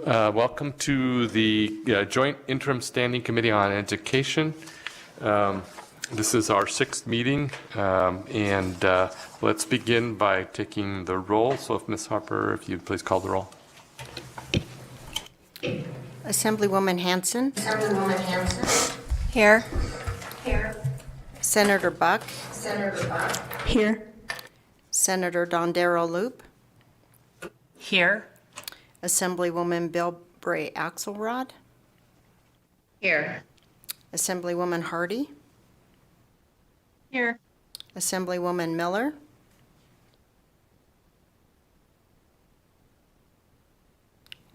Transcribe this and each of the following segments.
Welcome to the Joint Interim Standing Committee on Education. This is our 6th meeting, and let's begin by taking the roll. So if Ms. Harper, if you'd please call the roll. Assemblywoman Hanson. Assemblywoman Hanson. Here. Here. Senator Buck. Senator Buck. Here. Senator Dondero Loop. Here. Assemblywoman Bilbray Axelrod. Here. Assemblywoman Hardy. Here. Assemblywoman Miller.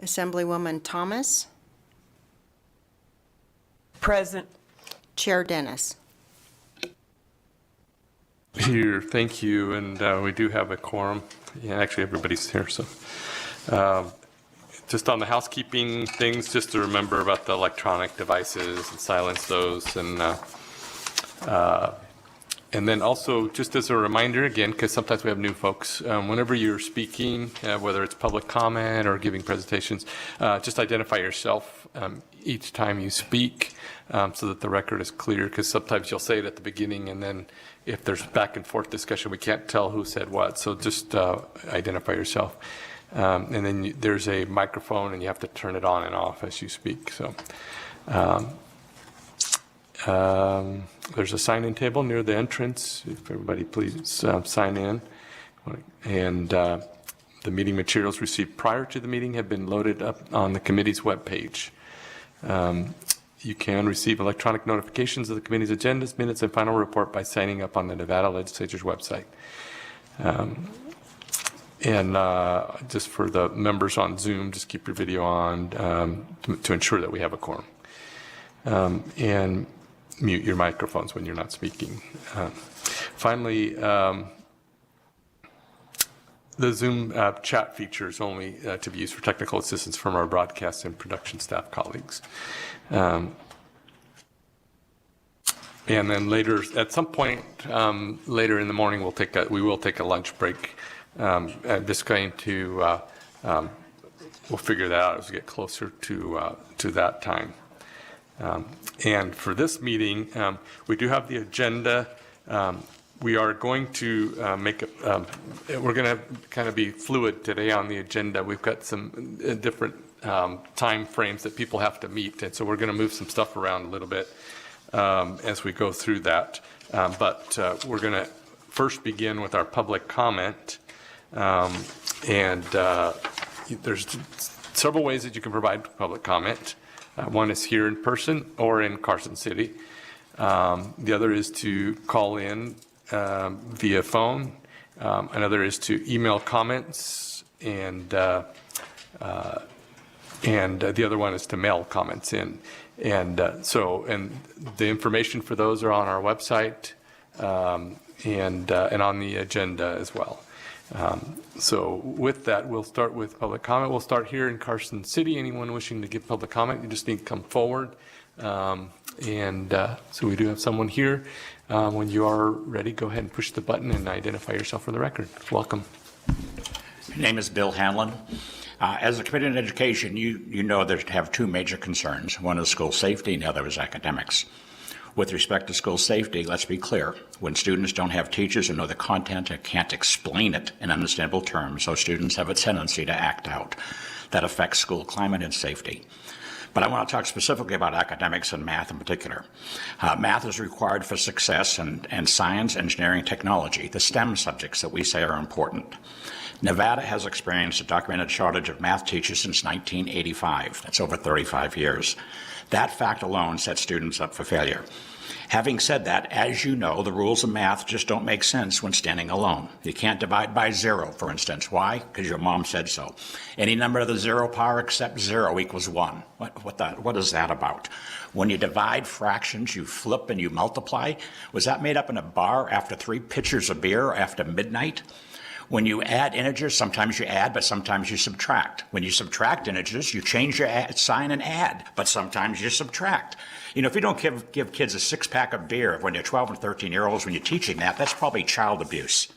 Assemblywoman Thomas. Present. Chair Dennis. Here, thank you, and we do have a quorum. Yeah, actually everybody's here, so. Just on the housekeeping things, just to remember about the electronic devices and silence those, and then also, just as a reminder, again, because sometimes we have new folks, whenever you're speaking, whether it's public comment or giving presentations, just identify yourself each time you speak so that the record is clear, because sometimes you'll say it at the beginning, and then if there's back and forth discussion, we can't tell who said what, so just identify yourself. And then there's a microphone, and you have to turn it on and off as you speak. So there's a sign-in table near the entrance. If everybody please sign in. And the meeting materials received prior to the meeting have been loaded up on the committee's webpage. You can receive electronic notifications of the committee's agendas, minutes, and final report by signing up on the Nevada Legislature's website. And just for the members on Zoom, just keep your video on to ensure that we have a quorum. And mute your microphones when you're not speaking. Finally, the Zoom chat feature is only to be used for technical assistance from our broadcast and production staff colleagues. And then later, at some point later in the morning, we will take a lunch break. I'm just going to, we'll figure that out as we get closer to that time. And for this meeting, we do have the agenda. We are going to we're going to kind of be fluid today on the agenda. We've got some different time frames that people have to meet, and so we're going to move some stuff around a little bit as we go through that. But we're going to first begin with our public comment. There's several ways that you can provide public comment. One is here in person or in Carson City. The other is to call in via phone. Another is to email comments, and the other one is to mail comments in. And the information for those are on our website and on the agenda as well. So with that, we'll start with public comment. We'll start here in Carson City. Anyone wishing to give public comment, you just need to come forward. So we do have someone here. When you are ready, go ahead and push the button and identify yourself for the record. Welcome. My name is Bill Hanlon. As a committee on education, you know that you have two major concerns. One is school safety and the other is academics. With respect to school safety, let's be clear. When students don't have teachers who know the content and can't explain it in understandable terms, so students have a tendency to act out. That affects school climate and safety. But I want to talk specifically about academics and math in particular. Math is required for success in science, engineering, technology, the STEM subjects that we say are important. Nevada has experienced a documented shortage of math teachers since 1985. That's over 35 years. That fact alone sets students up for failure. Having said that, as you know, the rules of math just don't make sense when standing alone. You can't divide by 0, for instance. Why? Because your mom said so. Any number of the 0 power except 0 equals 1. What is that about? When you divide fractions, you flip and you multiply. Was that made up in a bar after 3 pitchers of beer after midnight? When you add integers, sometimes you add, but sometimes you subtract. When you subtract integers, you change your sign and add, but sometimes you subtract. You know, if you don't give kids a 6-pack of beer when they're 12 and 13-year-olds when you're teaching that, that's probably child abuse.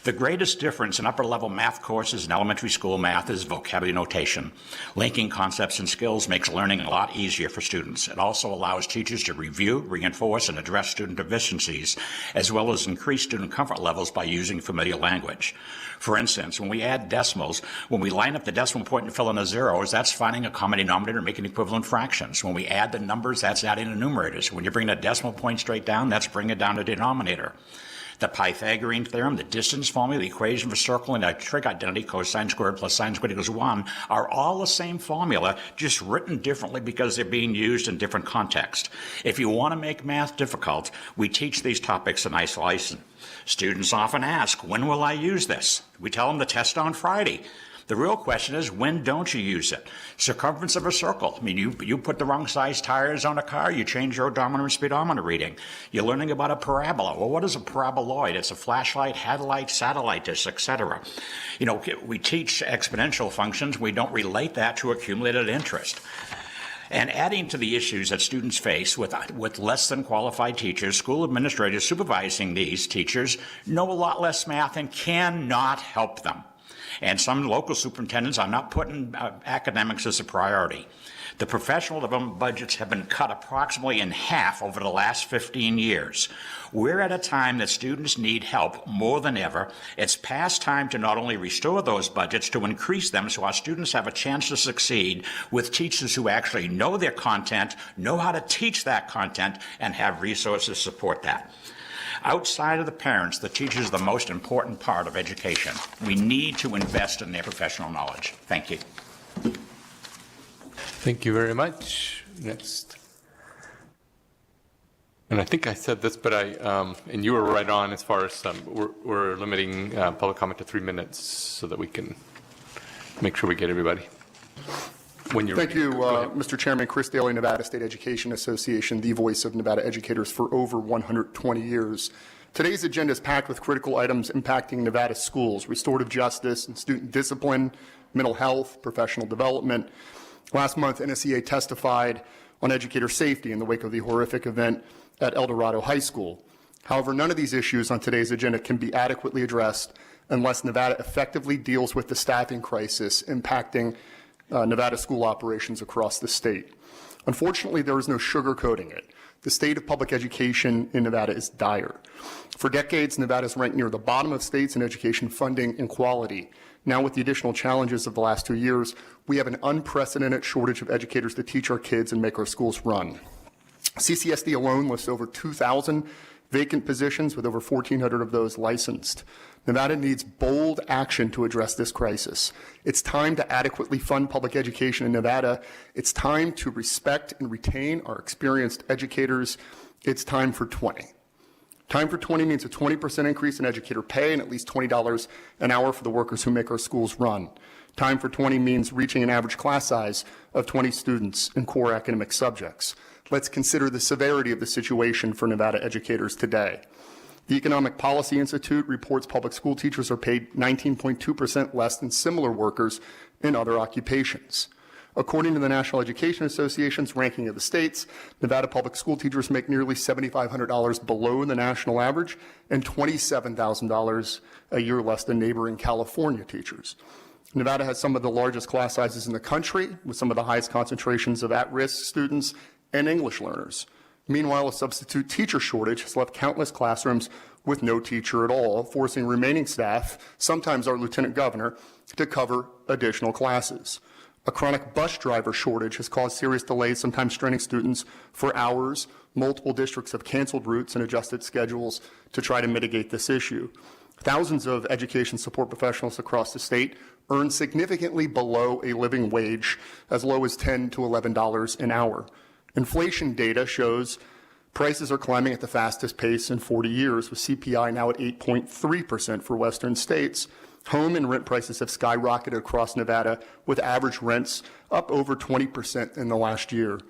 The greatest difference in upper-level math courses and elementary school math is vocabulary notation. Linking concepts and skills makes learning a lot easier for students. It also allows teachers to review, reinforce, and address student deficiencies, as well as increase student comfort levels by using familiar language. For instance, when we add decimals, when we line up the decimal point and fill in the zeros, that's finding a common denominator and making equivalent fractions. When we add the numbers, that's adding the numerators. When you bring the decimal point straight down, that's bringing down the denominator. The Pythagorean theorem, the distance formula, the equation for circle, and the trig identity, cosine squared plus sine squared equals 1, are all the same formula, just written differently because they're being used in different contexts. If you want to make math difficult, we teach these topics in isolation. Students often ask, when will I use this? We tell them to test on Friday. The real question is, when don't you use it? Circumference of a circle. I mean, you put the wrong size tires on a car, you change your odometer and speedometer reading. You're learning about a parabola. Well, what is a paraboloid? It's a flashlight, headlight, satellite dish, etc. You know, we teach exponential functions. We don't relate that to accumulated interest. And adding to the issues that students face with less than qualified teachers, school administrators supervising these teachers know a lot less math and cannot help them. And some local superintendents are not putting academics as a priority. The professional development budgets have been cut approximately in half over the last 15 years. We're at a time that students need help more than ever. It's past time to not only restore those budgets, to increase them so our students have a chance to succeed with teachers who actually know their content, know how to teach that content, and have resources to support that. Outside of the parents, the teachers are the most important part of education. We need to invest in their professional knowledge. Thank you. Thank you very much. Next. And I think I said this, but and you were right on as far as we're limiting public comment to 3 minutes so that we can make sure we get everybody. When you're Thank you, Go ahead. Mr. Chairman. Chris Daly, Nevada State Education Association, the voice of Nevada educators for over 120 years. Today's agenda is packed with critical items impacting Nevada schools: restorative justice and student discipline, mental health, professional development. Last month, NSEA testified on educator safety in the wake of the horrific event at El Dorado High School. However, none of these issues on today's agenda can be adequately addressed unless Nevada effectively deals with the staffing crisis impacting Nevada school operations across the state. Unfortunately, there is no sugarcoating it. The state of public education in Nevada is dire. For decades, Nevada has ranked near the bottom of states in education funding and quality. Now, with the additional challenges of the last 2 years, we have an unprecedented shortage of educators to teach our kids and make our schools run. CCSD alone lists over 2,000 vacant positions, with over 1,400 of those licensed. Nevada needs bold action to address this crisis. It's time to adequately fund public education in Nevada. It's time to respect and retain our experienced educators. It's time for 20. Time for 20 means a 20% increase in educator pay and at least $20 an hour for the workers who make our schools run. Time for 20 means reaching an average class size of 20 students in core academic subjects. Let's consider the severity of the situation for Nevada educators today. The Economic Policy Institute reports public school teachers are paid 19.2% less than similar workers in other occupations. According to the National Education Association's ranking of the states, Nevada public school teachers make nearly $7,500 below the national average and $27,000 a year less than neighboring California teachers. Nevada has some of the largest class sizes in the country, with some of the highest concentrations of at-risk students and English learners. Meanwhile, a substitute teacher shortage has left countless classrooms with no teacher at all, forcing remaining staff, sometimes our lieutenant governor, to cover additional classes. A chronic bus driver shortage has caused serious delays, sometimes straining students for hours. Multiple districts have canceled routes and adjusted schedules to try to mitigate this issue. Thousands of education support professionals across the state earn significantly below a living wage, as low as $10 to $11 an hour. Inflation data shows prices are climbing at the fastest pace in 40 years, with CPI now at 8.3% for Western states. Home and rent prices have skyrocketed across Nevada, with average rents up over 20% in the last year.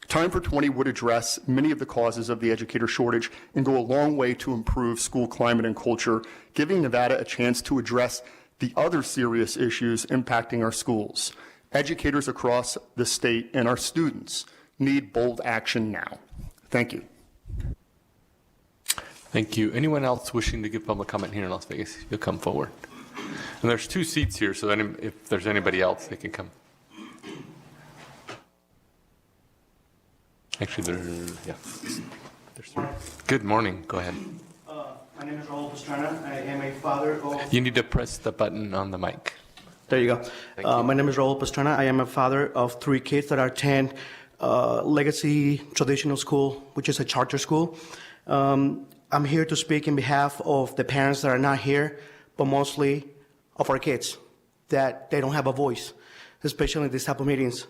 Time for 20 would address many of the causes of the educator shortage and go a long way to improve school climate and culture, giving Nevada a chance to address the other serious issues impacting our schools. Educators across the state and our students need bold action now. Thank you. Thank you. Anyone else wishing to give public comment here in Las Vegas, you'll come forward. And there's 2 seats here, so if there's anybody else, they can come. Actually, there's 3. Good morning. Go ahead. My name is Raul Pastrana. I am a father of... You need to press the button on the mic. There you go. My name is Raul Pastrana. I am a father of 3 kids that attend Legacy Traditional School, which is a charter school. I'm here to speak in behalf of the parents that are not here, but mostly of our kids, that they don't have a voice, especially in these type of meetings.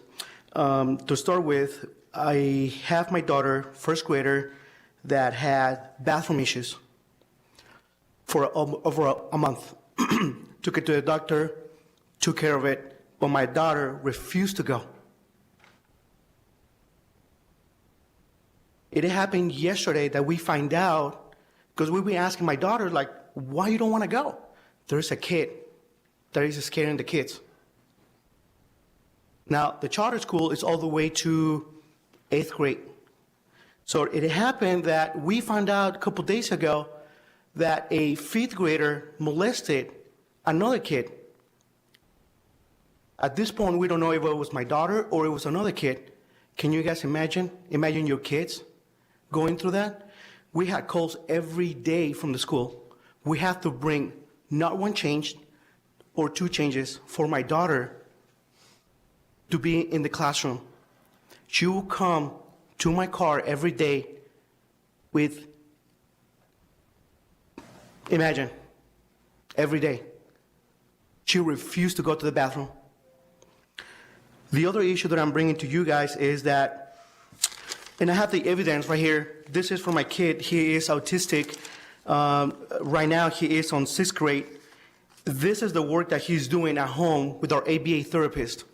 To start with, I have my daughter, first grader, that had bathroom issues for over a month. Took it to the doctor, took care of it, but my daughter refused to go. It happened yesterday that we find out, because we were asking my daughter, like, why you don't want to go? There's a kid that is scaring the kids. Now, the charter school is all the way to 8th grade. So it happened that we found out a couple days ago that a 5th grader molested another kid. At this point, we don't know if it was my daughter or it was another kid. Can you guys imagine? Imagine your kids going through that? We had calls every day from the school. We have to bring not 1 change or 2 changes for my daughter to be in the classroom. She will come to my car every day with, imagine, every day. She refused to go to the bathroom. The other issue that I'm bringing to you guys is that, and I have the evidence right here. This is for my kid. He is autistic. Right now, he is on 6th grade. This is the work that he's doing at home with our ABA therapist.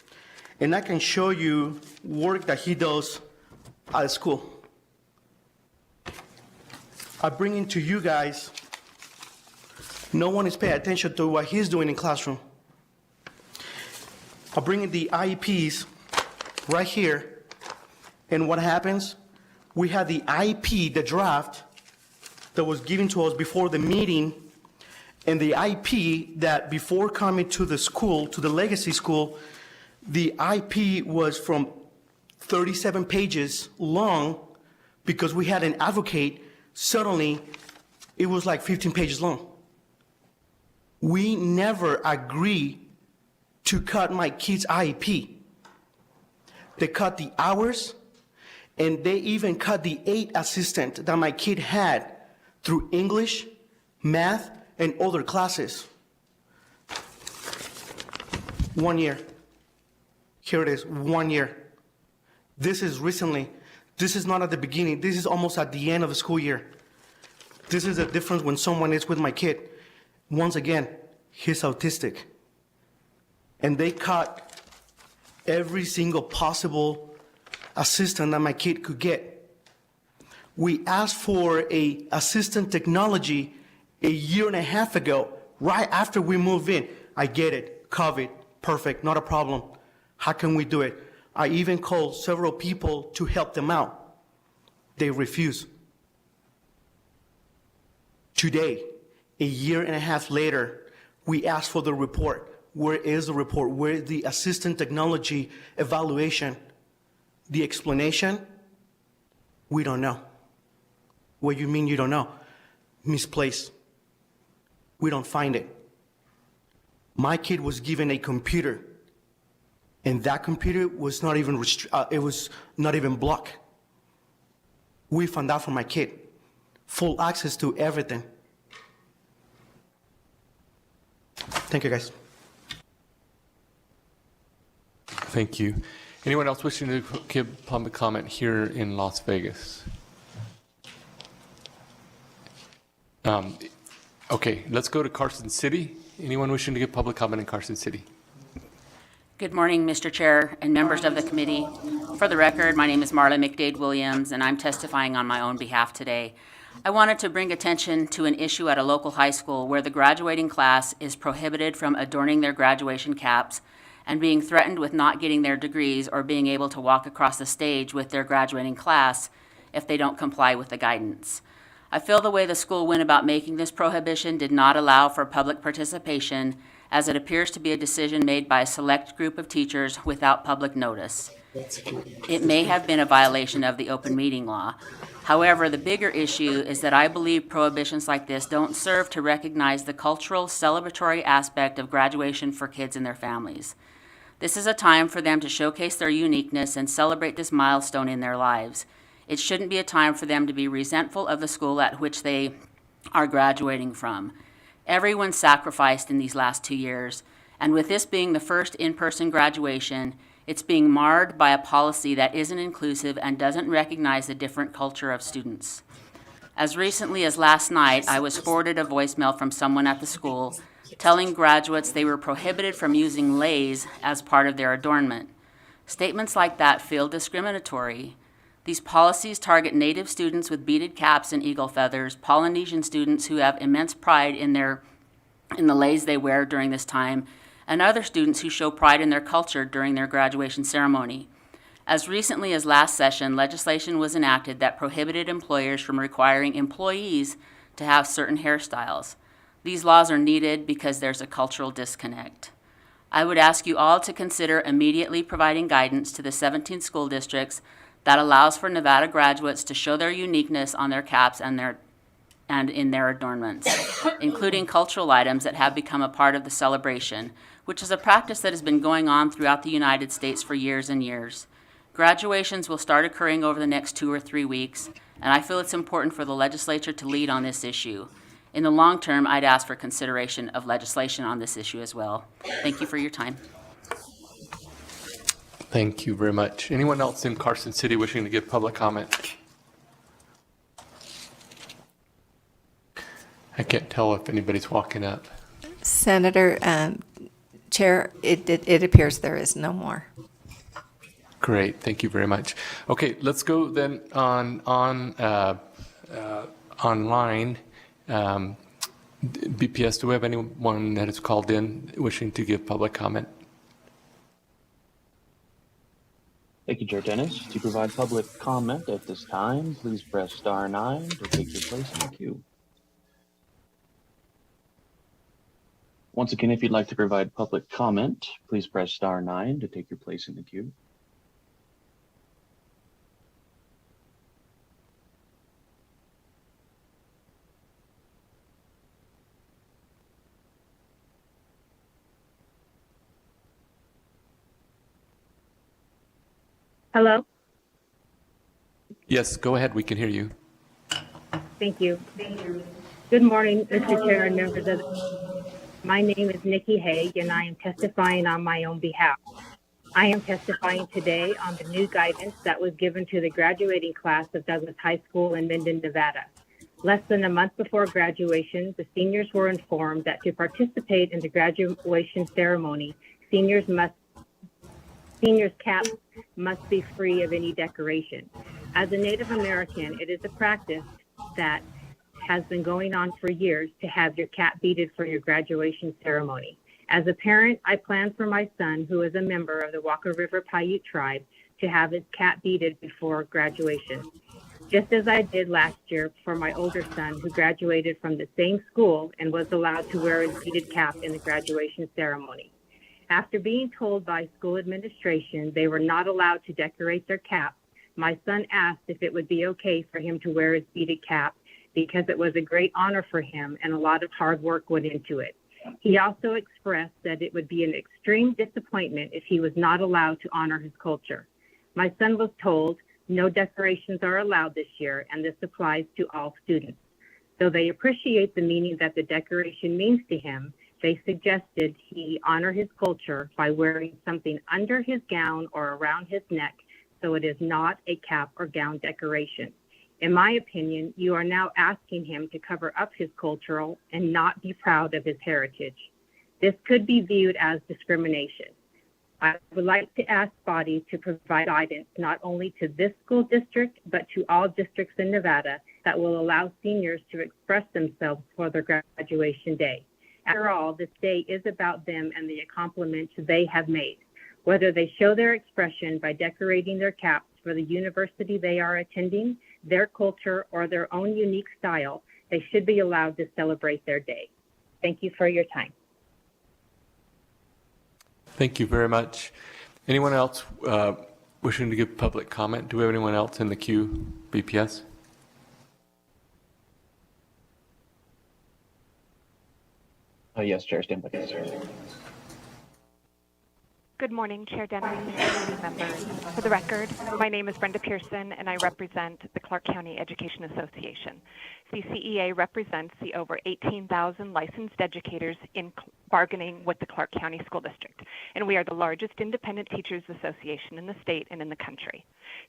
And I can show you work that he does at school. I bring it to you guys. No one is paying attention to what he's doing in classroom. I bring in the IEPs right here. And what happens? We have the IEP, the draft, that was given to us before the meeting, and the IEP that before coming to the school, to the Legacy School, the IEP was from 37 pages long because we had an advocate. Suddenly, it was like 15 pages long. We never agreed to cut my kid's IEP. They cut the hours, and they even cut the 8 assistants that my kid had through English, math, and other classes. 1 year. Here it is, 1 year. This is recently. This is not at the beginning. This is almost at the end of the school year. This is the difference when someone is with my kid. Once again, he's autistic. And they cut every single possible assistant that my kid could get. We asked for a assistant technology a year and a half ago, right after we moved in. I get it, COVID, perfect, not a problem. How can we do it? I even called several people to help them out. They refuse. Today, a year and a half later, we asked for the report. Where is the report? Where is the assistant technology evaluation? The explanation? We don't know. What do you mean you don't know? Misplaced. We don't find it. My kid was given a computer, and that computer was not even it was not even blocked. We found out for my kid, full access to everything. Thank you, guys. Thank you. Anyone else wishing to give public comment here in Las Vegas? Okay, let's go to Carson City. Anyone wishing to give public comment in Carson City? Good morning, Mr. Chair and members of the committee. For the record, my name is Marla McDade Williams, and I'm testifying on my own behalf today. I wanted to bring attention to an issue at a local high school where the graduating class is prohibited from adorning their graduation caps and being threatened with not getting their degrees or being able to walk across the stage with their graduating class if they don't comply with the guidance. I feel the way the school went about making this prohibition did not allow for public participation, as it appears to be a decision made by a select group of teachers without public notice. It may have been a violation of the open meeting law. However, the bigger issue is that I believe prohibitions like this don't serve to recognize the cultural, celebratory aspect of graduation for kids and their families. This is a time for them to showcase their uniqueness and celebrate this milestone in their lives. It shouldn't be a time for them to be resentful of the school at which they are graduating from. Everyone sacrificed in these last 2 years, and with this being the first in-person graduation, it's being marred by a policy that isn't inclusive and doesn't recognize the different culture of students. As recently as last night, I was forwarded a voicemail from someone at the school telling graduates they were prohibited from using leis as part of their adornment. Statements like that feel discriminatory. These policies target Native students with beaded caps and eagle feathers, Polynesian students who have immense pride in the leis they wear during this time, and other students who show pride in their culture during their graduation ceremony. As recently as last session, legislation was enacted that prohibited employers from requiring employees to have certain hairstyles. These laws are needed because there's a cultural disconnect. I would ask you all to consider immediately providing guidance to the 17 school districts that allows for Nevada graduates to show their uniqueness on their caps and in their adornments, including cultural items that have become a part of the celebration, which is a practice that has been going on throughout the United States for years and years. Graduations will start occurring over the next 2 or 3 weeks, and I feel it's important for the legislature to lead on this issue. In the long term, I'd ask for consideration of legislation on this issue as well. Thank you for your time. Thank you very much. Anyone else in Carson City wishing to give public comment? I can't tell if anybody's walking up. Senator, Chair, it appears there is no more. Great, thank you very much. Okay, let's go then online. BPS, do we have anyone that has called in wishing to give public comment? Thank you, Chair Dennis. To provide public comment at this time, please press star 9 to take your place in the queue. Once again, if you'd like to provide public comment, please press star 9 to take your place in the queue. Hello? Yes, go ahead, we can hear you. Thank you. Good morning, Mr. Chair and members of my name is Nikki Haig, and I am testifying on my own behalf. I am testifying today on the new guidance that was given to the graduating class of Douglas High School in Minden, Nevada. Less than a month before graduation, the seniors were informed that to participate in the graduation ceremony, seniors' caps must be free of any decoration. As a Native American, it is a practice that has been going on for years to have your cap beaded for your graduation ceremony. As a parent, I plan for my son, who is a member of the Walker River Paiute tribe, to have his cap beaded before graduation, just as I did last year for my older son, who graduated from the same school and was allowed to wear his beaded cap in the graduation ceremony. After being told by school administration they were not allowed to decorate their caps, my son asked if it would be okay for him to wear his beaded cap because it was a great honor for him and a lot of hard work went into it. He also expressed that it would be an extreme disappointment if he was not allowed to honor his culture. My son was told no decorations are allowed this year, and this applies to all students. Though they appreciate the meaning that the decoration means to him, they suggested he honor his culture by wearing something under his gown or around his neck, so it is not a cap or gown decoration. In my opinion, you are now asking him to cover up his cultural and not be proud of his heritage. This could be viewed as discrimination. I would like to ask bodies to provide guidance not only to this school district, but to all districts in Nevada that will allow seniors to express themselves for their graduation day. After all, this day is about them and the accomplishments they have made. Whether they show their expression by decorating their caps for the university they are attending, their culture, or their own unique style, they should be allowed to celebrate their day. Thank you for your time. Thank you very much. Anyone else wishing to give public comment? Do we have anyone else in the queue, BPS? Yes, Chair, stand by, sir. Good morning, Chair Dennis and committee members. For the record, my name is Brenda Pearson, and I represent the Clark County Education Association. CCEA represents the over 18,000 licensed educators in bargaining with the Clark County School District, and we are the largest independent teachers association in the state and in the country.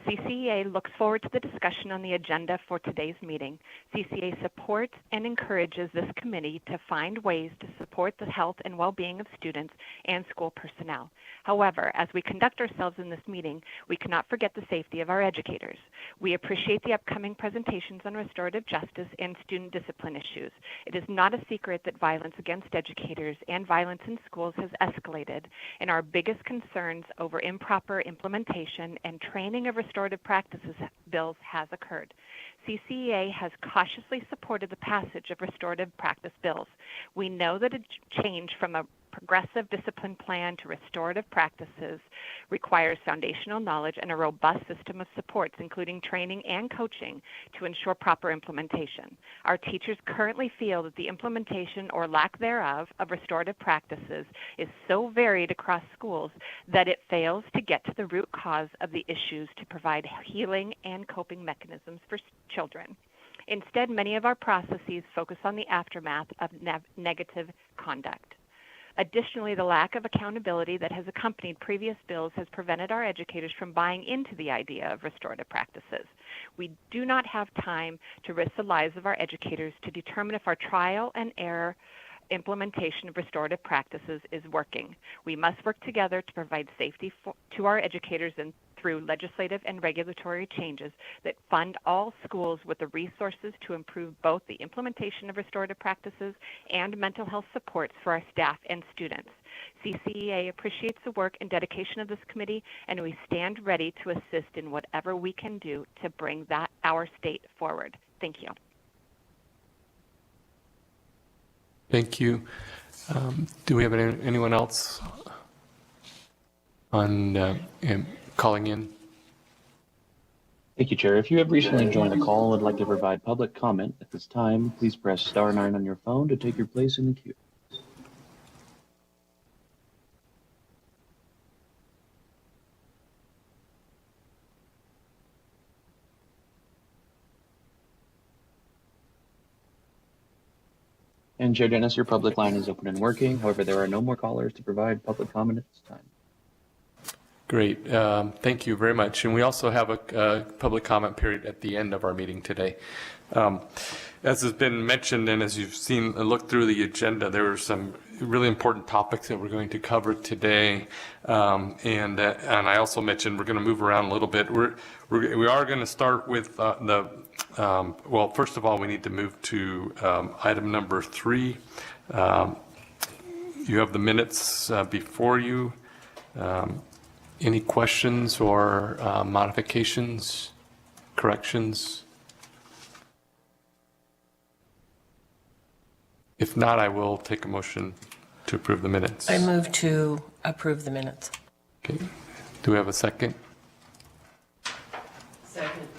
CCEA looks forward to the discussion on the agenda for today's meeting. CCEA supports and encourages this committee to find ways to support the health and well-being of students and school personnel. However, as we conduct ourselves in this meeting, we cannot forget the safety of our educators. We appreciate the upcoming presentations on restorative justice and student discipline issues. It is not a secret that violence against educators and violence in schools has escalated, and our biggest concerns over improper implementation and training of restorative practices bills has occurred. CCEA has cautiously supported the passage of restorative practice bills. We know that a change from a progressive discipline plan to restorative practices requires foundational knowledge and a robust system of supports, including training and coaching, to ensure proper implementation. Our teachers currently feel that the implementation or lack thereof of restorative practices is so varied across schools that it fails to get to the root cause of the issues to provide healing and coping mechanisms for children. Instead, many of our processes focus on the aftermath of negative conduct. Additionally, the lack of accountability that has accompanied previous bills has prevented our educators from buying into the idea of restorative practices. We do not have time to risk the lives of our educators to determine if our trial and error implementation of restorative practices is working. We must work together to provide safety to our educators and through legislative and regulatory changes that fund all schools with the resources to improve both the implementation of restorative practices and mental health supports for our staff and students. CCEA appreciates the work and dedication of this committee, and we stand ready to assist in whatever we can do to bring our state forward. Thank you. Thank you. Do we have anyone else on calling in? Thank you, Chair. If you have recently joined the call and would like to provide public comment at this time, please press star 9 on your phone to take your place in the queue. And Chair Dennis, your public line is open and working. However, there are no more callers to provide public comment at this time. Great. Thank you very much. And we also have a public comment period at the end of our meeting today. As has been mentioned, and as you've seen and looked through the agenda, there are some really important topics that we're going to cover today. And I also mentioned we're going to move around a little bit. We are going to start with well, first of all, we need to move to item number 3. You have the minutes before you. Any questions or modifications, corrections? If not, I will take a motion to approve the minutes. I move to approve the minutes. Okay. Do we have a second?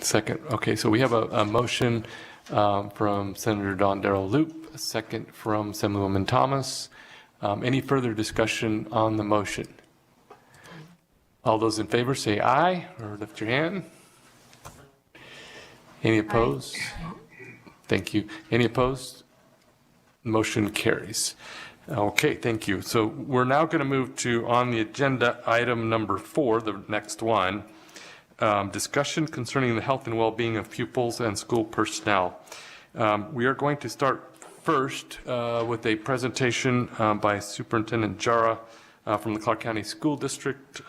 Second. Okay, so we have a motion from Senator Don Darrell Loop, a second from Assemblywoman Thomas. Any further discussion on the motion? All those in favor say aye or lift your hand. Any opposed? Aye. Thank you. Any opposed? Motion carries. Okay, thank you. So we're now going to move to on the agenda item number 4, the next one, discussion concerning the health and well-being of pupils and school personnel. We are going to start first with a presentation by Superintendent Jara from the Clark County School District.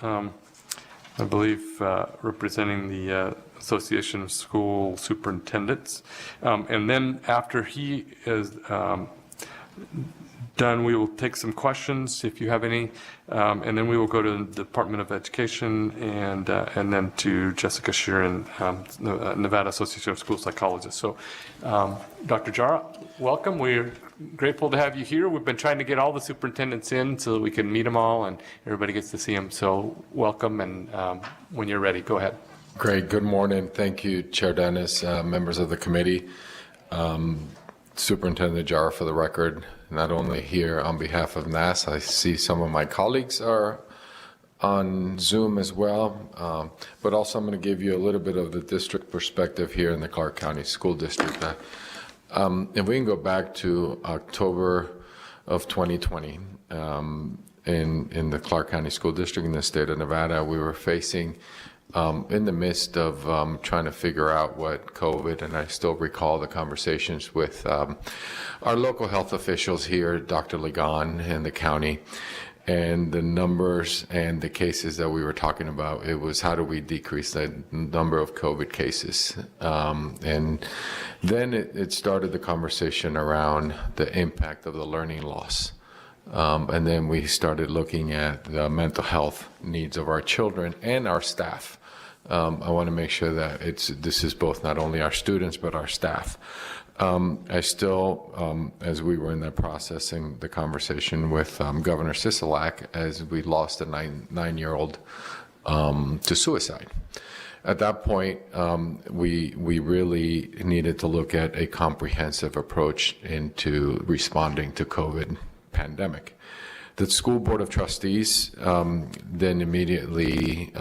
I believe representing the Association of School Superintendents. And then after he is done, we will take some questions if you have any, and then we will go to the Department of Education and then to Jessica Sheeran, the Nevada Association of School Psychologists. So, Dr. Jara, welcome. We're grateful to have you here. We've been trying to get all the superintendents in so that we can meet them all and everybody gets to see them. So, welcome, and when you're ready, go ahead. Great. Good morning. Thank you, Chair Dennis, members of the committee. Superintendent Jara, for the record, not only here on behalf of NAS, I see some of my colleagues are on Zoom as well, but also I'm going to give you a little bit of the district perspective here in the Clark County School District. If we can go back to October of 2020, in the Clark County School District in the state of Nevada, we were facing in the midst of trying to figure out what COVID, and I still recall the conversations with our local health officials here, Dr. Ligon and the county, and the numbers and the cases that we were talking about. It was how do we decrease the number of COVID cases? And then it started the conversation around the impact of the learning loss. And then we started looking at the mental health needs of our children and our staff. I want to make sure that this is both not only our students, but our staff. I still, as we were in that processing the conversation with Governor Sisolak, as we lost a nine-year-old to suicide. At that point, we really needed to look at a comprehensive approach into responding to COVID pandemic. The School Board of Trustees then immediately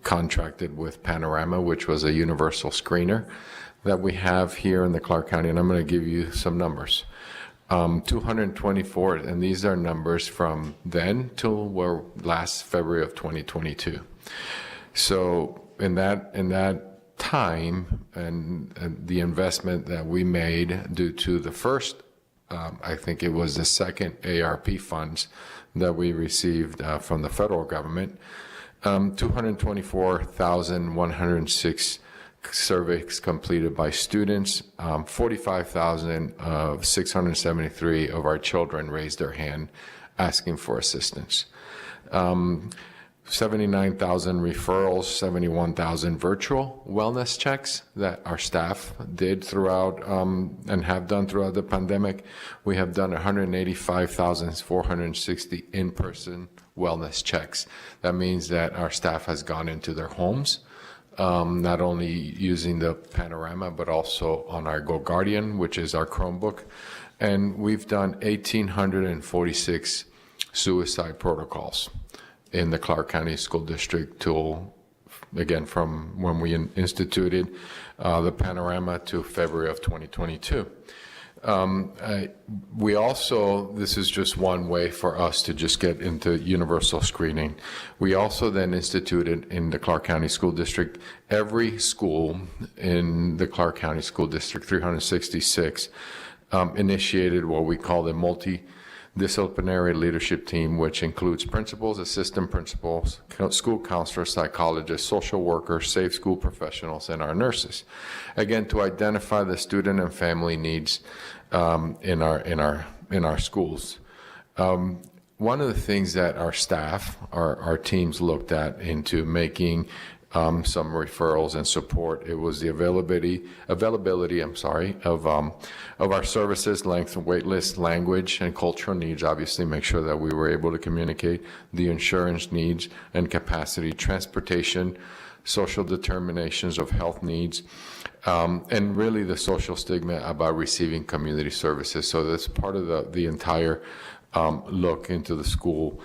contracted with Panorama, which was a universal screener that we have here in the Clark County, and I'm going to give you some numbers. 224, and these are numbers from then till last February of 2022. So in that time and the investment that we made due to the first, I think it was the second ARP funds that we received from the federal government, 224,106 surveys completed by students, 45,673 of our children raised their hand asking for assistance. 79,000 referrals, 71,000 virtual wellness checks that our staff did throughout and have done throughout the pandemic. We have done 185,460 in-person wellness checks. That means that our staff has gone into their homes, not only using the Panorama, but also on our Go Guardian, which is our Chromebook. And we've done 1,846 suicide protocols in the Clark County School District tool, again, from when we instituted the Panorama to February of 2022. We also, this is just one way for us to just get into universal screening. We also then instituted in the Clark County School District, every school in the Clark County School District, 366, initiated what we call the multidisciplinary leadership team, which includes principals, assistant principals, school counselors, psychologists, social workers, safe school professionals, and our nurses. Again, to identify the student and family needs in our schools. One of the things that our staff, our teams looked at into making some referrals and support, it was the availability of our services, length and wait list, language and cultural needs, obviously make sure that we were able to communicate, the insurance needs and capacity, transportation, social determinations of health needs, and really the social stigma about receiving community services. So that's part of the entire look into the school.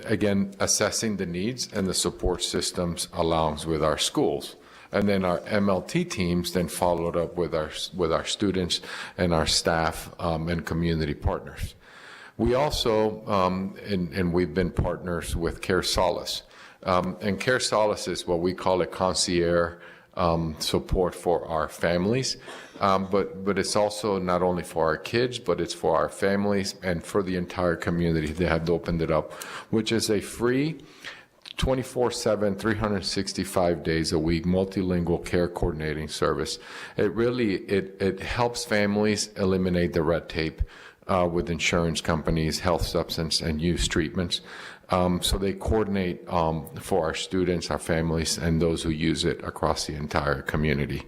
Again, assessing the needs and the support systems along with our schools. And then our MLT teams then followed up with our students and our staff and community partners. We also, and we've been partners with Care Solace. And Care Solace is what we call a concierge support for our families, but it's also not only for our kids, but it's for our families and for the entire community. They have opened it up, which is a free 24/7, 365 days a week multilingual care coordinating service. It really it helps families eliminate the red tape with insurance companies, health substance and use treatments. So they coordinate for our students, our families, and those who use it across the entire community.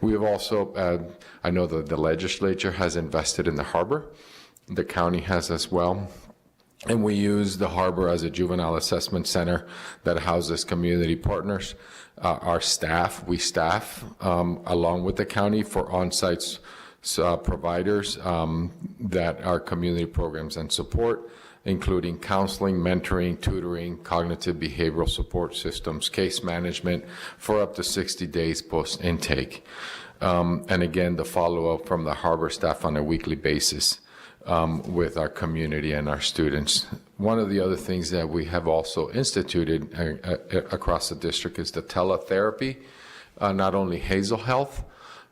We have also, I know that the legislature has invested in the harbor. The county has as well. And we use the harbor as a juvenile assessment center that houses community partners. Our staff, we staff along with the county for on-site providers that are community programs and support, including counseling, mentoring, tutoring, cognitive behavioral support systems, case management for up to 60 days post-intake. And again, the follow-up from the harbor staff on a weekly basis with our community and our students. One of the other things that we have also instituted across the district is the teletherapy, not only Hazel Health,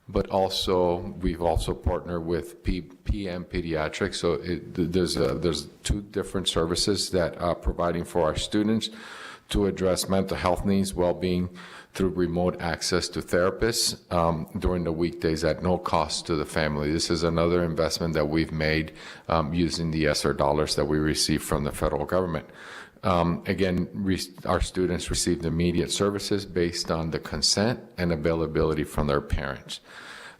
but also we've also partnered with PM Pediatrics. So there's two different services that are providing for our students to address mental health needs, well-being through remote access to therapists during the weekdays at no cost to the family. This is another investment that we've made using the ESSER dollars that we receive from the federal government. Again, our students receive immediate services based on the consent and availability from their parents.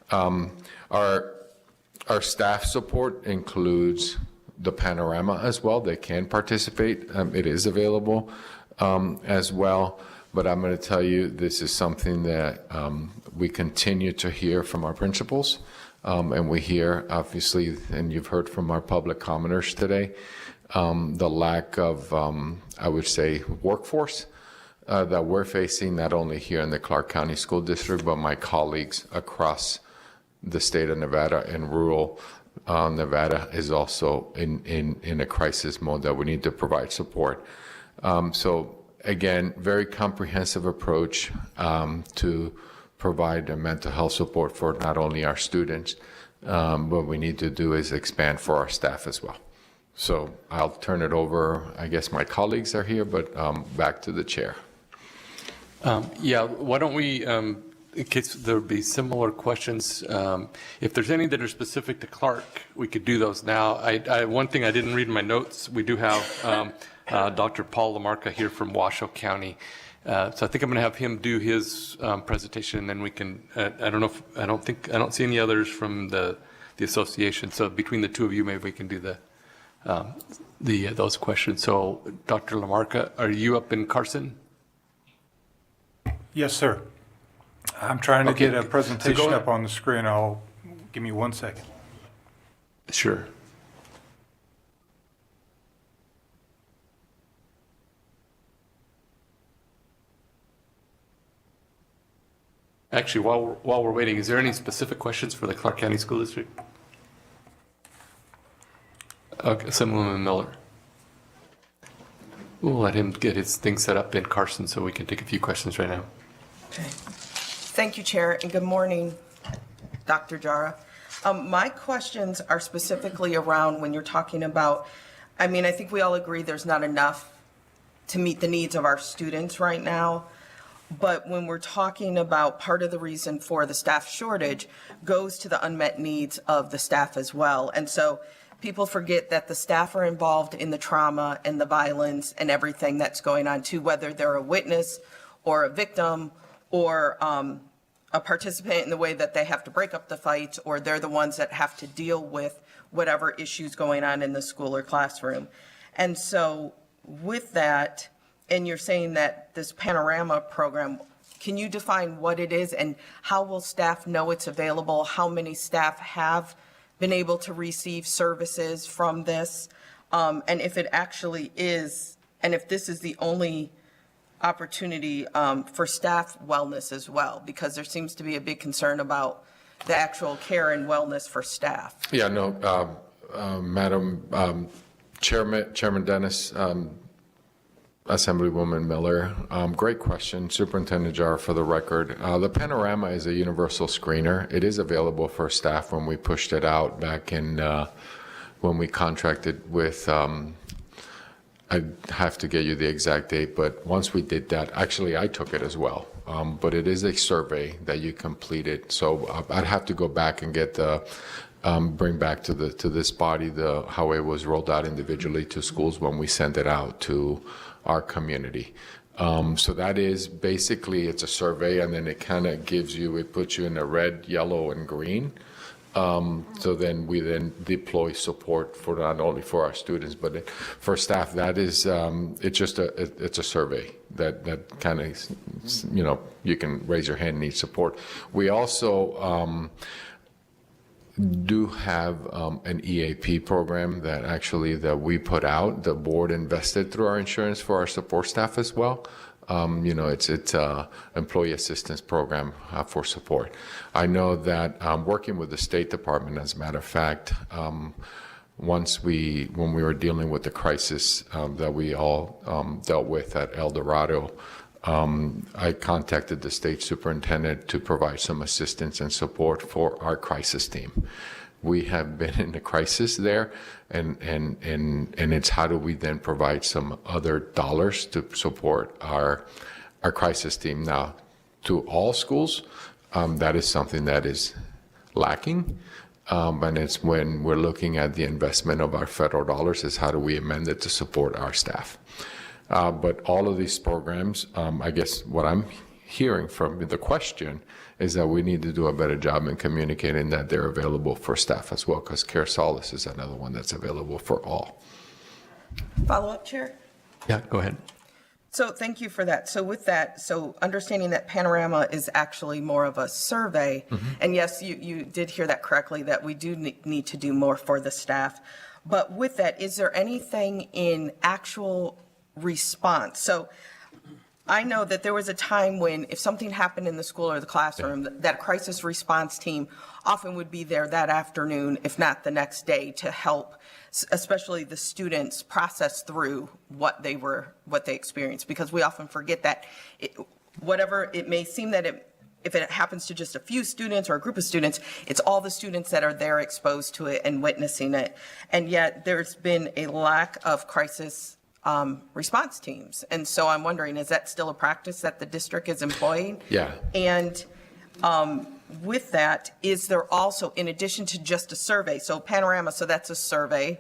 Our staff support includes the Panorama as well. They can participate. It is available as well. But I'm going to tell you, this is something that we continue to hear from our principals. And we hear, obviously, and you've heard from our public commenters today, the lack of, I would say, workforce that we're facing, not only here in the Clark County School District, but my colleagues across the state of Nevada and rural Nevada is also in a crisis mode that we need to provide support. So again, very comprehensive approach to provide a mental health support for not only our students, what we need to do is expand for our staff as well. So I'll turn it over. I guess my colleagues are here, but back to the chair. Yeah, why don't we, in case there'll be similar questions, if there's any that are specific to Clark, we could do those now. One thing I didn't read in my notes, we do have Dr. Paul LaMarca here from Washoe County. So I think I'm going to have him do his presentation, and then we can. I don't see any others from the association. So between the two of you, maybe we can do those questions. So Dr. LaMarca, are you up in Carson? Yes, sir. I'm trying to get a presentation so up on the screen. Give me 1 second. Sure. Actually, while we're waiting, is there any specific questions for the Clark County School District? Okay, Assemblywoman Miller. We'll let him get his thing set up in Carson so we can take a few questions right now. Okay. Thank you, Chair, and good morning, Dr. Jara. My questions are specifically around when you're talking about, I think we all agree there's not enough to meet the needs of our students right now. But when we're talking about part of the reason for the staff shortage goes to the unmet needs of the staff as well. And so people forget that the staff are involved in the trauma and the violence and everything that's going on too, whether they're a witness or a victim or a participant in the way that they have to break up the fights, or they're the ones that have to deal with whatever issues going on in the school or classroom. And so with that, and you're saying that this Panorama program, can you define what it is and how will staff know it's available? How many staff have been able to receive services from this? And if it actually is, and if this is the only opportunity for staff wellness as well, because there seems to be a big concern about the actual care and wellness for staff. Yeah, no, Madam Chairman Dennis, Assemblywoman Miller, great question. Superintendent Jar, for the record. The Panorama is a universal screener. It is available for staff when we pushed it out back in when we contracted with, I have to get you the exact date, but once we did that, actually I took it as well. But it is a survey that you completed. So I'd have to go back and get the bring back to this body how it was rolled out individually to schools when we send it out to our community. So that is basically, it's a survey, and then it kind of puts you in a red, yellow, and green. So then we deploy support for not only for our students, but for staff. That is, it's a survey that kind of, you can raise your hand and need support. We also do have an EAP program that we put out. The board invested through our insurance for our support staff as well. It's a employee assistance program for support. I know that working with the State Department, as a matter of fact, when we were dealing with the crisis that we all dealt with at El Dorado, I contacted the state superintendent to provide some assistance and support for our crisis team. We have been in a crisis there, and it's how do we then provide some other dollars to support our crisis team. Now, to all schools, that is something that is lacking, and it's when we're looking at the investment of our federal dollars is how do we amend it to support our staff. But all of these programs, I guess what I'm hearing from the question is that we need to do a better job in communicating that they're available for staff as well, because Care Solace is another one that's available for all. Follow-up, Chair? Yeah, go ahead. So thank you for that. So with that, understanding that Panorama is actually more of a survey, and yes, you did hear that correctly, that we do need to do more for the staff. But with that, is there anything in actual response? So I know that there was a time when if something happened in the school or the classroom, that crisis response team often would be there that afternoon, if not the next day, to help, especially the students, process through what they experienced. Because we often forget that whatever it may seem that if it happens to just a few students or a group of students, it's all the students that are there exposed to it and witnessing it. And yet there's been a lack of crisis response teams. And so I'm wondering, is that still a practice that the district is employing? Yeah. And with that, is there also, in addition to just a survey, so Panorama, so that's a survey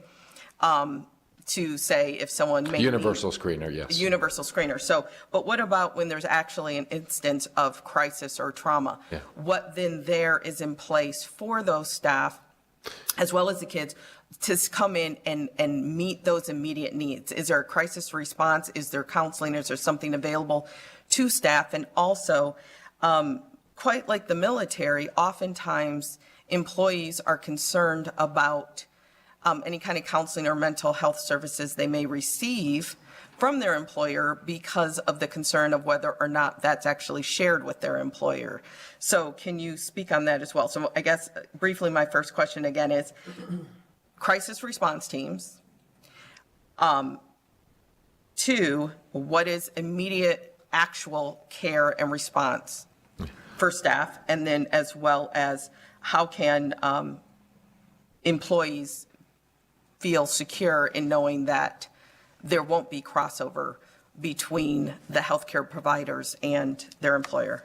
to say if someone may Universal screener, yes. Universal screener. So, but what about when there's actually an instance of crisis or trauma? Yeah. What then there is in place for those staff, as well as the kids, to come in and meet those immediate needs? Is there a crisis response? Is there counseling? Is there something available to staff? And also, quite like the military, oftentimes employees are concerned about any kind of counseling or mental health services they may receive from their employer because of the concern of whether or not that's actually shared with their employer. So can you speak on that as well? So I guess briefly, my first question again is crisis response teams. 2, what is immediate actual care and response for staff? And then as well as how can employees feel secure in knowing that there won't be crossover between the healthcare providers and their employer?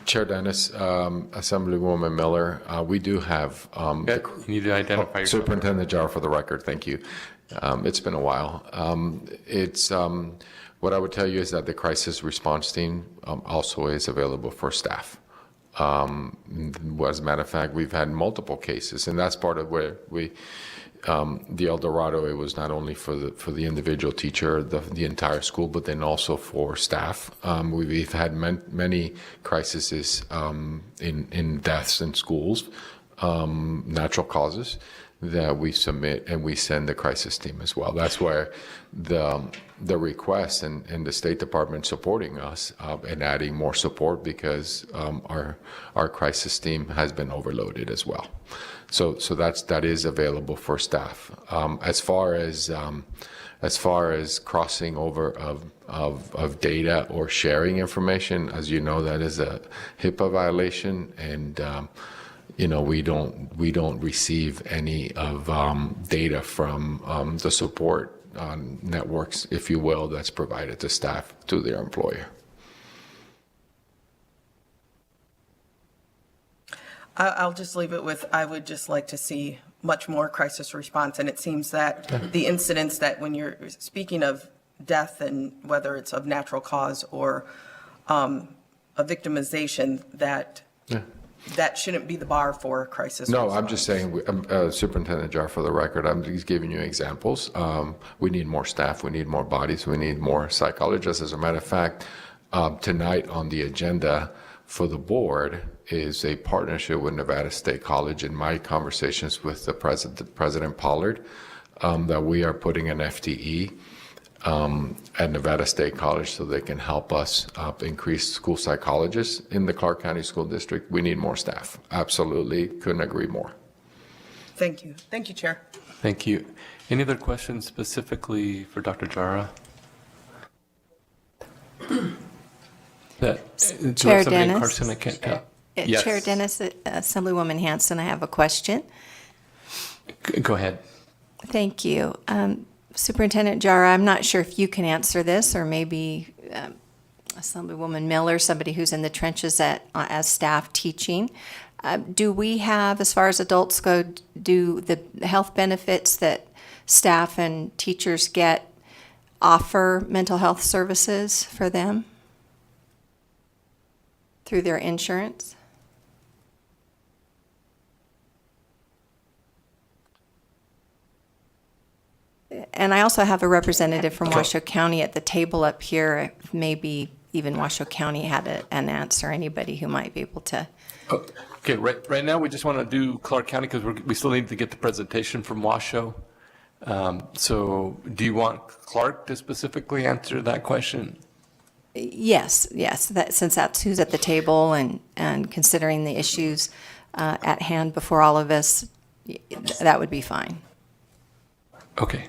Chair Dennis, Assemblywoman Miller, we do have You need to identify yourself. Superintendent Jar for the record. Thank you. It's been a while. What I would tell you is that the crisis response team also is available for staff. As a matter of fact, we've had multiple cases, and that's part of where the El Dorado, it was not only for the individual teacher, the entire school, but then also for staff. We've had many crises in deaths in schools, natural causes, that we submit and we send the crisis team as well. That's where the request and the State Department supporting us and adding more support, because our crisis team has been overloaded as well. So that is available for staff. As far as crossing over of data or sharing information, as you know, that is a HIPAA violation, and we don't receive any of data from the support networks, if you will, that's provided to staff to their employer. I'll just leave it with, I would just like to see much more crisis response. And it seems that the incidents that when you're speaking of death and whether it's of natural cause or a victimization, that shouldn't be the bar for crisis No, response. I'm just saying, Superintendent Jar, for the record, I'm just giving you examples. We need more staff, we need more bodies, we need more psychologists. As a matter of fact, tonight on the agenda for the board is a partnership with Nevada State College. In my conversations with the President Pollard, that we are putting an FTE at Nevada State College so they can help us increase school psychologists in the Clark County School District. We need more staff. Absolutely, couldn't agree more. Thank you. Thank you, Chair. Thank you. Any other questions specifically for Dr. Jara? Chair Dennis. Carson, I can't tell. Yes. Chair Dennis, Assemblywoman Hanson, I have a question. Go ahead. Thank you. Superintendent Jara, I'm not sure if you can answer this, or maybe Assemblywoman Miller, somebody who's in the trenches as staff teaching. Do we have, as far as adults go, do the health benefits that staff and teachers get offer mental health services for them through their insurance? And I also have a representative from Washoe County at the table up here. Maybe even Washoe County had an answer, anybody who might be able to. Okay, right now we just want to do Clark County because we still need to get the presentation from Washoe. So do you want Clark to specifically answer that question? Yes. Since that's who's at the table and considering the issues at hand before all of us, that would be fine. Okay.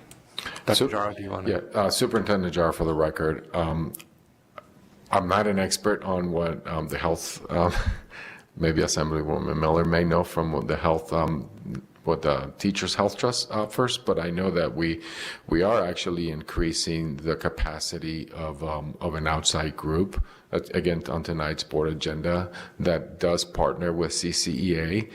Dr. Jara, do you want to? Yeah, Superintendent Jar, for the record, I'm not an expert on what the health, maybe Assemblywoman Miller may know from the health, what the Teachers Health Trust offers, but I know that we are actually increasing the capacity of an outside group, again, on tonight's board agenda, that does partner with CCEA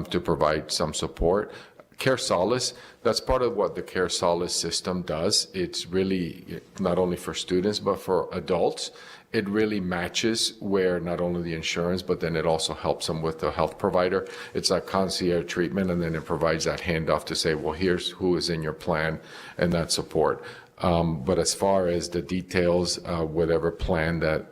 to provide some support. Care Solace, that's part of what the Care Solace system does. It's really not only for students, but for adults. It really matches where not only the insurance, but then it also helps them with the health provider. It's a concierge treatment, and then it provides that handoff to say, well, here's who is in your plan and that support. But as far as the details, whatever plan that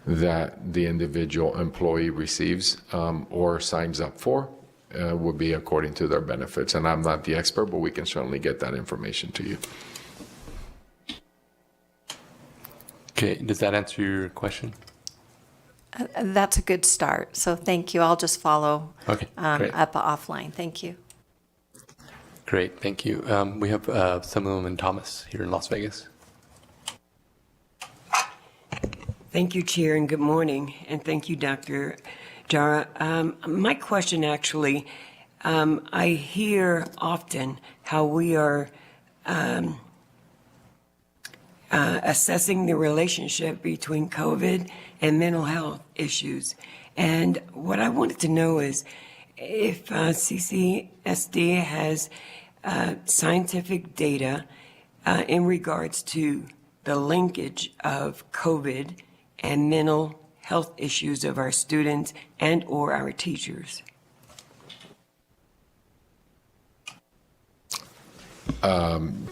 the individual employee receives or signs up for, would be according to their benefits. And I'm not the expert, but we can certainly get that information to you. Okay, does that answer your question? That's a good start. So thank you. I'll just follow Okay, great. up offline. Thank you. Great, thank you. We have Assemblywoman Thomas here in Las Vegas. Thank you, Chair, and good morning. And thank you, Dr. Jara. My question actually, I hear often how we are assessing the relationship between COVID and mental health issues. And what I wanted to know is if CCSD has scientific data in regards to the linkage of COVID and mental health issues of our students and or our teachers.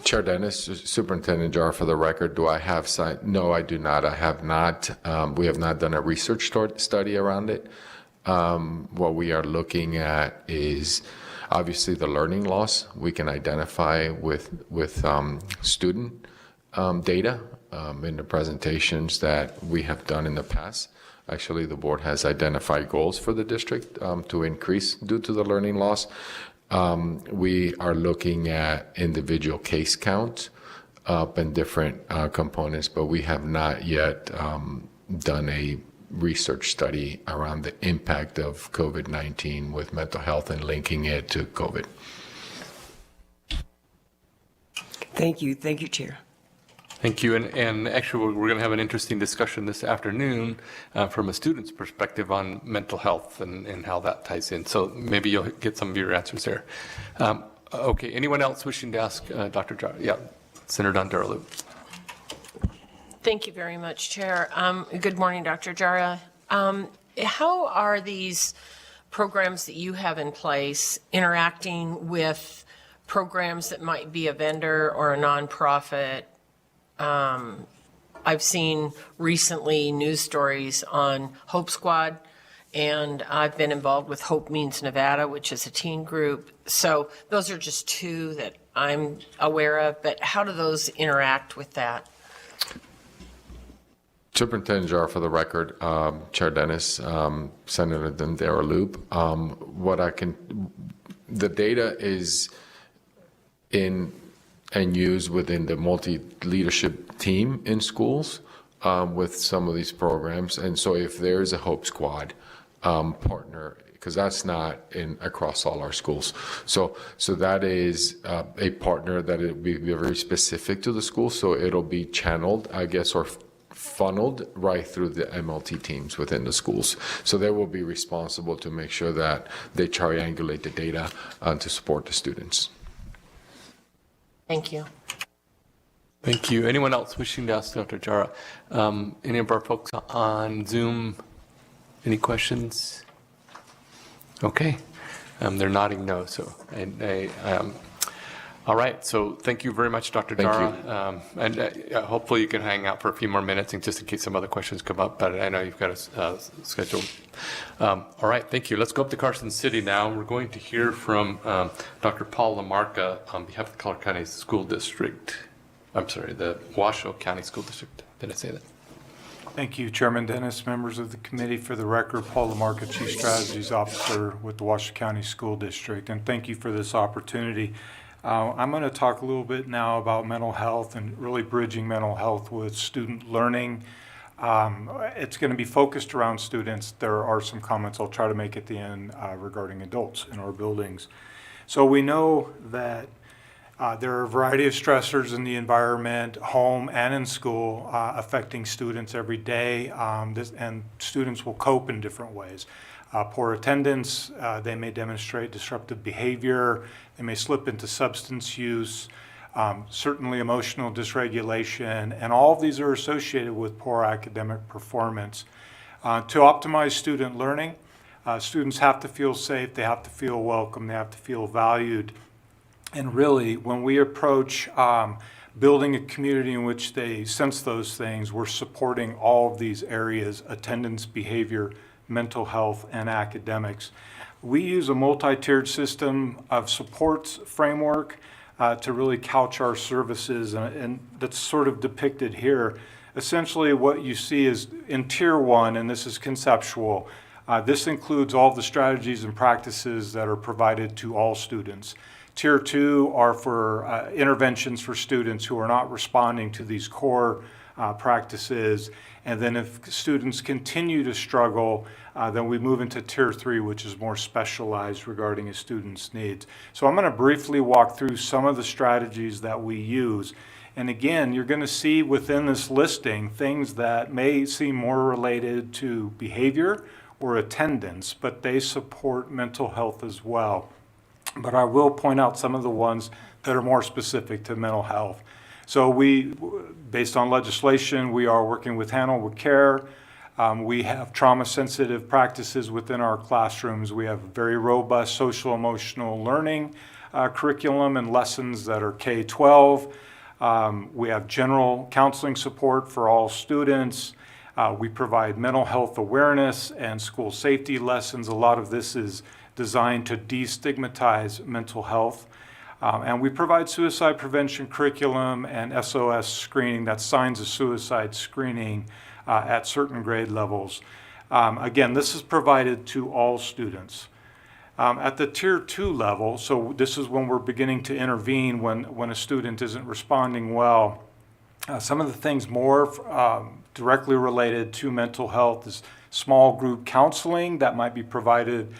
Chair Dennis, Superintendent Jar, for the record, do I have no, I do not. I have not. We have not done a research study around it. What we are looking at is obviously the learning loss we can identify with student data in the presentations that we have done in the past. Actually, the board has identified goals for the district to increase due to the learning loss. We are looking at individual case count and different components, but we have not yet done a research study around the impact of COVID-19 with mental health and linking it to COVID. Thank you. Thank you, Chair. Thank you. And actually, we're going to have an interesting discussion this afternoon from a student's perspective on mental health and how that ties in. So maybe you'll get some of your answers there. Okay, anyone else wishing to ask Dr. Jara? Yeah, Senator Dondarlu. Thank you very much, Chair. Good morning, Dr. Jara. How are these programs that you have in place interacting with programs that might be a vendor or a nonprofit? I've seen recently news stories on Hope Squad, and I've been involved with Hope Means Nevada, which is a teen group. So those are just two that I'm aware of, but how do those interact with that? Superintendent Jar, for the record, Chair Dennis, Senator Dondarlu, the data is in and used within the multi-leadership team in schools with some of these programs. And so if there is a Hope Squad partner, because that's not across all our schools. So that is a partner that it will be very specific to the school. So it'll be channeled, I guess, or funneled right through the MLT teams within the schools. So they will be responsible to make sure that they triangulate the data to support the students. Thank you. Thank you. Anyone else wishing to ask Dr. Jara? Any of our folks on Zoom? Any questions? Okay. They're nodding no. So, all right. So thank you very much, Dr. Jara. And hopefully you can hang out for a few more minutes, and just in case some other questions come up. But I know you've got a schedule. All right. Thank you. Let's go up to Carson City now. We're going to hear from Dr. Paul Lamarca on behalf of the Clark County School District. I'm sorry, the Washoe County School District. Did I say that? Thank you, Chairman Dennis, members of the committee. For the record, Paul Lamarca, Chief Strategies Officer with the Washoe County School District, and thank you for this opportunity. I'm going to talk a little bit now about mental health and really bridging mental health with student learning. It's going to be focused around students. There are some comments I'll try to make at the end regarding adults in our buildings. So we know that there are a variety of stressors in the environment, home and in school, affecting students every day, and students will cope in different ways. Poor attendance, they may demonstrate disruptive behavior, they may slip into substance use, certainly emotional dysregulation, and all of these are associated with poor academic performance. To optimize student learning, students have to feel safe, they have to feel welcome, they have to feel valued. And really, when we approach building a community in which they sense those things, we're supporting all of these areas: attendance, behavior, mental health, and academics. We use a multi-tiered system of supports framework to really couch our services, and that's sort of depicted here. Essentially, what you see is in Tier 1, and this is conceptual, this includes all the strategies and practices that are provided to all students. Tier 2 are for interventions for students who are not responding to these core practices. And then if students continue to struggle, then we move into Tier 3, which is more specialized regarding a student's needs. So I'm going to briefly walk through some of the strategies that we use. And again, you're going to see within this listing things that may seem more related to behavior or attendance, but they support mental health as well. But I will point out some of the ones that are more specific to mental health. So we, based on legislation, we are working with Handle with Care. We have trauma-sensitive practices within our classrooms. We have very robust social-emotional learning curriculum and lessons that are K-12. We have general counseling support for all students. We provide mental health awareness and school safety lessons. A lot of this is designed to destigmatize mental health. And we provide suicide prevention curriculum and SOS screening, that's signs of suicide screening at certain grade levels. Again, this is provided to all students. At the Tier 2 level, so this is when we're beginning to intervene when a student isn't responding well. Some of the things more directly related to mental health is small group counseling that might be provided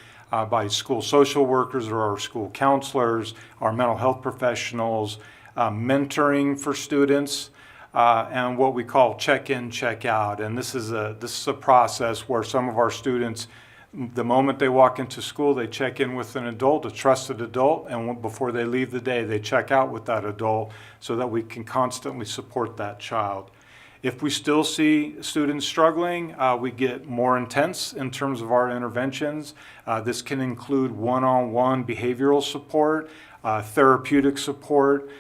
by school social workers or our school counselors, our mental health professionals, mentoring for students, and what we call check-in, check-out. And this is a process where some of our students, the moment they walk into school, they check in with an adult, a trusted adult, and before they leave the day, they check out with that adult so that we can constantly support that child. If we still see students struggling, we get more intense in terms of our interventions. This can include one-on-one behavioral support, therapeutic support,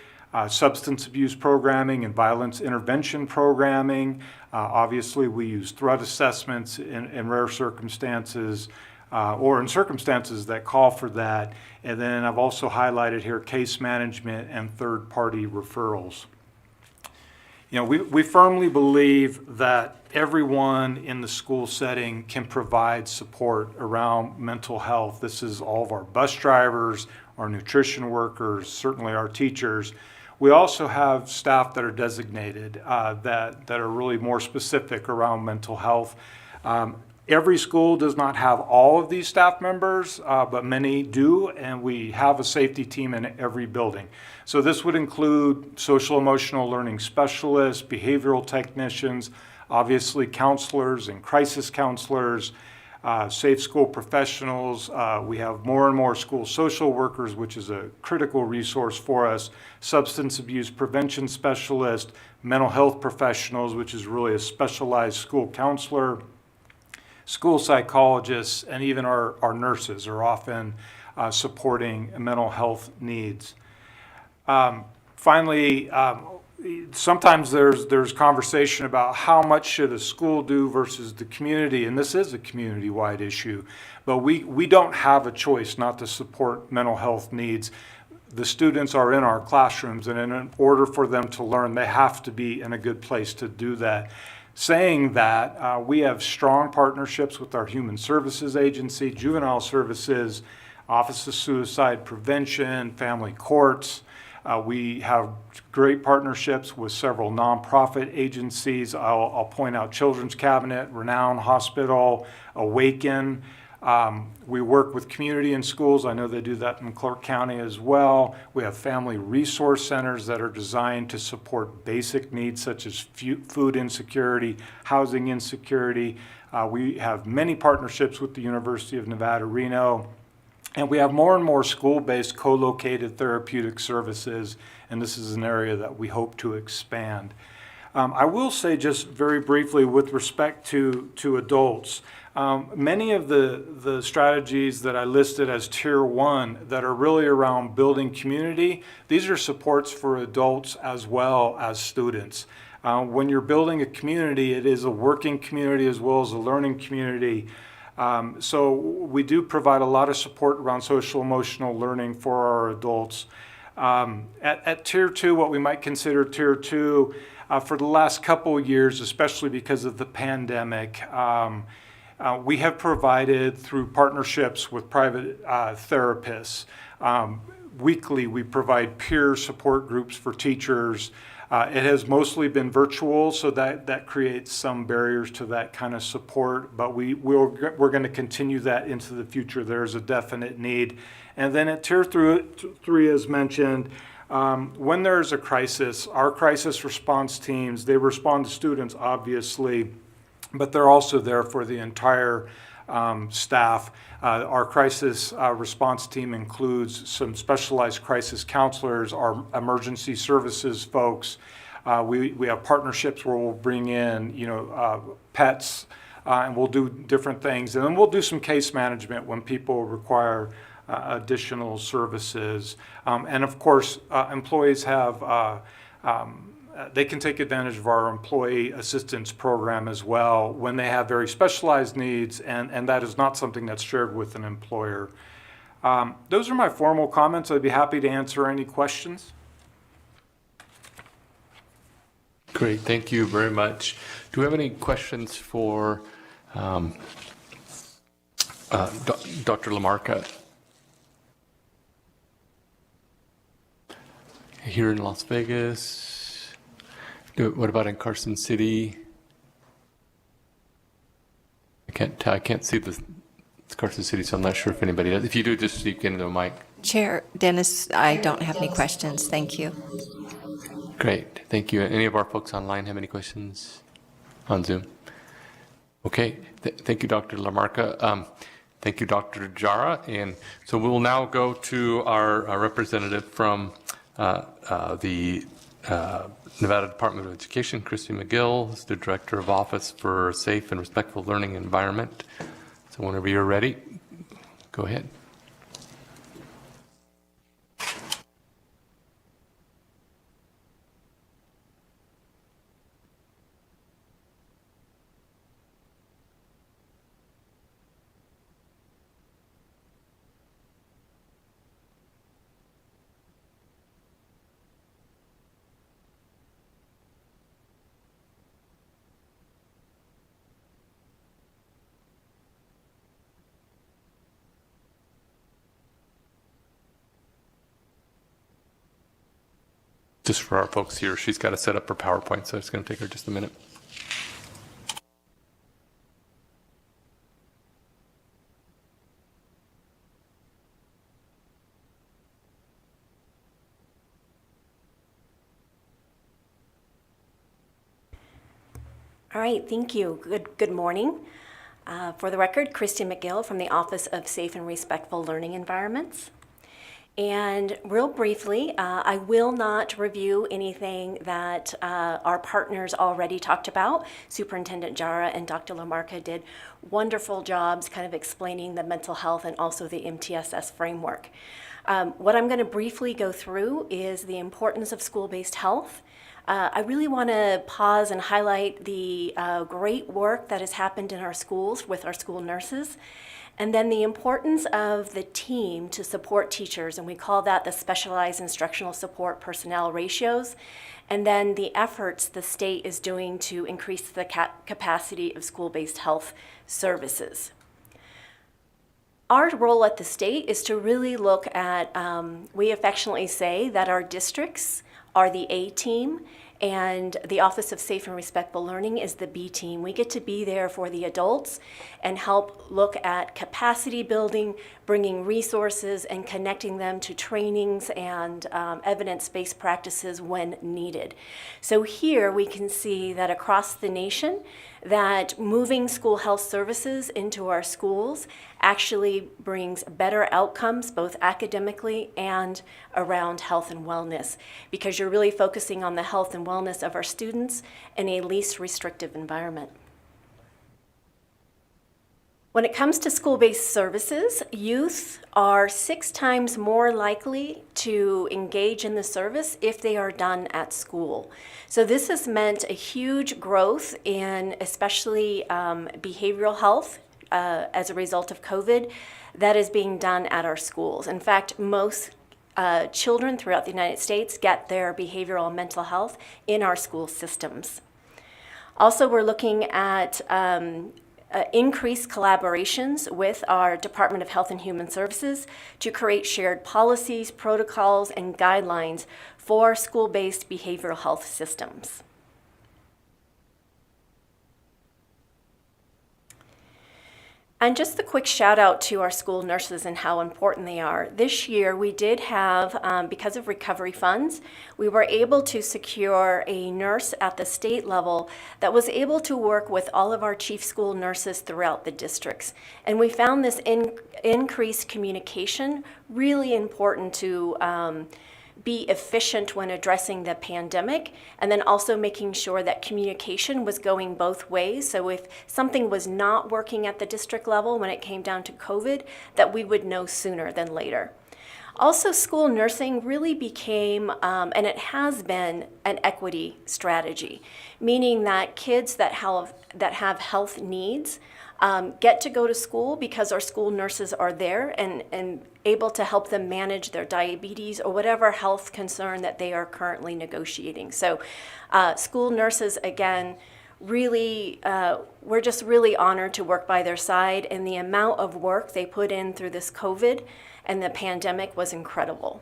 substance abuse programming and violence intervention programming. Obviously, we use threat assessments in rare circumstances or in circumstances that call for that. And then I've also highlighted here case management and third-party referrals. You know, we firmly believe that everyone in the school setting can provide support around mental health. This is all of our bus drivers, our nutrition workers, certainly our teachers. We also have staff that are designated that are really more specific around mental health. Every school does not have all of these staff members, but many do, and we have a safety team in every building. So this would include social emotional learning specialists, behavioral technicians, obviously counselors and crisis counselors, safe school professionals. We have more and more school social workers, which is a critical resource for us, substance abuse prevention specialists, mental health professionals, which is really a specialized school counselor, school psychologists, and even our nurses are often supporting mental health needs. Finally, sometimes there's conversation about how much should a school do versus the community, and this is a community-wide issue, but we don't have a choice not to support mental health needs. The students are in our classrooms, and in order for them to learn, they have to be in a good place to do that. Saying that, we have strong partnerships with our Human Services Agency, Juvenile Services, Office of Suicide Prevention, Family Courts. We have great partnerships with several nonprofit agencies. I'll point out Children's Cabinet, Renown Hospital, Awaken. We work with community and schools. I know they do that in Clark County as well. We have family resource centers that are designed to support basic needs such as food insecurity, housing insecurity. We have many partnerships with the University of Nevada, Reno. And we have more and more school-based co-located therapeutic services, and this is an area that we hope to expand. I will say just very briefly with respect to adults, many of the strategies that I listed as Tier 1 that are really around building community, these are supports for adults as well as students. When you're building a community, it is a working community as well as a learning community. So we do provide a lot of support around social emotional learning for our adults. At Tier 2, what we might consider Tier 2, for the last couple of years, especially because of the pandemic, we have provided through partnerships with private therapists. Weekly, we provide peer support groups for teachers. It has mostly been virtual, so that creates some barriers to that kind of support, but we're going to continue that into the future. There's a definite need. And then at Tier 3, as mentioned, when there's a crisis, our crisis response teams, they respond to students, obviously, but they're also there for the entire staff. Our crisis response team includes some specialized crisis counselors, our emergency services folks. We have partnerships where we'll bring in, pets, and we'll do different things. And then we'll do some case management when people require additional services. And of course, employees have they can take advantage of our employee assistance program as well when they have very specialized needs, and that is not something that's shared with an employer. Those are my formal comments. I'd be happy to answer any questions. Great, thank you very much. Do we have any questions for Dr. Lamarca? Here in Las Vegas? What about in Carson City? I can't see it's Carson City, so I'm not sure if anybody does. If you do, just speak into the mic. Chair Dennis, I don't have any questions. Thank you. Great, thank you. Any of our folks online have any questions on Zoom? Okay, thank you, Dr. Lamarca. Thank you, Dr. Jara. And so we will now go to our representative from the Nevada Department of Education, Christy McGill, who's the Director of Office for Safe and Respectful Learning Environment. So whenever you're ready, go ahead. Just for our folks here, she's got to set up her PowerPoint, so it's going to take her just a minute. All right, thank you. Good morning. For the record, Christy McGill from the Office of Safe and Respectful Learning Environments. And real briefly, I will not review anything that our partners already talked about. Superintendent Jara and Dr. Lamarca did wonderful jobs kind of explaining the mental health and also the MTSS framework. What I'm going to briefly go through is the importance of school-based health. I really want to pause and highlight the great work that has happened in our schools with our school nurses. And then the importance of the team to support teachers, and we call that the specialized instructional support personnel ratios. And then the efforts the state is doing to increase the capacity of school-based health services. Our role at the state is to really look at, we affectionately say that our districts are the A team, and the Office of Safe and Respectful Learning is the B team. We get to be there for the adults and help look at capacity building, bringing resources and connecting them to trainings and evidence-based practices when needed. So here we can see that across the nation, that moving school health services into our schools actually brings better outcomes, both academically and around health and wellness, because you're really focusing on the health and wellness of our students in a least restrictive environment. When it comes to school-based services, youth are 6 times more likely to engage in the service if they are done at school. So this has meant a huge growth in especially behavioral health as a result of COVID that is being done at our schools. In fact, most children throughout the United States get their behavioral and mental health in our school systems. Also, we're looking at increased collaborations with our Department of Health and Human Services to create shared policies, protocols, and guidelines for school-based behavioral health systems. And just a quick shout out to our school nurses and how important they are. This year we did have, because of recovery funds, we were able to secure a nurse at the state level that was able to work with all of our chief school nurses throughout the districts. And we found this increased communication really important to be efficient when addressing the pandemic, and then also making sure that communication was going both ways. So if something was not working at the district level when it came down to COVID, that we would know sooner than later. Also, school nursing really became, and it has been, an equity strategy, meaning that kids that have health needs get to go to school because our school nurses are there and able to help them manage their diabetes or whatever health concern that they are currently negotiating. So school nurses, again, really, we're just really honored to work by their side, and the amount of work they put in through this COVID and the pandemic was incredible.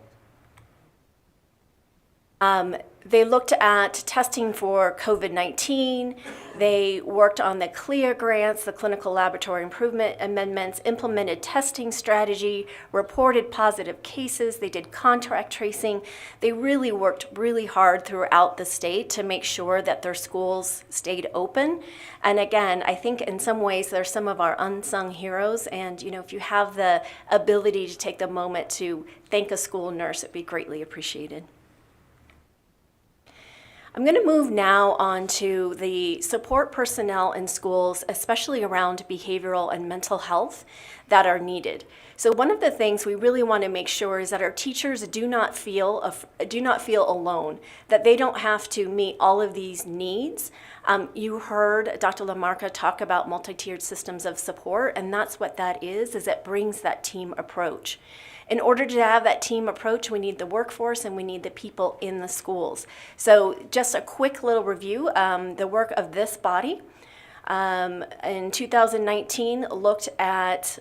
They looked at testing for COVID-19. They worked on the CLIA grants, the Clinical Laboratory Improvement Amendments, implemented testing strategy, reported positive cases. They did contact tracing. They really worked really hard throughout the state to make sure that their schools stayed open. And again, I think in some ways they're some of our unsung heroes. And if you have the ability to take the moment to thank a school nurse, it'd be greatly appreciated. I'm going to move now on to the support personnel in schools, especially around behavioral and mental health, that are needed. So one of the things we really want to make sure is that our teachers do not feel alone, that they don't have to meet all of these needs. You heard Dr. LaMarca talk about multi-tiered systems of support, and that's what that is it brings that team approach. In order to have that team approach, we need the workforce and we need the people in the schools. So just a quick little review, the work of this body in 2019 looked at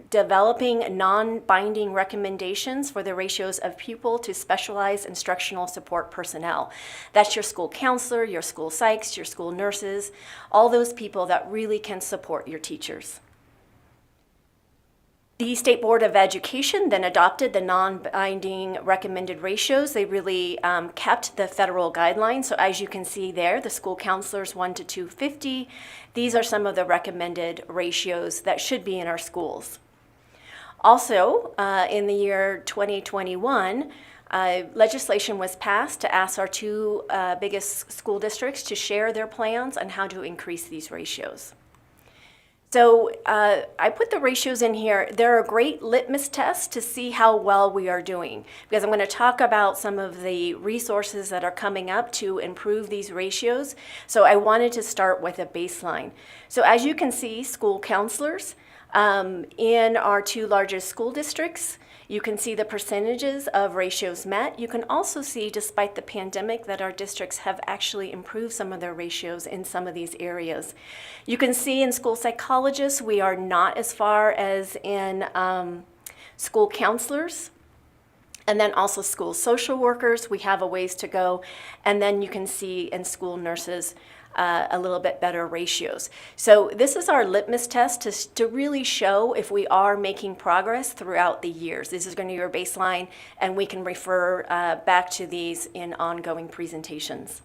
developing non-binding recommendations for the ratios of pupil to specialized instructional support personnel. That's your school counselor, your school psychs, your school nurses, all those people that really can support your teachers. The State Board of Education then adopted the non-binding recommended ratios. They really kept the federal guidelines. So as you can see there, the school counselors 1 to 250. These are some of the recommended ratios that should be in our schools. Also, in the year 2021, legislation was passed to ask our two biggest school districts to share their plans on how to increase these ratios. So I put the ratios in here. They're a great litmus test to see how well we are doing, because I'm going to talk about some of the resources that are coming up to improve these ratios. So I wanted to start with a baseline. So as you can see, school counselors in our two largest school districts, you can see the percentages of ratios met. You can also see, despite the pandemic, that our districts have actually improved some of their ratios in some of these areas. You can see in school psychologists, we are not as far as in school counselors. And then also school social workers, we have a ways to go. And then you can see in school nurses, a little bit better ratios. So this is our litmus test to really show if we are making progress throughout the years. This is going to be your baseline, and we can refer back to these in ongoing presentations.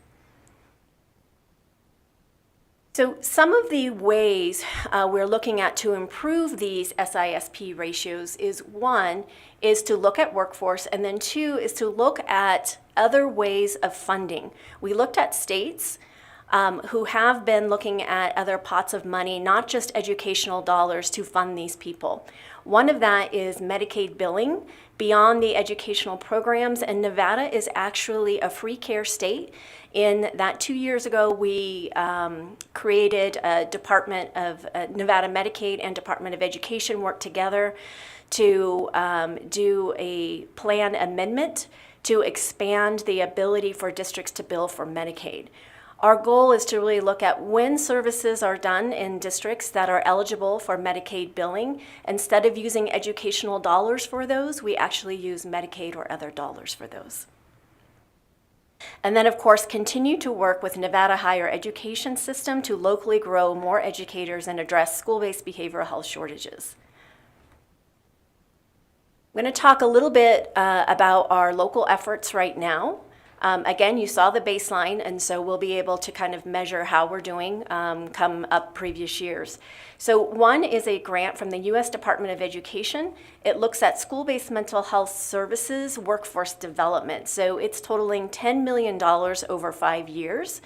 So some of the ways we're looking at to improve these SISP ratios is, one, is to look at workforce, and then two is to look at other ways of funding. We looked at states who have been looking at other pots of money, not just educational dollars, to fund these people. One of that is Medicaid billing beyond the educational programs, and Nevada is actually a free care state. In that 2 years ago, we created a Department of Nevada Medicaid and Department of Education work together to do a plan amendment to expand the ability for districts to bill for Medicaid. Our goal is to really look at when services are done in districts that are eligible for Medicaid billing. Instead of using educational dollars for those, we actually use Medicaid or other dollars for those. And then, of course, continue to work with Nevada higher education system to locally grow more educators and address school-based behavioral health shortages. I'm going to talk a little bit about our local efforts right now. Again, you saw the baseline, and so we'll be able to kind of measure how we're doing come up previous years. So one is a grant from the U.S. Department of Education. It looks at school-based mental health services workforce development. So it's totaling $10 million over 5 years.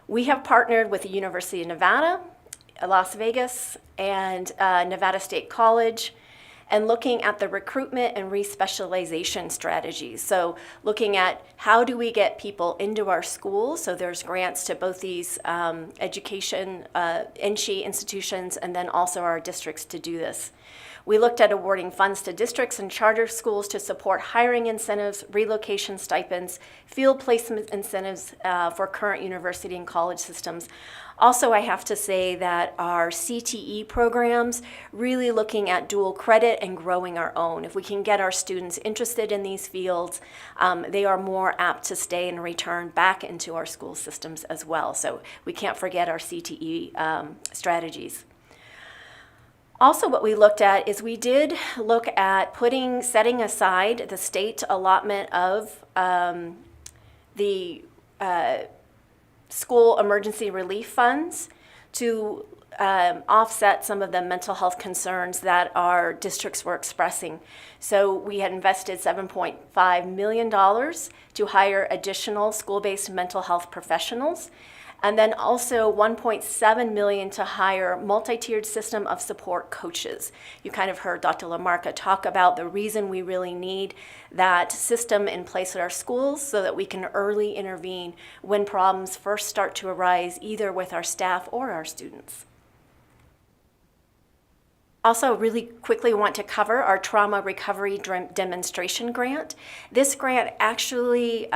We have partnered with the University of Nevada, Las Vegas, and Nevada State College, and looking at the recruitment and respecialization strategies. So looking at how do we get people into our schools. So there's grants to both these education NSHE institutions and then also our districts to do this. We looked at awarding funds to districts and charter schools to support hiring incentives, relocation stipends, field placement incentives for current university and college systems. Also, I have to say that our CTE programs, really looking at dual credit and growing our own. If we can get our students interested in these fields, they are more apt to stay and return back into our school systems as well. So we can't forget our CTE strategies. Also, what we looked at is we did look at setting aside the state allotment of the school emergency relief funds to offset some of the mental health concerns that our districts were expressing. So we had invested $7.5 million to hire additional school-based mental health professionals, and then also $1.7 million to hire multi-tiered system of support coaches. You kind of heard Dr. LaMarca talk about the reason we really need that system in place at our schools so that we can early intervene when problems first start to arise, either with our staff or our students. Also, really quickly want to cover our trauma recovery demonstration grant. This grant actually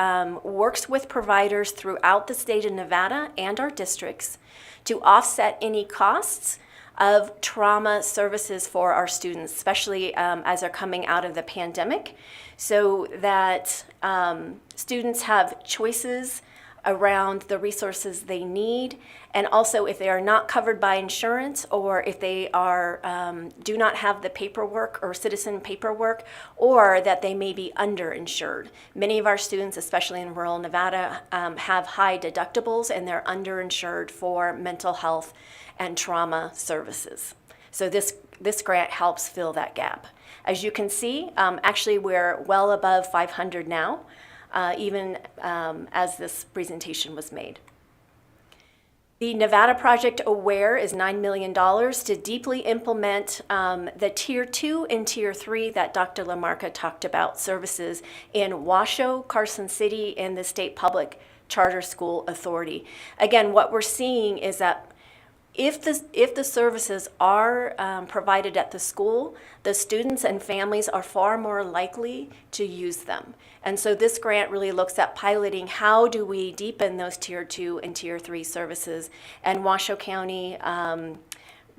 works with providers throughout the state of Nevada and our districts to offset any costs of trauma services for our students, especially as they're coming out of the pandemic, so that students have choices around the resources they need, and also if they are not covered by insurance, or if they are do not have the paperwork or citizen paperwork, or that they may be underinsured. Many of our students, especially in rural Nevada, have high deductibles and they're underinsured for mental health and trauma services. So this grant helps fill that gap. As you can see, actually we're well above 500 now, even as this presentation was made. The Nevada Project Aware is $9 million to deeply implement the Tier 2 and Tier 3 that Dr. LaMarca talked about services in Washoe, Carson City, and the State Public Charter School Authority. Again, what we're seeing is that if the services are provided at the school, the students and families are far more likely to use them. And so this grant really looks at piloting how do we deepen those Tier 2 and Tier 3 services. And Washoe County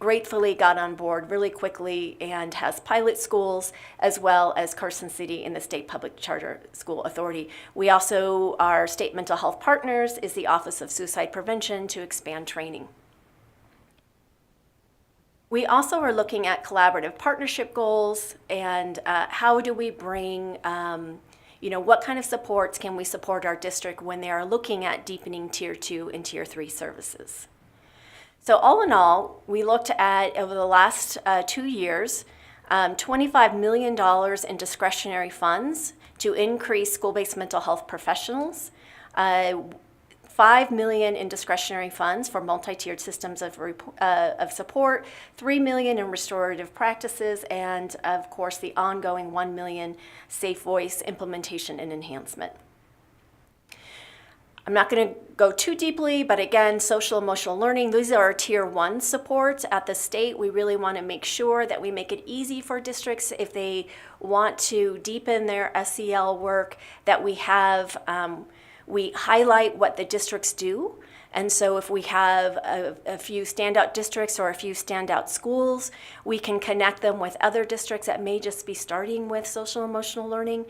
gratefully got on board really quickly and has pilot schools, as well as Carson City and the State Public Charter School Authority. We also, our state mental health partners is the Office of Suicide Prevention to expand training. We also are looking at collaborative partnership goals and how do we bring, what kind of supports can we support our district when they are looking at deepening Tier 2 and Tier 3 services. So all in all, we looked at, over the last 2 years, $25 million in discretionary funds to increase school-based mental health professionals, $5 million in discretionary funds for multi-tiered systems of support, $3 million in restorative practices, and of course the ongoing $1 million Safe Voice implementation and enhancement. I'm not going to go too deeply, but again, social emotional learning, these are our Tier 1 supports at the state. We really want to make sure that we make it easy for districts if they want to deepen their SEL work, that we have we highlight what the districts do. And so if we have a few standout districts or a few standout schools, we can connect them with other districts that may just be starting with social emotional learning.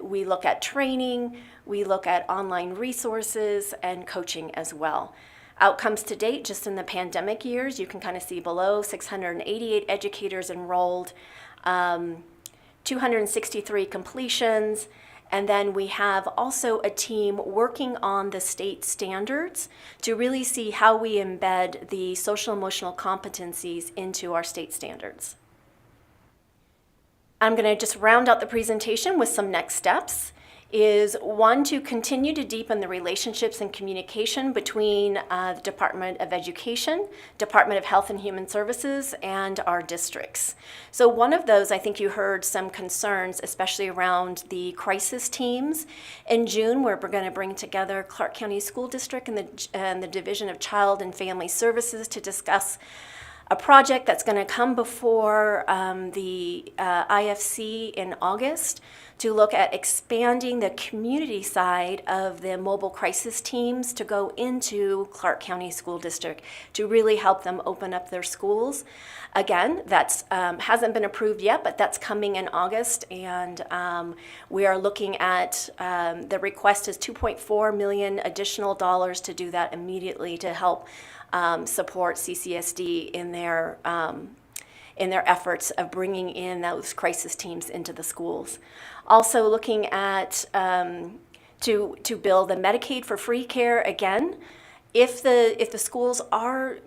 We look at training, we look at online resources and coaching as well. Outcomes to date, just in the pandemic years, you can kind of see below, 688 educators enrolled, 263 completions, and then we have also a team working on the state standards to really see how we embed the social emotional competencies into our state standards. I'm going to just round out the presentation with some next steps. Is one, to continue to deepen the relationships and communication between the Department of Education, Department of Health and Human Services, and our districts. So one of those, I think you heard some concerns, especially around the crisis teams. In June, we're going to bring together Clark County School District and the Division of Child and Family Services to discuss a project that's going to come before the IFC in August to look at expanding the community side of the mobile crisis teams to go into Clark County School District to really help them open up their schools. Again, that's hasn't been approved yet, but that's coming in August, and we are looking at the request is $2.4 million additional dollars to do that immediately to help support CCSD in their efforts of bringing in those crisis teams into the schools. Also looking at to build a Medicaid for free care again. If the schools are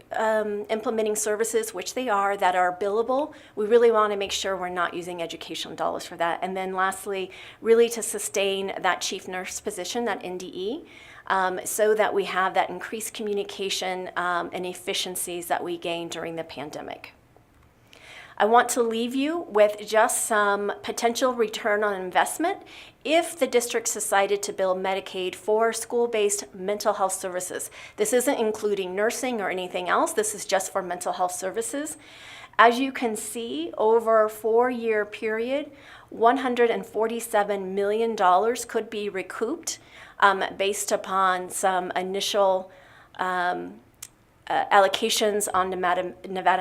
implementing services, which they are, that are billable, we really want to make sure we're not using educational dollars for that. And then lastly, really to sustain that chief nurse position, that NDE, so that we have that increased communication and efficiencies that we gained during the pandemic. I want to leave you with just some potential return on investment if the districts decided to build Medicaid for school-based mental health services. This isn't including nursing or anything else. This is just for mental health services. As you can see, over a 4-year period, $147 million could be recouped based upon some initial allocations on Nevada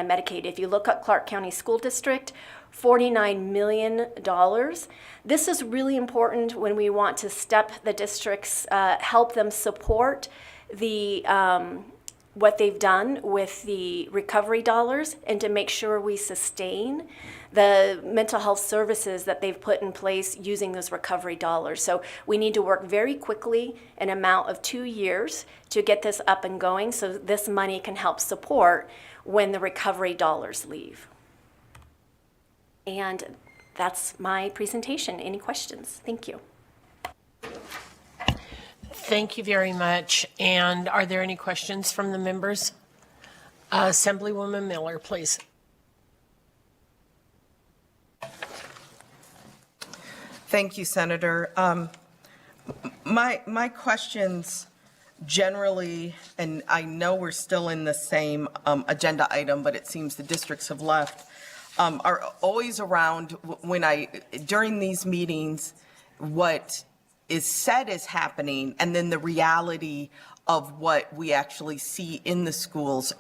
Medicaid. If you look at Clark County School District, $49 million. This is really important when we want to step the districts, help them support the what they've done with the recovery dollars, and to make sure we sustain the mental health services that they've put in place using those recovery dollars. So we need to work very quickly, an amount of 2 years, to get this up and going so this money can help support when the recovery dollars leave. And that's my presentation. Any questions? Thank you. Thank you very much. And are there any questions from the members? Assemblywoman Miller, please. Thank you, Senator. My questions generally, and I know we're still in the same agenda item, but it seems the districts have left, are always around during these meetings, what is said is happening, and then the reality of what we actually see in the schools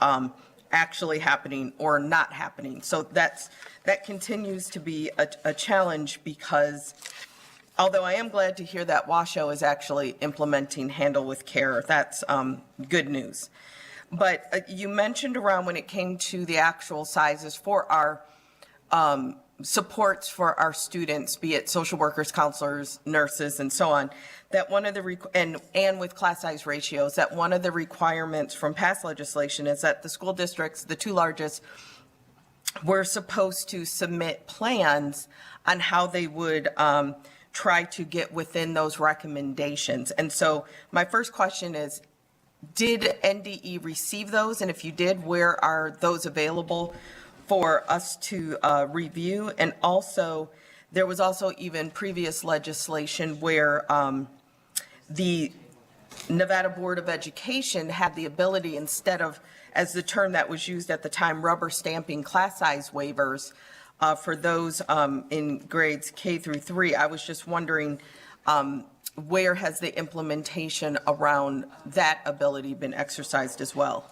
actually happening or not happening. So that continues to be a challenge, because although I am glad to hear that Washoe is actually implementing Handle with Care, that's good news. But you mentioned around when it came to the actual sizes for our supports for our students, be it social workers, counselors, nurses, and so on, that one of the, and with class size ratios, that one of the requirements from past legislation is that the school districts, the 2 largest, were supposed to submit plans on how they would try to get within those recommendations. And so my first question is, did NDE receive those? And if you did, where are those available for us to review? And also, there was also even previous legislation where the Nevada Board of Education had the ability, instead of, as the term that was used at the time, rubber stamping class size waivers for those in grades K through 3. I was just wondering, where has the implementation around that ability been exercised as well?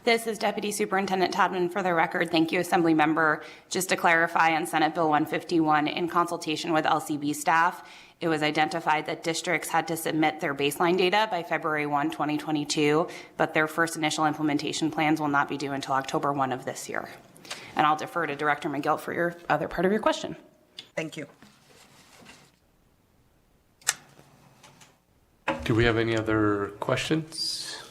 This is Deputy Superintendent Tadman. For the record, thank you, Assembly Member. Just to clarify, on Senate Bill 151, in consultation with LCB staff, it was identified that districts had to submit their baseline data by February 1, 2022, but their first initial implementation plans will not be due until October 1 of this year. And I'll defer to Director McGill for your other part of your question. Thank you. Do we have any other questions?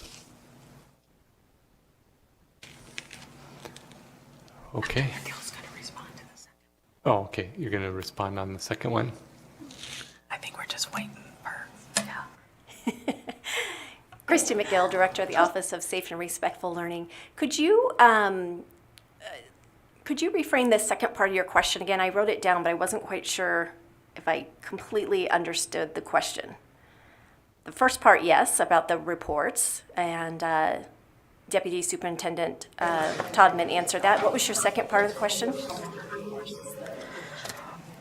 Okay. Oh, okay. You're going to respond on the second one? I think we're just waiting for, Christy McGill, Director of the Office of Safe and Respectful Learning. Could you reframe the second part of your question again? I wrote it down, but I wasn't quite sure if I completely understood the question. The first part, yes, about the reports, and Deputy Superintendent Todman answered that. What was your second part of the question?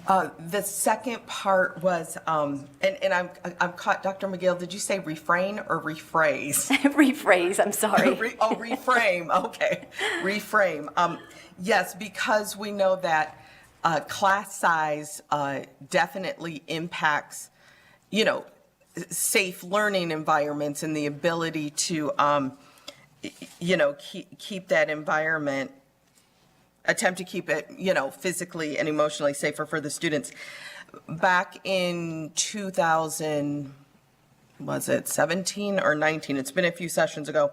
The second part was, and I'm caught, Dr. McGill, did you say refrain or rephrase? Rephrase, I'm sorry. Reframe, okay. Reframe. Yes, because we know that class size definitely impacts, safe learning environments and the ability to, keep that environment, attempt to keep it, physically and emotionally safer for the students. Back in 2000, was it 17 or 19? It's been a few sessions ago.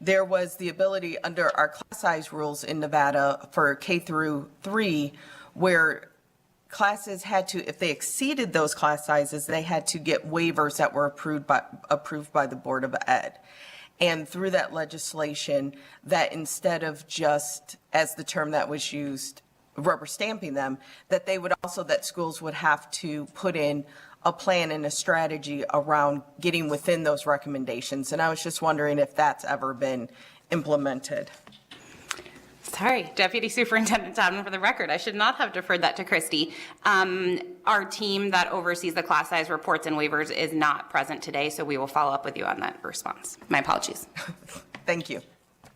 There was the ability under our class size rules in Nevada for K through 3, where classes had to, if they exceeded those class sizes, they had to get waivers that were approved by the Board of Ed. And through that legislation, that instead of just, as the term that was used, rubber stamping them, that schools would have to put in a plan and a strategy around getting within those recommendations. And I was just wondering if that's ever been implemented. Sorry, Deputy Superintendent Todman, for the record, I should not have deferred that to Christy. Our team that oversees the class size reports and waivers is not present today, so we will follow up with you on that response. My apologies. Thank you.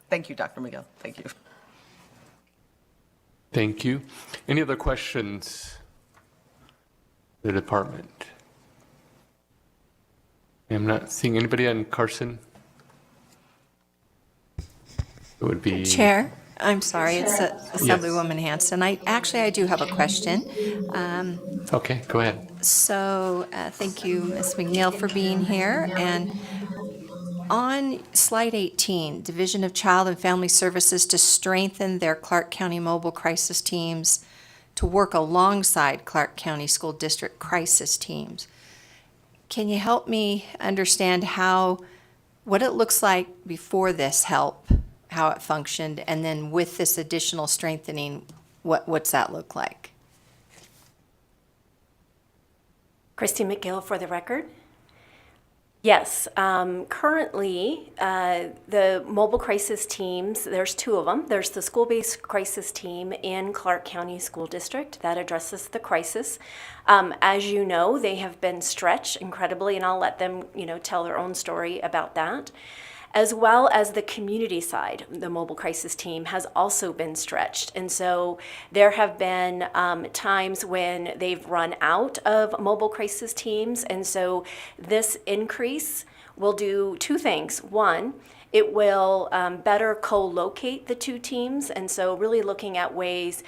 Thank you, Dr. McGill. Thank you. Thank you. Any other questions? The department. I'm not seeing anybody on Carson. It would be Chair, I'm sorry, it's Assemblywoman Hanson. I do have a question. Okay, go ahead. So thank you, Ms. McNeil, for being here. And on slide 18, Division of Child and Family Services to strengthen their Clark County mobile crisis teams to work alongside Clark County School District crisis teams. Can you help me understand what it looks like before this help, how it functioned, and then with this additional strengthening, what's that look like? Christy McGill for the record. Yes, currently the mobile crisis teams, there's two of them. There's the school-based crisis team in Clark County School District that addresses the crisis. As you know, they have been stretched incredibly, and I'll let them, tell their own story about that. As well as the community side, the mobile crisis team has also been stretched. And so there have been times when they've run out of mobile crisis teams. And so this increase will do two things. One, it will better co-locate the two teams. And so really looking at ways,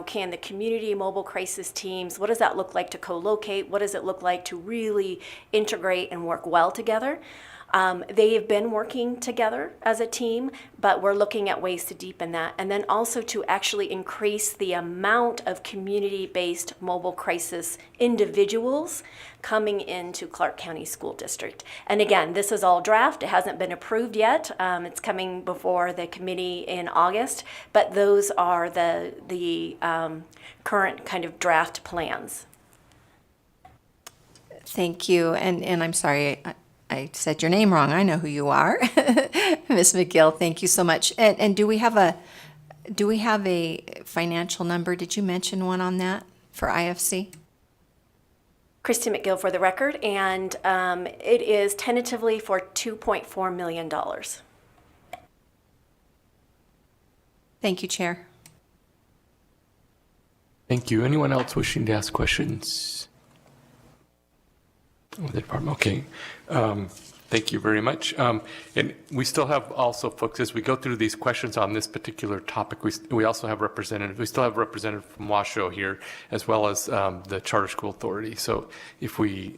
can the community mobile crisis teams, what does that look like to co-locate? What does it look like to really integrate and work well together? They have been working together as a team, but we're looking at ways to deepen that. And then also to actually increase the amount of community-based mobile crisis individuals coming into Clark County School District. And again, this is all draft. It hasn't been approved yet. It's coming before the committee in August, but those are the current kind of draft plans. Thank you. And I'm sorry, I said your name wrong. I know who you are. Ms. McGill, thank you so much. And do we have a financial number? Did you mention one on that for IFC? Christy McGill for the record, and it is tentatively for $2.4 million. Thank you, Chair. Thank you. Anyone else wishing to ask questions? The department. Okay. Thank you very much. And we still have also, folks, as we go through these questions on this particular topic, we also have representatives. We still have representatives from Washoe here, as well as the Charter School Authority. So if we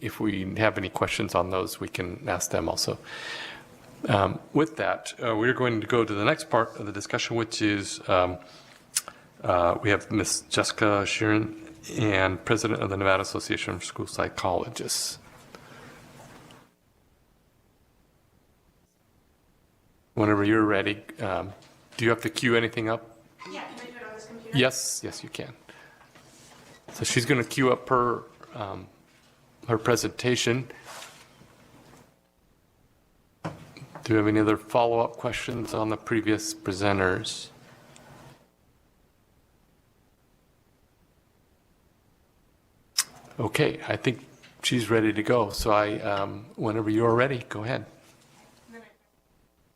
have any questions on those, we can ask them also. With that, we're going to go to the next part of the discussion, which is we have Ms. Jessica Sheeran, and President of the Nevada Association of School Psychologists. Whenever you're ready, do you have to queue anything up? Yeah, can I do it on this computer? Yes, you can. So she's going to queue up her presentation. Do we have any other follow-up questions on the previous presenters? Okay, I think she's ready to go. So whenever you're ready, go ahead.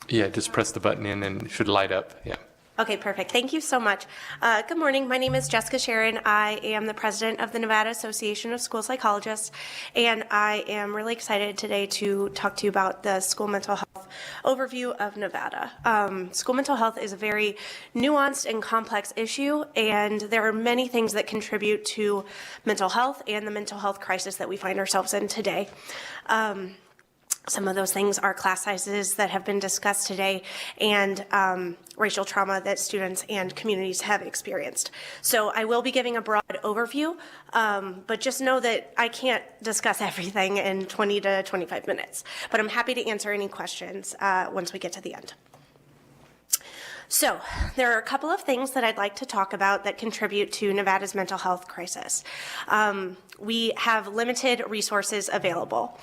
Yeah, just press the button in and it should light up. Yeah. Okay, perfect. Thank you so much. Good morning. My name is Jessica Sheeran. I am the president of the Nevada Association of School Psychologists, and I am really excited today to talk to you about the school mental health overview of Nevada. School mental health is a very nuanced and complex issue, and there are many things that contribute to mental health and the mental health crisis that we find ourselves in today. Some of those things are class sizes that have been discussed today and racial trauma that students and communities have experienced. So I will be giving a broad overview, but just know that I can't discuss everything in 20 to 25 minutes. But I'm happy to answer any questions once we get to the end. So there are a couple of things that I'd like to talk about that contribute to Nevada's mental health crisis. We have limited resources available.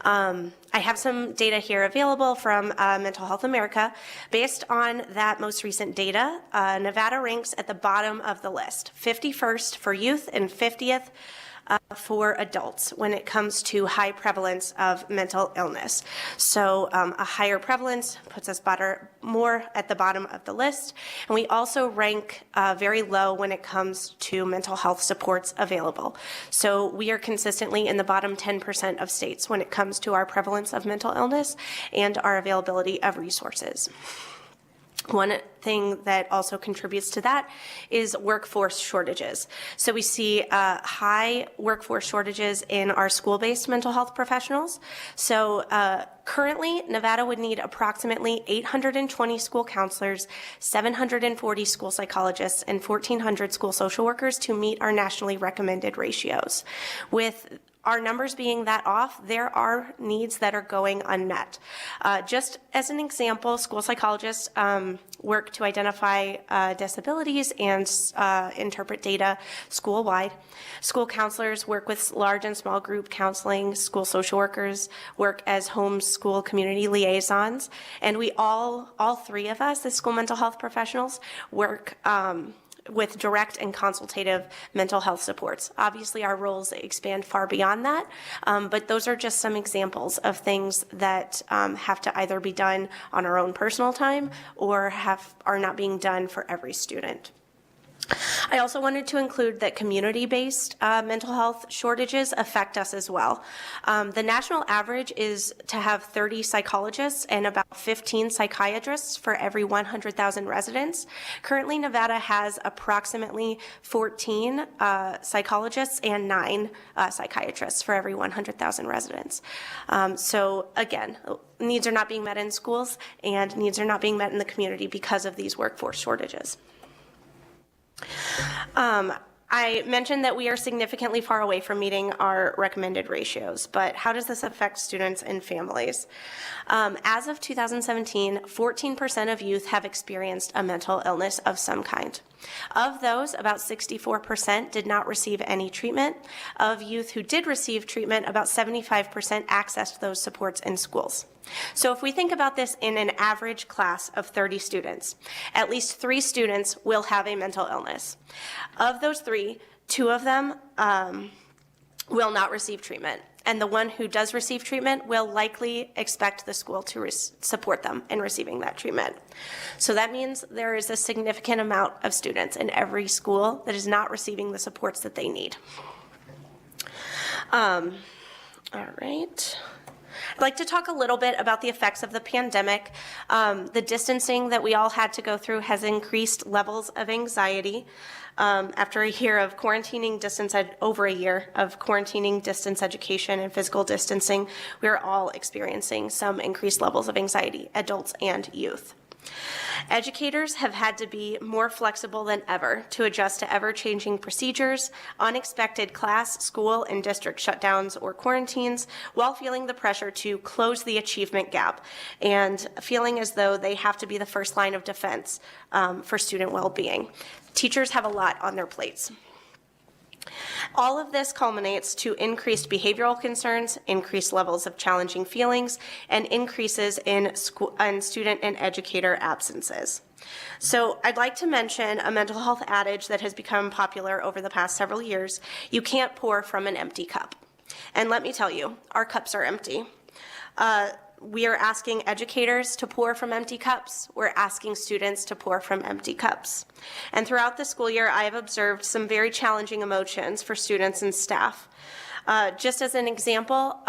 I have some data here available from Mental Health America. Based on that most recent data, Nevada ranks at the bottom of the list, 51st for youth and 50th for adults when it comes to high prevalence of mental illness. So a higher prevalence puts us more at the bottom of the list. And we also rank very low when it comes to mental health supports available. So we are consistently in the bottom 10% of states when it comes to our prevalence of mental illness and our availability of resources. One thing that also contributes to that is workforce shortages. So we see high workforce shortages in our school-based mental health professionals. So currently, Nevada would need approximately 820 school counselors, 740 school psychologists, and 1,400 school social workers to meet our nationally recommended ratios. With our numbers being that off, there are needs that are going unmet. Just as an example, school psychologists work to identify disabilities and interpret data school-wide. School counselors work with large and small group counseling. School social workers work as home school community liaisons. And we all three of us as school mental health professionals work with direct and consultative mental health supports. Obviously, our roles expand far beyond that, but those are just some examples of things that have to either be done on our own personal time or are not being done for every student. I also wanted to include that community-based mental health shortages affect us as well. The national average is to have 30 psychologists and about 15 psychiatrists for every 100,000 residents. Currently, Nevada has approximately 14 psychologists and 9 psychiatrists for every 100,000 residents. So again, needs are not being met in schools and needs are not being met in the community because of these workforce shortages. I mentioned that we are significantly far away from meeting our recommended ratios, but how does this affect students and families? As of 2017, 14% of youth have experienced a mental illness of some kind. Of those, about 64% did not receive any treatment. Of youth who did receive treatment, about 75% accessed those supports in schools. So if we think about this in an average class of 30 students, at least 3 students will have a mental illness. Of those 3, 2 of them will not receive treatment. And the one who does receive treatment will likely expect the school to support them in receiving that treatment. So that means there is a significant amount of students in every school that is not receiving the supports that they need. All right. I'd like to talk a little bit about the effects of the pandemic. The distancing that we all had to go through has increased levels of anxiety. After a year of quarantining over a year of quarantining, distance education, and physical distancing, we are all experiencing some increased levels of anxiety, adults and youth. Educators have had to be more flexible than ever to adjust to ever-changing procedures, unexpected class, school, and district shutdowns or quarantines, while feeling the pressure to close the achievement gap and feeling as though they have to be the first line of defense for student well-being. Teachers have a lot on their plates. All of this culminates to increased behavioral concerns, increased levels of challenging feelings, and increases in student and educator absences. So I'd like to mention a mental health adage that has become popular over the past several years. You can't pour from an empty cup. And let me tell you, our cups are empty. We are asking educators to pour from empty cups. We're asking students to pour from empty cups. And throughout the school year, I have observed some very challenging emotions for students and staff. Just as an example,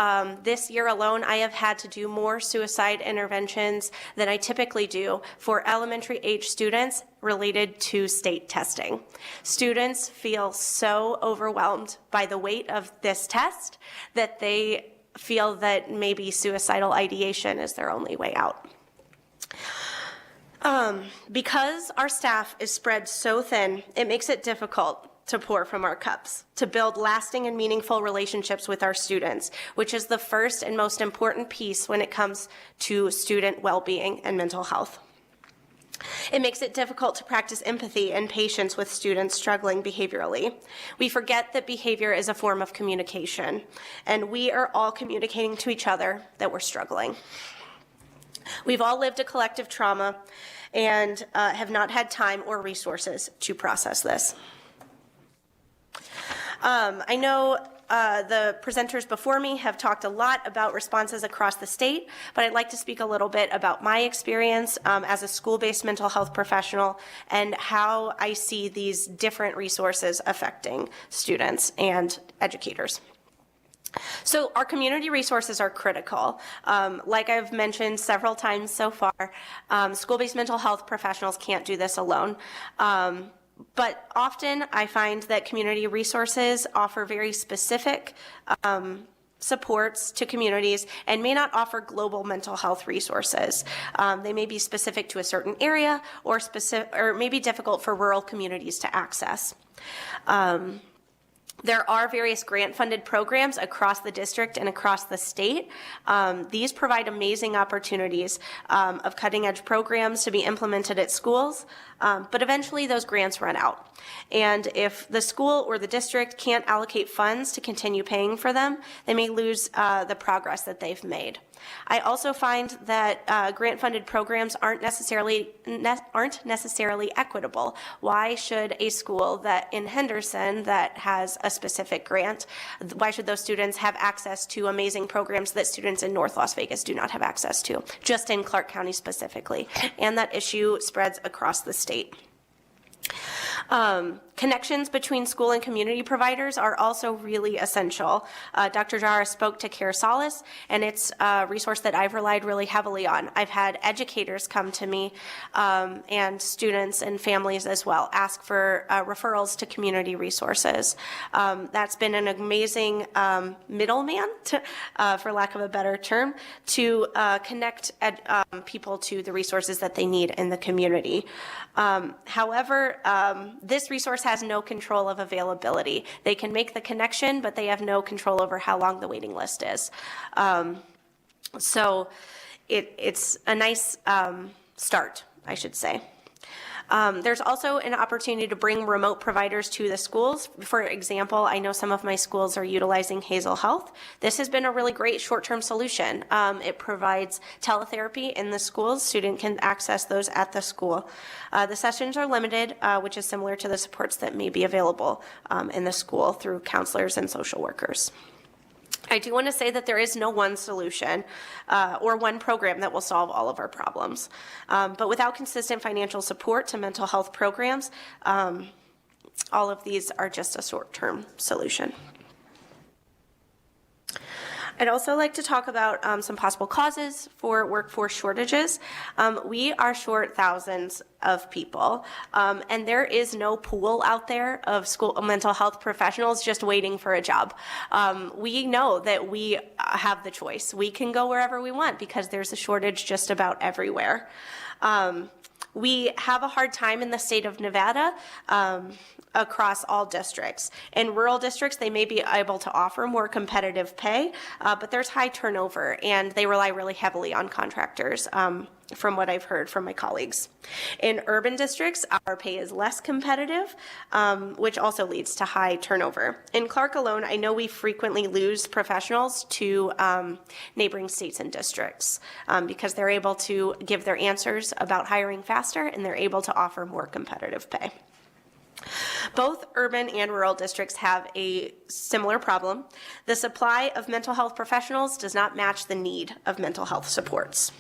this year alone, I have had to do more suicide interventions than I typically do for elementary age students related to state testing. Students feel so overwhelmed by the weight of this test that they feel that maybe suicidal ideation is their only way out. Because our staff is spread so thin, it makes it difficult to pour from our cups, to build lasting and meaningful relationships with our students, which is the first and most important piece when it comes to student well-being and mental health. It makes it difficult to practice empathy and patience with students struggling behaviorally. We forget that behavior is a form of communication, and we are all communicating to each other that we're struggling. We've all lived a collective trauma and have not had time or resources to process this. I know the presenters before me have talked a lot about responses across the state, but I'd like to speak a little bit about my experience as a school-based mental health professional and how I see these different resources affecting students and educators. So our community resources are critical. Like I've mentioned several times so far, school-based mental health professionals can't do this alone. But often I find that community resources offer very specific supports to communities and may not offer global mental health resources. They may be specific to a certain area or may be difficult for rural communities to access. There are various grant-funded programs across the district and across the state. These provide amazing opportunities of cutting-edge programs to be implemented at schools, but eventually those grants run out. And if the school or the district can't allocate funds to continue paying for them, they may lose the progress that they've made. I also find that grant-funded programs aren't necessarily equitable. Why should a school that in Henderson that has a specific grant, why should those students have access to amazing programs that students in North Las Vegas do not have access to, just in Clark County specifically? And that issue spreads across the state. Connections between school and community providers are also really essential. Dr. Jara spoke to Care Solace, and it's a resource that I've relied really heavily on. I've had educators come to me and students and families as well ask for referrals to community resources. That's been an amazing middleman, for lack of a better term, to connect people to the resources that they need in the community. However, this resource has no control of availability. They can make the connection, but they have no control over how long the waiting list is. So it's a nice start, I should say. There's also an opportunity to bring remote providers to the schools. For example, I know some of my schools are utilizing Hazel Health. This has been a really great short-term solution. It provides teletherapy in the schools. Students can access those at the school. The sessions are limited, which is similar to the supports that may be available in the school through counselors and social workers. I do want to say that there is no one solution or one program that will solve all of our problems. But without consistent financial support to mental health programs, all of these are just a short-term solution. I'd also like to talk about some possible causes for workforce shortages. We are short thousands of people, and there is no pool out there of school mental health professionals just waiting for a job. We know that we have the choice. We can go wherever we want because there's a shortage just about everywhere. We have a hard time in the state of Nevada across all districts. In rural districts, they may be able to offer more competitive pay, but there's high turnover and they rely really heavily on contractors from what I've heard from my colleagues. In urban districts, our pay is less competitive, which also leads to high turnover. In Clark alone, I know we frequently lose professionals to neighboring states and districts because they're able to give their answers about hiring faster and they're able to offer more competitive pay. Both urban and rural districts have a similar problem. The supply of mental health professionals does not match the need of mental health supports.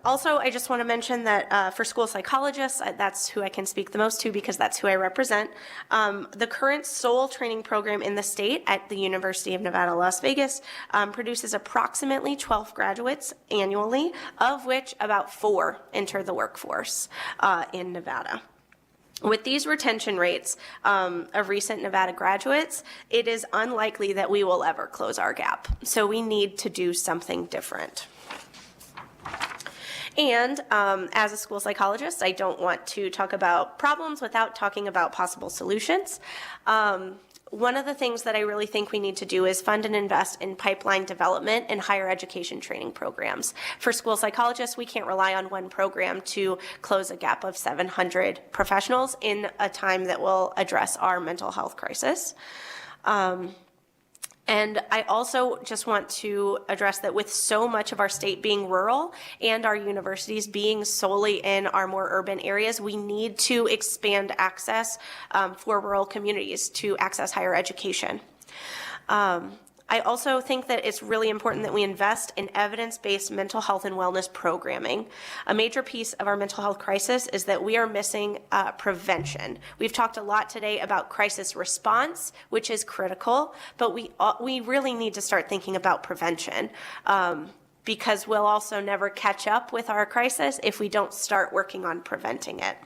Also, I just want to mention that for school psychologists, that's who I can speak the most to because that's who I represent. The current sole training program in the state at the University of Nevada, Las Vegas produces approximately 12 graduates annually, of which about 4 enter the workforce in Nevada. With these retention rates of recent Nevada graduates, it is unlikely that we will ever close our gap. So we need to do something different. And as a school psychologist, I don't want to talk about problems without talking about possible solutions. One of the things that I really think we need to do is fund and invest in pipeline development and higher education training programs. For school psychologists, we can't rely on one program to close a gap of 700 professionals in a time that will address our mental health crisis. And I also just want to address that with so much of our state being rural and our universities being solely in our more urban areas, we need to expand access for rural communities to access higher education. I also think that it's really important that we invest in evidence-based mental health and wellness programming. A major piece of our mental health crisis is that we are missing prevention. We've talked a lot today about crisis response, which is critical, but we really need to start thinking about prevention. Because we'll also never catch up with our crisis if we don't start working on preventing it.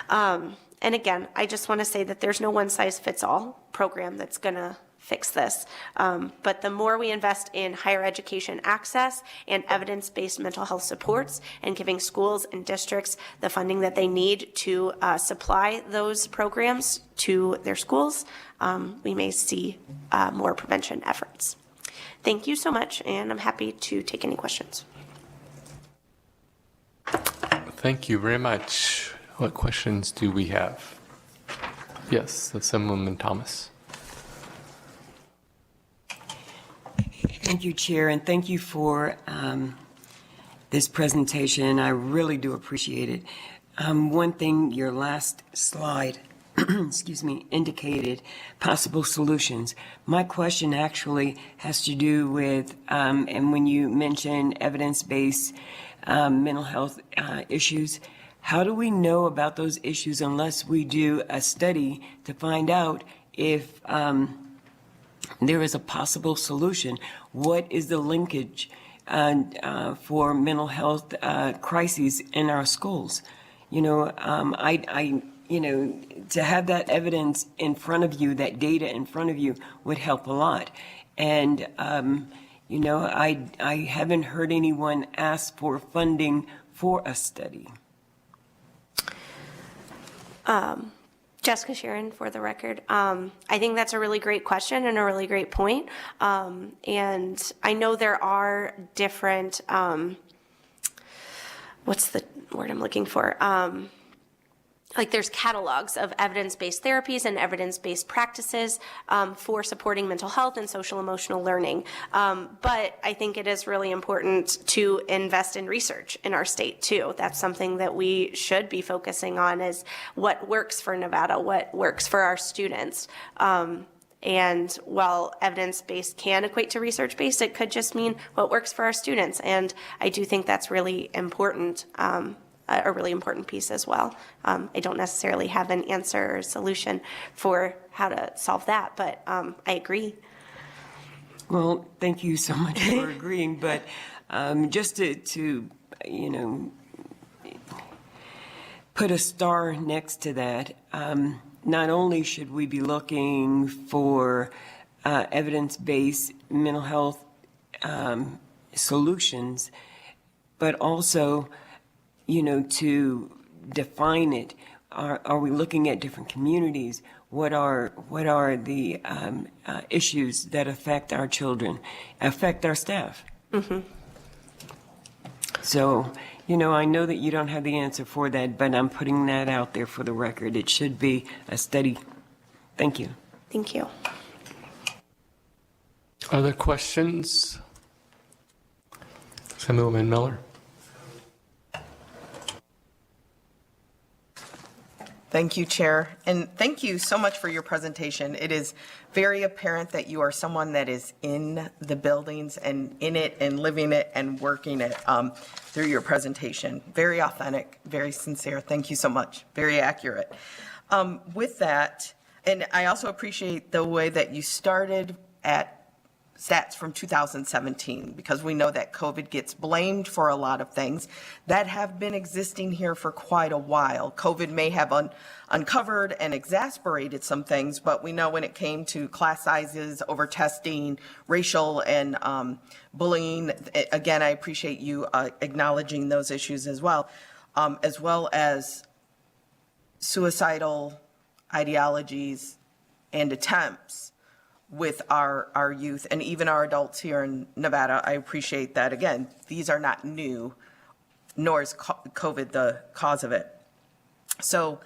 And again, I just want to say that there's no one-size-fits-all program that's going to fix this. But the more we invest in higher education access and evidence-based mental health supports and giving schools and districts the funding that they need to supply those programs to their schools, we may see more prevention efforts. Thank you so much, and I'm happy to take any questions. Thank you very much. What questions do we have? Yes, Assemblywoman Thomas. Thank you, Chair, and thank you for this presentation. I really do appreciate it. One thing, your last slide, excuse me, indicated possible solutions. My question actually has to do with, and when you mention evidence-based mental health issues, how do we know about those issues unless we do a study to find out if there is a possible solution? What is the linkage for mental health crises in our schools? You know, you know, to have that evidence in front of you, that data in front of you would help a lot. And, you know, I haven't heard anyone ask for funding for a study. Jessica Sheeran, for the record. I think that's a really great question and a really great point. And I know there are different, what's the word I'm looking for? Like there's catalogs of evidence-based therapies and evidence-based practices for supporting mental health and social emotional learning. But I think it is really important to invest in research in our state too. That's something that we should be focusing on, is what works for Nevada, what works for our students. And while evidence-based can equate to research-based, it could just mean what works for our students. And I do think that's really important. A really important piece as well. I don't necessarily have an answer or solution for how to solve that, but I agree. Well, thank you so much for agreeing, but just to, you know, put a star next to that, not only should we be looking for evidence-based mental health solutions, but also, you know, to define it. Are we looking at different communities? What are the issues that affect our children, affect our staff? Mm-hmm. So, I know that you don't have the answer for that, but I'm putting that out there for the record. It should be a study. Thank you. Thank you. Other questions? Assemblywoman Miller. Thank you, Chair, and thank you so much for your presentation. It is very apparent that you are someone that is in the buildings and in it and living it and working it through your presentation. Very authentic, very sincere. Thank you so much. Very accurate. With that, and I also appreciate the way that you started at stats from 2017, because we know that COVID gets blamed for a lot of things that have been existing here for quite a while. COVID may have uncovered and exacerbated some things, but we know when it came to class sizes, over testing, racial and bullying, again, I appreciate you acknowledging those issues as well as suicidal ideologies and attempts with our youth and even our adults here in Nevada. I appreciate that. Again, these are not new, nor is COVID the cause of it. So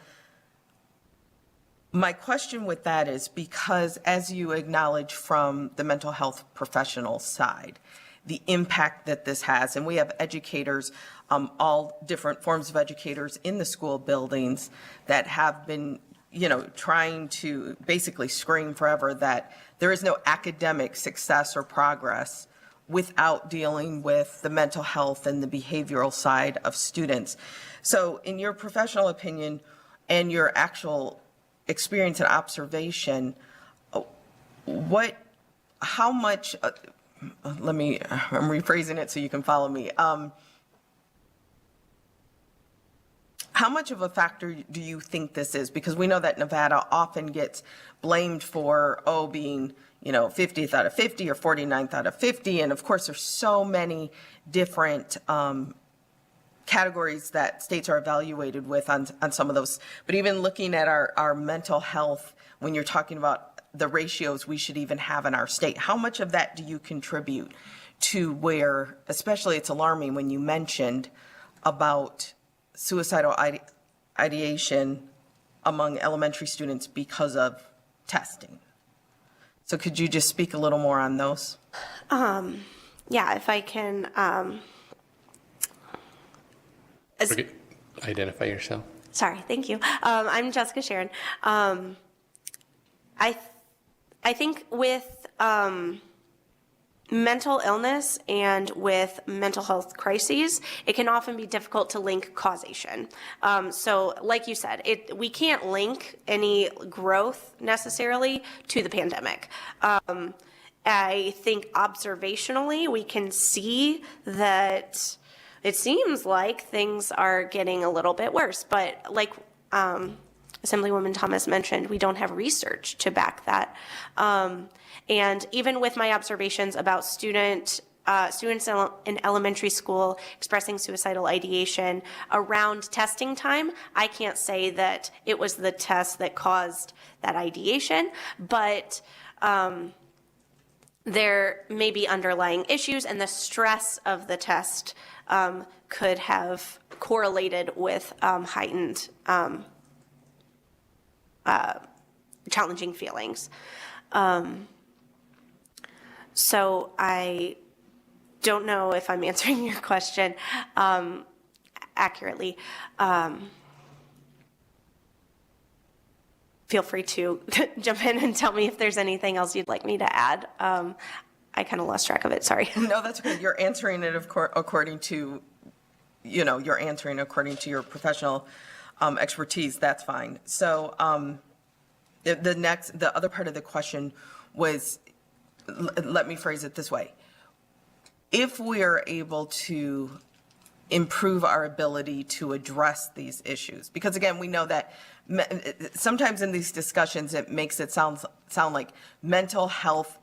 my question with that is, because as you acknowledge from the mental health professional side, the impact that this has, and we have educators, all different forms of educators in the school buildings that have been trying to basically scream forever that there is no academic success or progress without dealing with the mental health and the behavioral side of students. So in your professional opinion and your actual experience and observation, how much, I'm rephrasing it so you can follow me. How much of a factor do you think this is? Because we know that Nevada often gets blamed for, being, 50th out of 50 or 49th out of 50. And of course, there's so many different categories that states are evaluated with on some of those. But even looking at our mental health, when you're talking about the ratios we should even have in our state, how much of that do you contribute to where, especially it's alarming when you mentioned about suicidal ideation among elementary students because of testing? So could you just speak a little more on those? Yeah, if I can. Identify yourself. Sorry, thank you. I'm Jessica Sheeran. I think with mental illness and with mental health crises, it can often be difficult to link causation. So like you said, we can't link any growth necessarily to the pandemic. I think observationally, we can see that it seems like things are getting a little bit worse, but like Assemblywoman Thomas mentioned, we don't have research to back that. And even with my observations about students in elementary school expressing suicidal ideation around testing time, I can't say that it was the test that caused that ideation, but there may be underlying issues, and the stress of the test could have correlated with heightened challenging feelings. So I don't know if I'm answering your question accurately. Feel free to jump in and tell me if there's anything else you'd like me to add. I kind of lost track of it, sorry. No, that's okay. You're answering it according to, you're answering according to your professional expertise. That's fine. So the other part of the question was, let me phrase it this way. If we are able to improve our ability to address these issues, because again, we know that sometimes in these discussions, it makes it sound like mental health,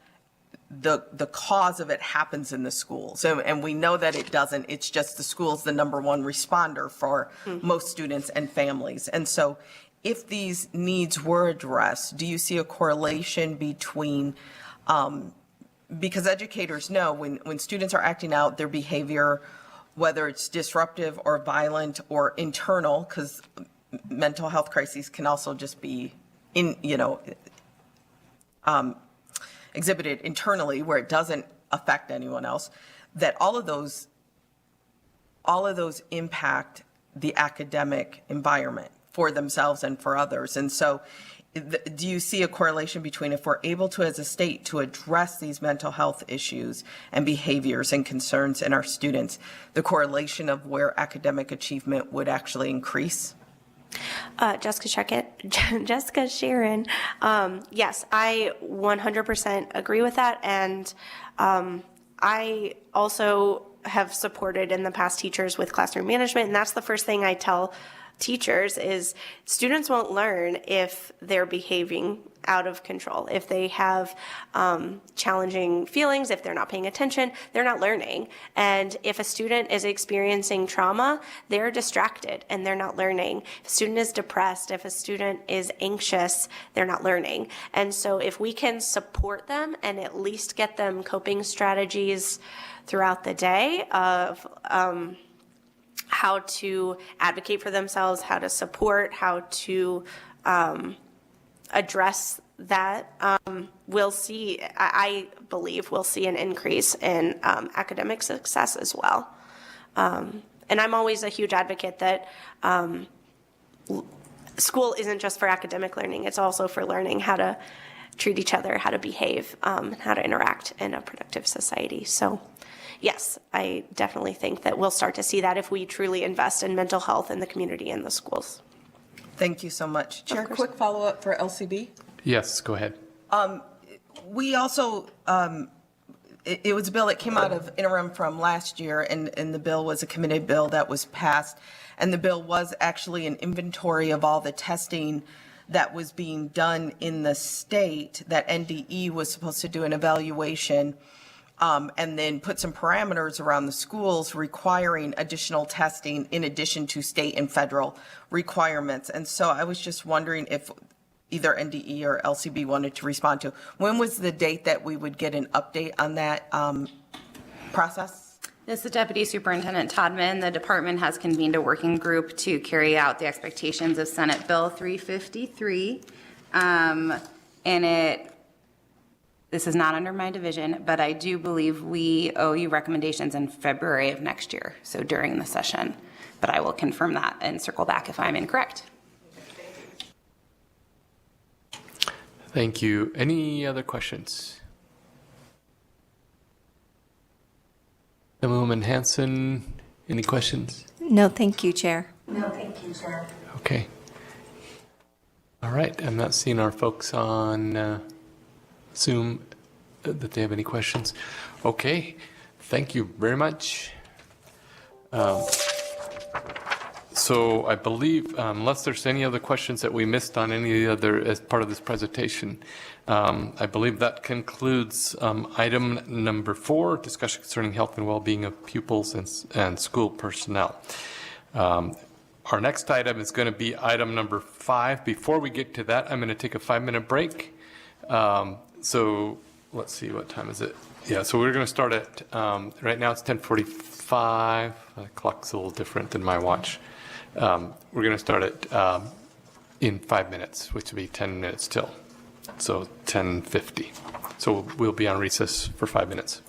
the cause of it happens in the schools. And we know that it doesn't. It's just the school's the number one responder for most students and families. And so if these needs were addressed, do you see a correlation between, because educators know when students are acting out, their behavior whether it's disruptive or violent or internal, because mental health crises can also just be exhibited internally where it doesn't affect anyone else, that all of those impact the academic environment for themselves and for others. And so do you see a correlation between, if we're able to, as a state, to address these mental health issues and behaviors and concerns in our students, the correlation of where academic achievement would actually increase? Jessica Sheeran. Yes, I 100% agree with that. And I also have supported in the past teachers with classroom management. And that's the first thing I tell teachers is students won't learn if they're behaving out of control. If they have challenging feelings, if they're not paying attention, they're not learning. And if a student is experiencing trauma, they're distracted and they're not learning. If a student is depressed, if a student is anxious, they're not learning. And so if we can support them and at least get them coping strategies throughout the day of how to advocate for themselves, how to support, how to address that, we'll see, I believe we'll see an increase in academic success as well. And I'm always a huge advocate that school isn't just for academic learning, it's also for learning how to treat each other, how to behave, how to interact in a productive society. So yes, I definitely think that we'll start to see that if we truly invest in mental health in the community and the schools. Thank you so much. Chair, quick follow-up for LCB. Yes, go ahead. We also, it was a bill that came out of interim from last year, and the bill was a committee bill that was passed. And the bill was actually an inventory of all the testing that was being done in the state, that NDE was supposed to do an evaluation and then put some parameters around the schools requiring additional testing in addition to state and federal requirements. And so I was just wondering if either NDE or LCB wanted to respond to, when was the date that we would get an update on that process? This is Deputy Superintendent Todman. The department has convened a working group to carry out the expectations of Senate Bill 353. This is not under my division, but I do believe we owe you recommendations in February of next year, so during the session. But I will confirm that and circle back if I'm incorrect. Thank you. Any other questions? Woman Hanson, any questions? No, thank you, Chair. Okay. All right. I'm not seeing our folks on Zoom that they have any questions. Okay. Thank you very much. So I believe, unless there's any other questions that we missed on any other as part of this presentation, I believe that concludes item number 4, discussion concerning health and well-being of pupils and school personnel. Our next item is going to be item number 5. Before we get to that, I'm going to take a 5-minute break. So let's see, what time is it? Yeah, so we're going to start at, right now it's 10:45. The clock's a little different than my watch. We're going to start at in 5 minutes, which will be 10 minutes till. So 10:50. So we'll be on recess for 5 minutes.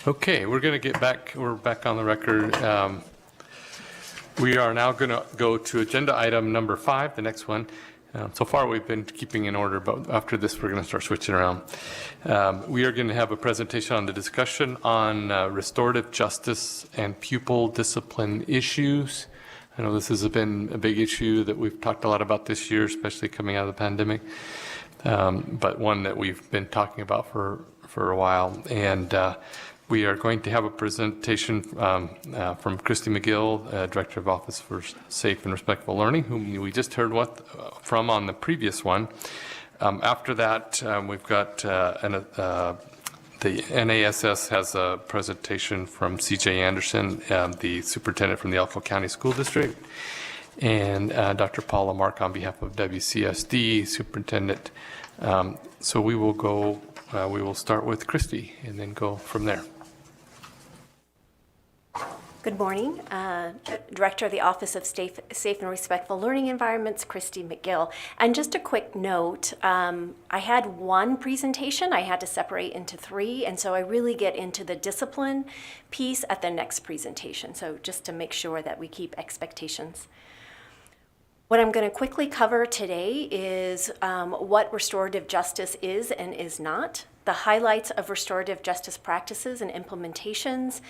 Okay, we're back on the record. We are now going to go to agenda item number 5, the next one. So far, we've been keeping in order, but after this, we're going to start switching around. We are going to have a presentation on the discussion on restorative justice and pupil discipline issues. I know this has been a big issue that we've talked a lot about this year, especially coming out of the pandemic, but one that we've been talking about for a while. And we are going to have a presentation from Christy McGill, Director of Office for Safe and Respectful Learning, whom we just heard from on the previous one. After that, we've got the NASS has a presentation from C.J. Anderson, the superintendent from the Elko County School District, and Dr. Paula Mark on behalf of WCSD superintendent. So we will start with Christy and then go from there. Good morning. Director of the Office of Safe and Respectful Learning Environments, Christy McGill. And just a quick note, I had one presentation I had to separate into 3, and so I really get into the discipline piece at the next presentation. So just to make sure that we keep expectations. What I'm going to quickly cover today is what restorative justice is and is not, the highlights of restorative justice practices and implementations,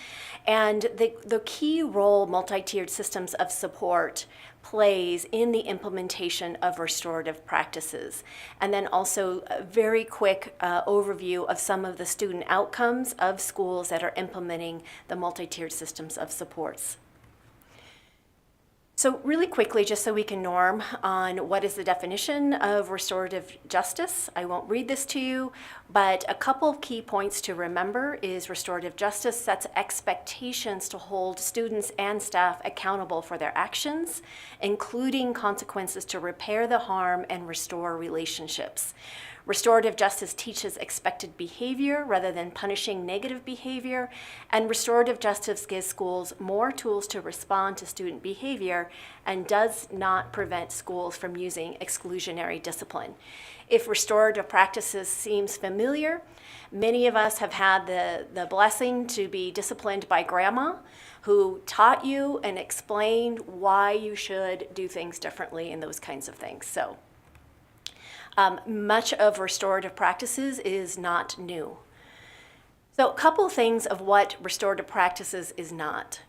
and the key role multi-tiered systems of support plays in the implementation of restorative practices. And then also a very quick overview of some of the student outcomes of schools that are implementing the multi-tiered systems of supports. So really quickly, just so we can norm on what is the definition of restorative justice, I won't read this to you, but a couple of key points to remember is restorative justice sets expectations to hold students and staff accountable for their actions, including consequences to repair the harm and restore relationships. Restorative justice teaches expected behavior rather than punishing negative behavior, and restorative justice gives schools more tools to respond to student behavior and does not prevent schools from using exclusionary discipline. If restorative practices seems familiar, many of us have had the blessing to be disciplined by grandma, who taught you and explained why you should do things differently and those kinds of things. So. Much of restorative practices is not new. So a couple of things of what restorative practices is not.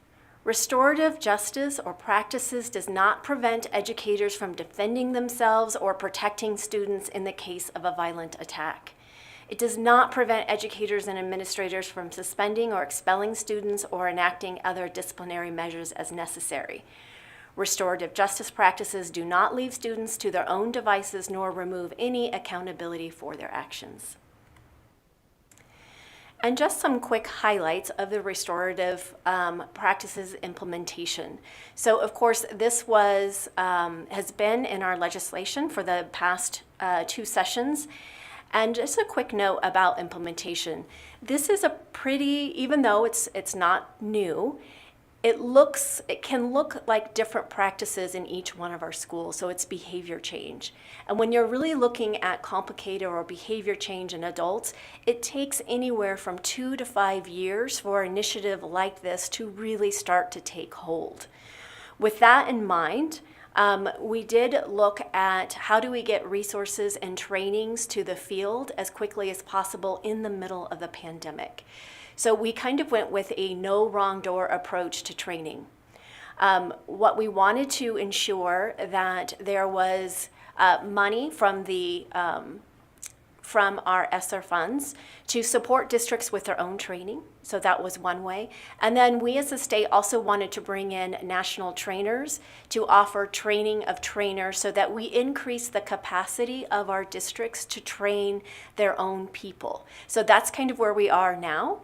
Restorative justice or practices does not prevent educators from defending themselves or protecting students in the case of a violent attack. It does not prevent educators and administrators from suspending or expelling students or enacting other disciplinary measures as necessary. Restorative justice practices do not leave students to their own devices nor remove any accountability for their actions. And just some quick highlights of the restorative practices implementation. So of course, this has been in our legislation for the past 2 sessions. And just a quick note about implementation. This is a pretty, even though it's not new, it can look like different practices in each one of our schools, so it's behavior change. And when you're really looking at complicated or behavior change in adults, it takes anywhere from 2 to 5 years for an initiative like this to really start to take hold. With that in mind, we did look at how do we get resources and trainings to the field as quickly as possible in the middle of the pandemic. So we kind of went with a no wrong door approach to training. What we wanted to ensure that there was money from our ESSER funds to support districts with their own training. So that was one way. And then we as a state also wanted to bring in national trainers to offer training of trainers so that we increase the capacity of our districts to train their own people. So that's kind of where we are now.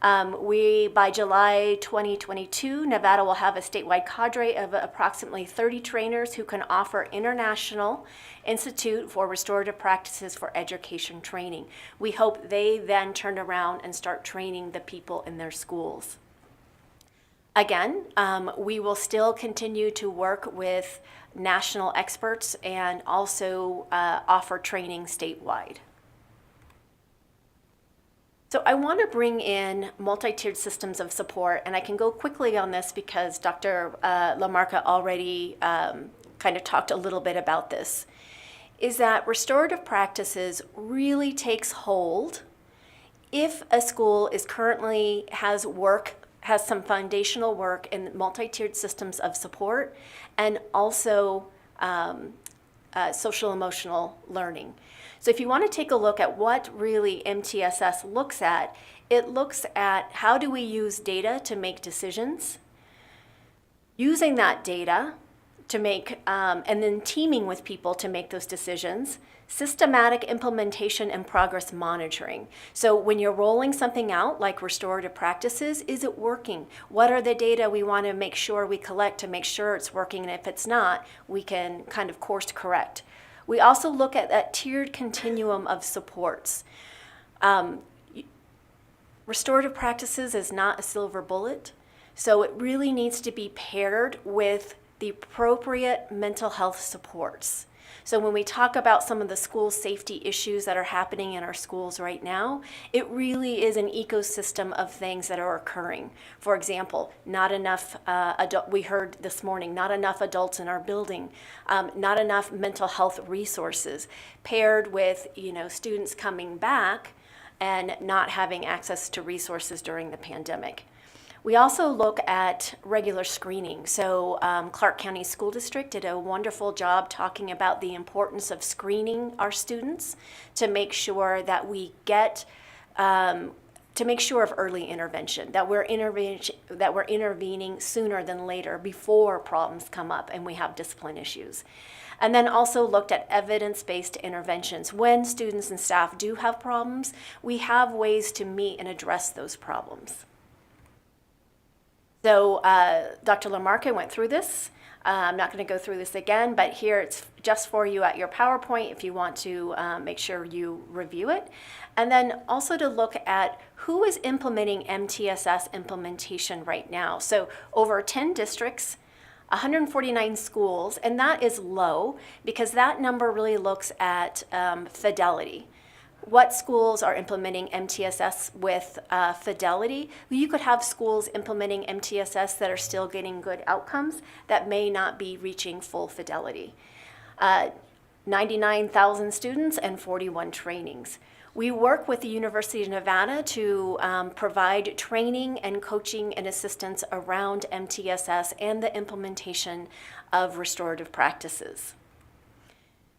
By July 2022, Nevada will have a statewide cadre of approximately 30 trainers who can offer International Institute for Restorative Practices for Education training. We hope they then turn around and start training the people in their schools. Again, we will still continue to work with national experts and also offer training statewide. So I want to bring in multi-tiered systems of support, and I can go quickly on this because Dr. LaMarca already kind of talked a little bit about this, is that restorative practices really takes hold if a school is currently has some foundational work in multi-tiered systems of support and also social emotional learning. So if you want to take a look at what really MTSS looks at, it looks at how do we use data to make decisions, using that data to make, and then teaming with people to make those decisions, systematic implementation and progress monitoring. So when you're rolling something out like restorative practices, is it working? What are the data we want to make sure we collect to make sure it's working? And if it's not, we can kind of course correct. We also look at that tiered continuum of supports. Restorative practices is not a silver bullet, so it really needs to be paired with the appropriate mental health supports. So when we talk about some of the school safety issues that are happening in our schools right now, it really is an ecosystem of things that are occurring. For example, not enough we heard this morning, not enough adults in our building, not enough mental health resources, paired with students coming back and not having access to resources during the pandemic. We also look at regular screening. So Clark County School District did a wonderful job talking about the importance of screening our students to make sure that we get, to make sure of early intervention, that we're intervening sooner than later before problems come up and we have discipline issues. And then also looked at evidence-based interventions. When students and staff do have problems, we have ways to meet and address those problems. So Dr. LaMarca went through this. I'm not going to go through this again, but here it's just for you at your PowerPoint if you want to make sure you review it. And then also to look at who is implementing MTSS implementation right now. So over 10 districts, 149 schools, and that is low because that number really looks at fidelity. What schools are implementing MTSS with fidelity? You could have schools implementing MTSS that are still getting good outcomes that may not be reaching full fidelity. 99,000 students and 41 trainings. We work with the University of Nevada to provide training and coaching and assistance around MTSS and the implementation of restorative practices.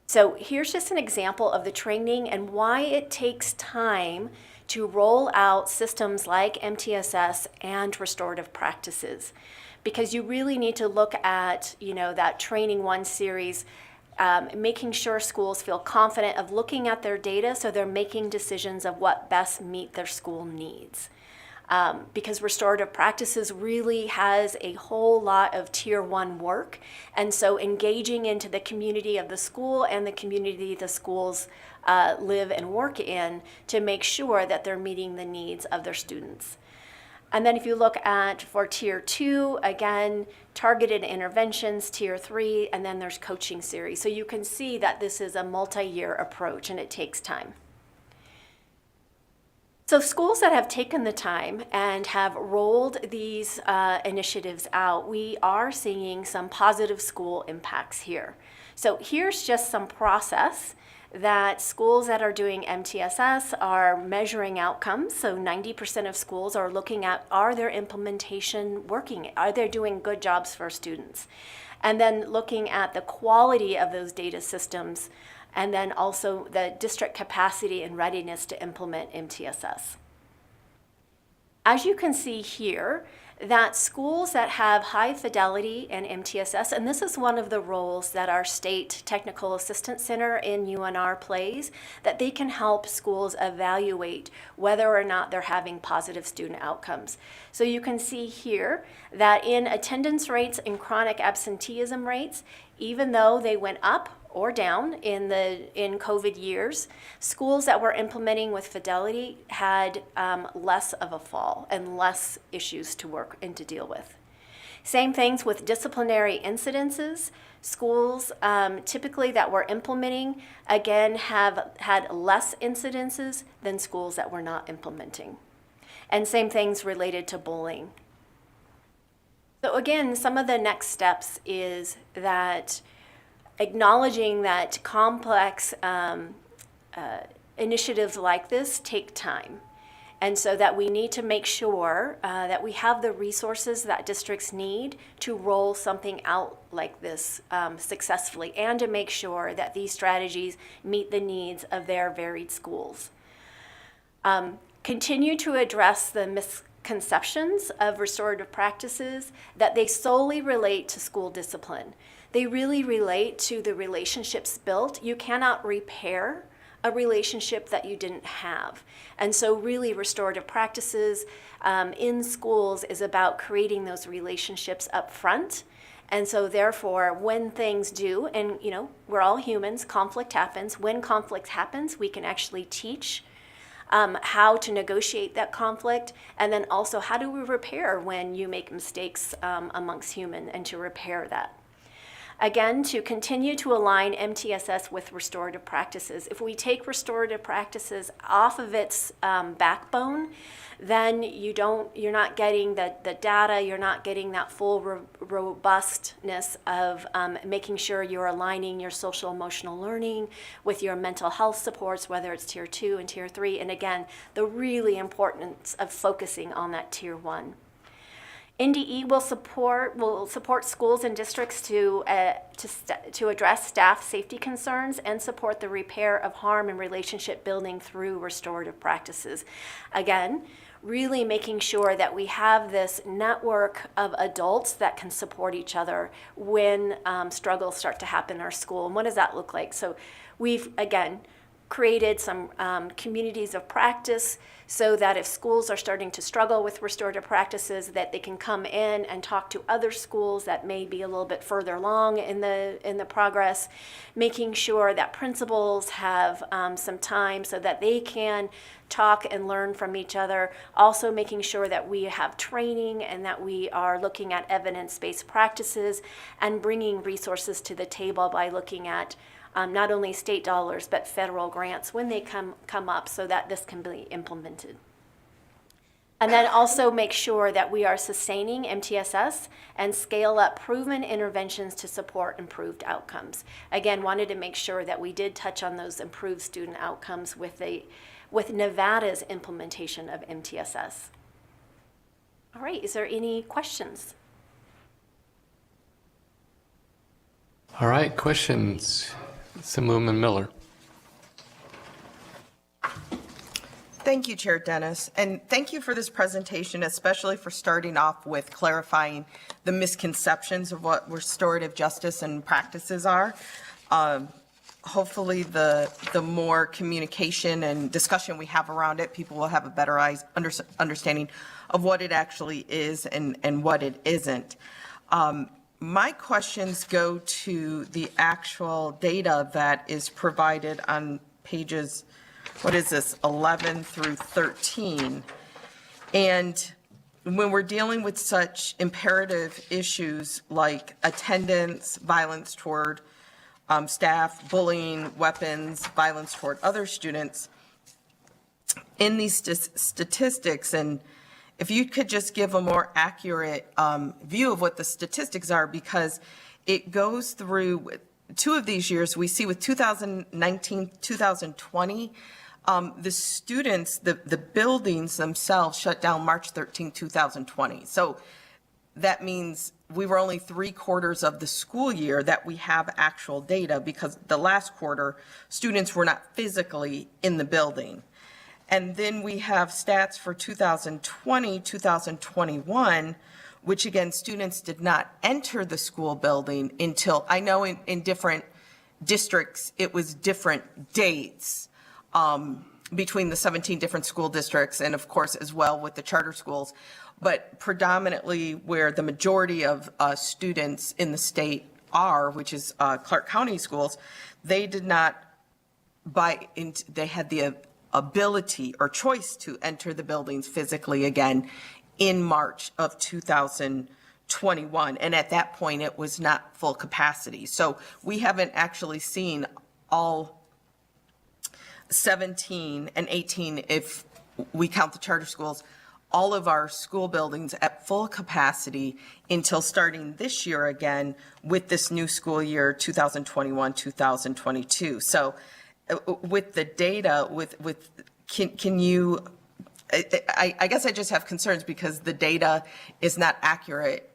So here's just an example of the training and why it takes time to roll out systems like MTSS and restorative practices. Because you really need to look at, that Training One series, making sure schools feel confident of looking at their data so they're making decisions of what best meet their school needs. Because restorative practices really has a whole lot of tier one work. And so engaging into the community of the school and the community the schools live and work in to make sure that they're meeting the needs of their students. And then if you look at for tier two, again, targeted interventions, tier three, and then there's coaching series. So you can see that this is a multi-year approach and it takes time. So schools that have taken the time and have rolled these initiatives out, we are seeing some positive school impacts here. So here's just some process that schools that are doing MTSS are measuring outcomes. So 90% of schools are looking at, are their implementation working? Are they doing good jobs for students? And then looking at the quality of those data systems, and then also the district capacity and readiness to implement MTSS. As you can see here, that schools that have high fidelity in MTSS, and this is one of the roles that our State Technical Assistance Center in UNR plays, that they can help schools evaluate whether or not they're having positive student outcomes. So you can see here that in attendance rates and chronic absenteeism rates, even though they went up or down in COVID years, schools that were implementing with fidelity had less of a fall and less issues to work and to deal with. Same things with disciplinary incidences. Schools typically that we're implementing, again, have had less incidences than schools that we're not implementing. And same things related to bullying. So again, some of the next steps is that acknowledging that complex initiatives like this take time. And so that we need to make sure that we have the resources that districts need to roll something out like this successfully, and to make sure that these strategies meet the needs of their varied schools. Continue to address the misconceptions of restorative practices that they solely relate to school discipline. They really relate to the relationships built. You cannot repair a relationship that you didn't have. And so really restorative practices in schools is about creating those relationships up front. And so therefore, when things do, and you know, we're all humans, conflict happens. When conflict happens, we can actually teach how to negotiate that conflict, and then also how do we repair when you make mistakes amongst humans, and to repair that. Again, to continue to align MTSS with restorative practices. If we take restorative practices off of its backbone, then you're not getting the data, you're not getting that full robustness of making sure you're aligning your social emotional learning with your mental health supports, whether it's tier 2 and tier 3, and again, the really importance of focusing on that tier 1. NDE will support schools and districts to address staff safety concerns and support the repair of harm and relationship building through restorative practices. Again, really making sure that we have this network of adults that can support each other when struggles start to happen in our school. And what does that look like? So we've, again, created some communities of practice so that if schools are starting to struggle with restorative practices, that they can come in and talk to other schools that may be a little bit further along in the progress, making sure that principals have some time so that they can talk and learn from each other, also making sure that we have training and that we are looking at evidence-based practices and bringing resources to the table by looking at not only state dollars, but federal grants when they come up so that this can be implemented. And then also make sure that we are sustaining MTSS and scale up proven interventions to support improved outcomes. Again, wanted to make sure that we did touch on those improved student outcomes with Nevada's implementation of MTSS. All right, is there any questions? All right, questions? Assemblywoman Miller. Thank you, Chair Dennis, and thank you for this presentation, especially for starting off with clarifying the misconceptions of what restorative justice and practices are. Hopefully, the more communication and discussion we have around it, people will have a better understanding of what it actually is and what it isn't. My questions go to the actual data that is provided on pages, 11 through 13. And when we're dealing with such imperative issues like attendance, violence toward staff, bullying, weapons, violence toward other students, in these statistics, and if you could just give a more accurate view of what the statistics are, because it goes through 2 of these years. We see with 2019, 2020, the students, the buildings themselves shut down March 13, 2020. So that means we were only 3/4 of the school year that we have actual data, because the last quarter, students were not physically in the building. And then we have stats for 2020, 2021, which again, students did not enter the school building until, I know in different districts, it was different dates between the 17 different school districts, and of course, as well with the charter schools. But predominantly where the majority of students in the state are, which is Clark County schools, they did not they had the ability or choice to enter the buildings physically again in March of 2020. 21, and at that point, it was not full capacity. So we haven't actually seen all 17 and 18, if we count the charter schools, all of our school buildings at full capacity until starting this year again with this new school year, 2021, 2022. So with the data, can you, I guess I just have concerns because the data is not accurate,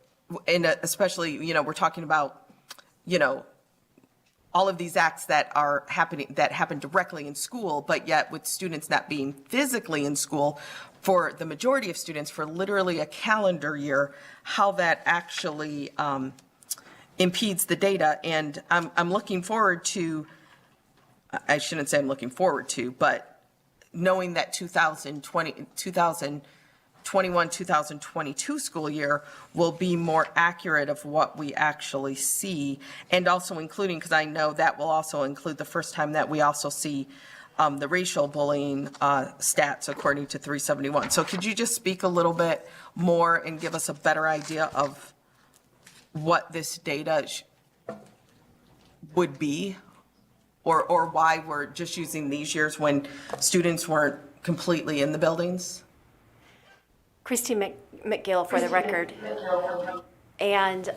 and especially, we're talking about, all of these acts that are happening, that happen directly in school, but yet with students not being physically in school for the majority of students for literally a calendar year, how that actually impedes the data. And I'm looking forward to, I shouldn't say I'm looking forward to, but knowing that 2021-2022 school year will be more accurate of what we actually see, and also including, because I know that will also include the first time that we also see the racial bullying stats according to 371. So could you just speak a little bit more and give us a better idea of what this data would be, or why we're just using these years when students weren't completely in the buildings? Christy McGill for the record. And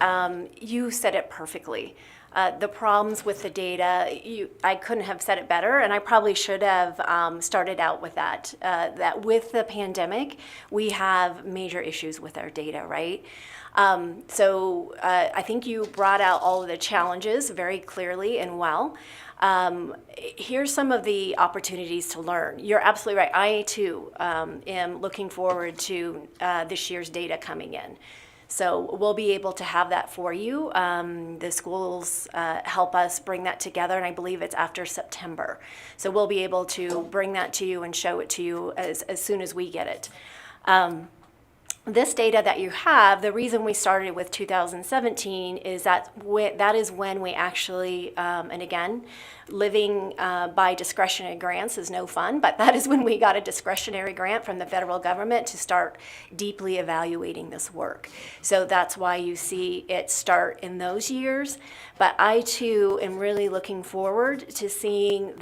you said it perfectly. The problems with the data, I couldn't have said it better, and I probably should have started out with that, that with the pandemic, we have major issues with our data, right? So I think you brought out all of the challenges very clearly and well. Here's some of the opportunities to learn. You're absolutely right. I, too, am looking forward to this year's data coming in. So we'll be able to have that for you. The schools help us bring that together, and I believe it's after September. So we'll be able to bring that to you and show it to you as soon as we get it. This data that you have, the reason we started with 2017 is that that is when we actually, and again, living by discretionary grants is no fun, but that is when we got a discretionary grant from the federal government to start deeply evaluating this work. So that's why you see it start in those years. But I too am really looking forward to seeing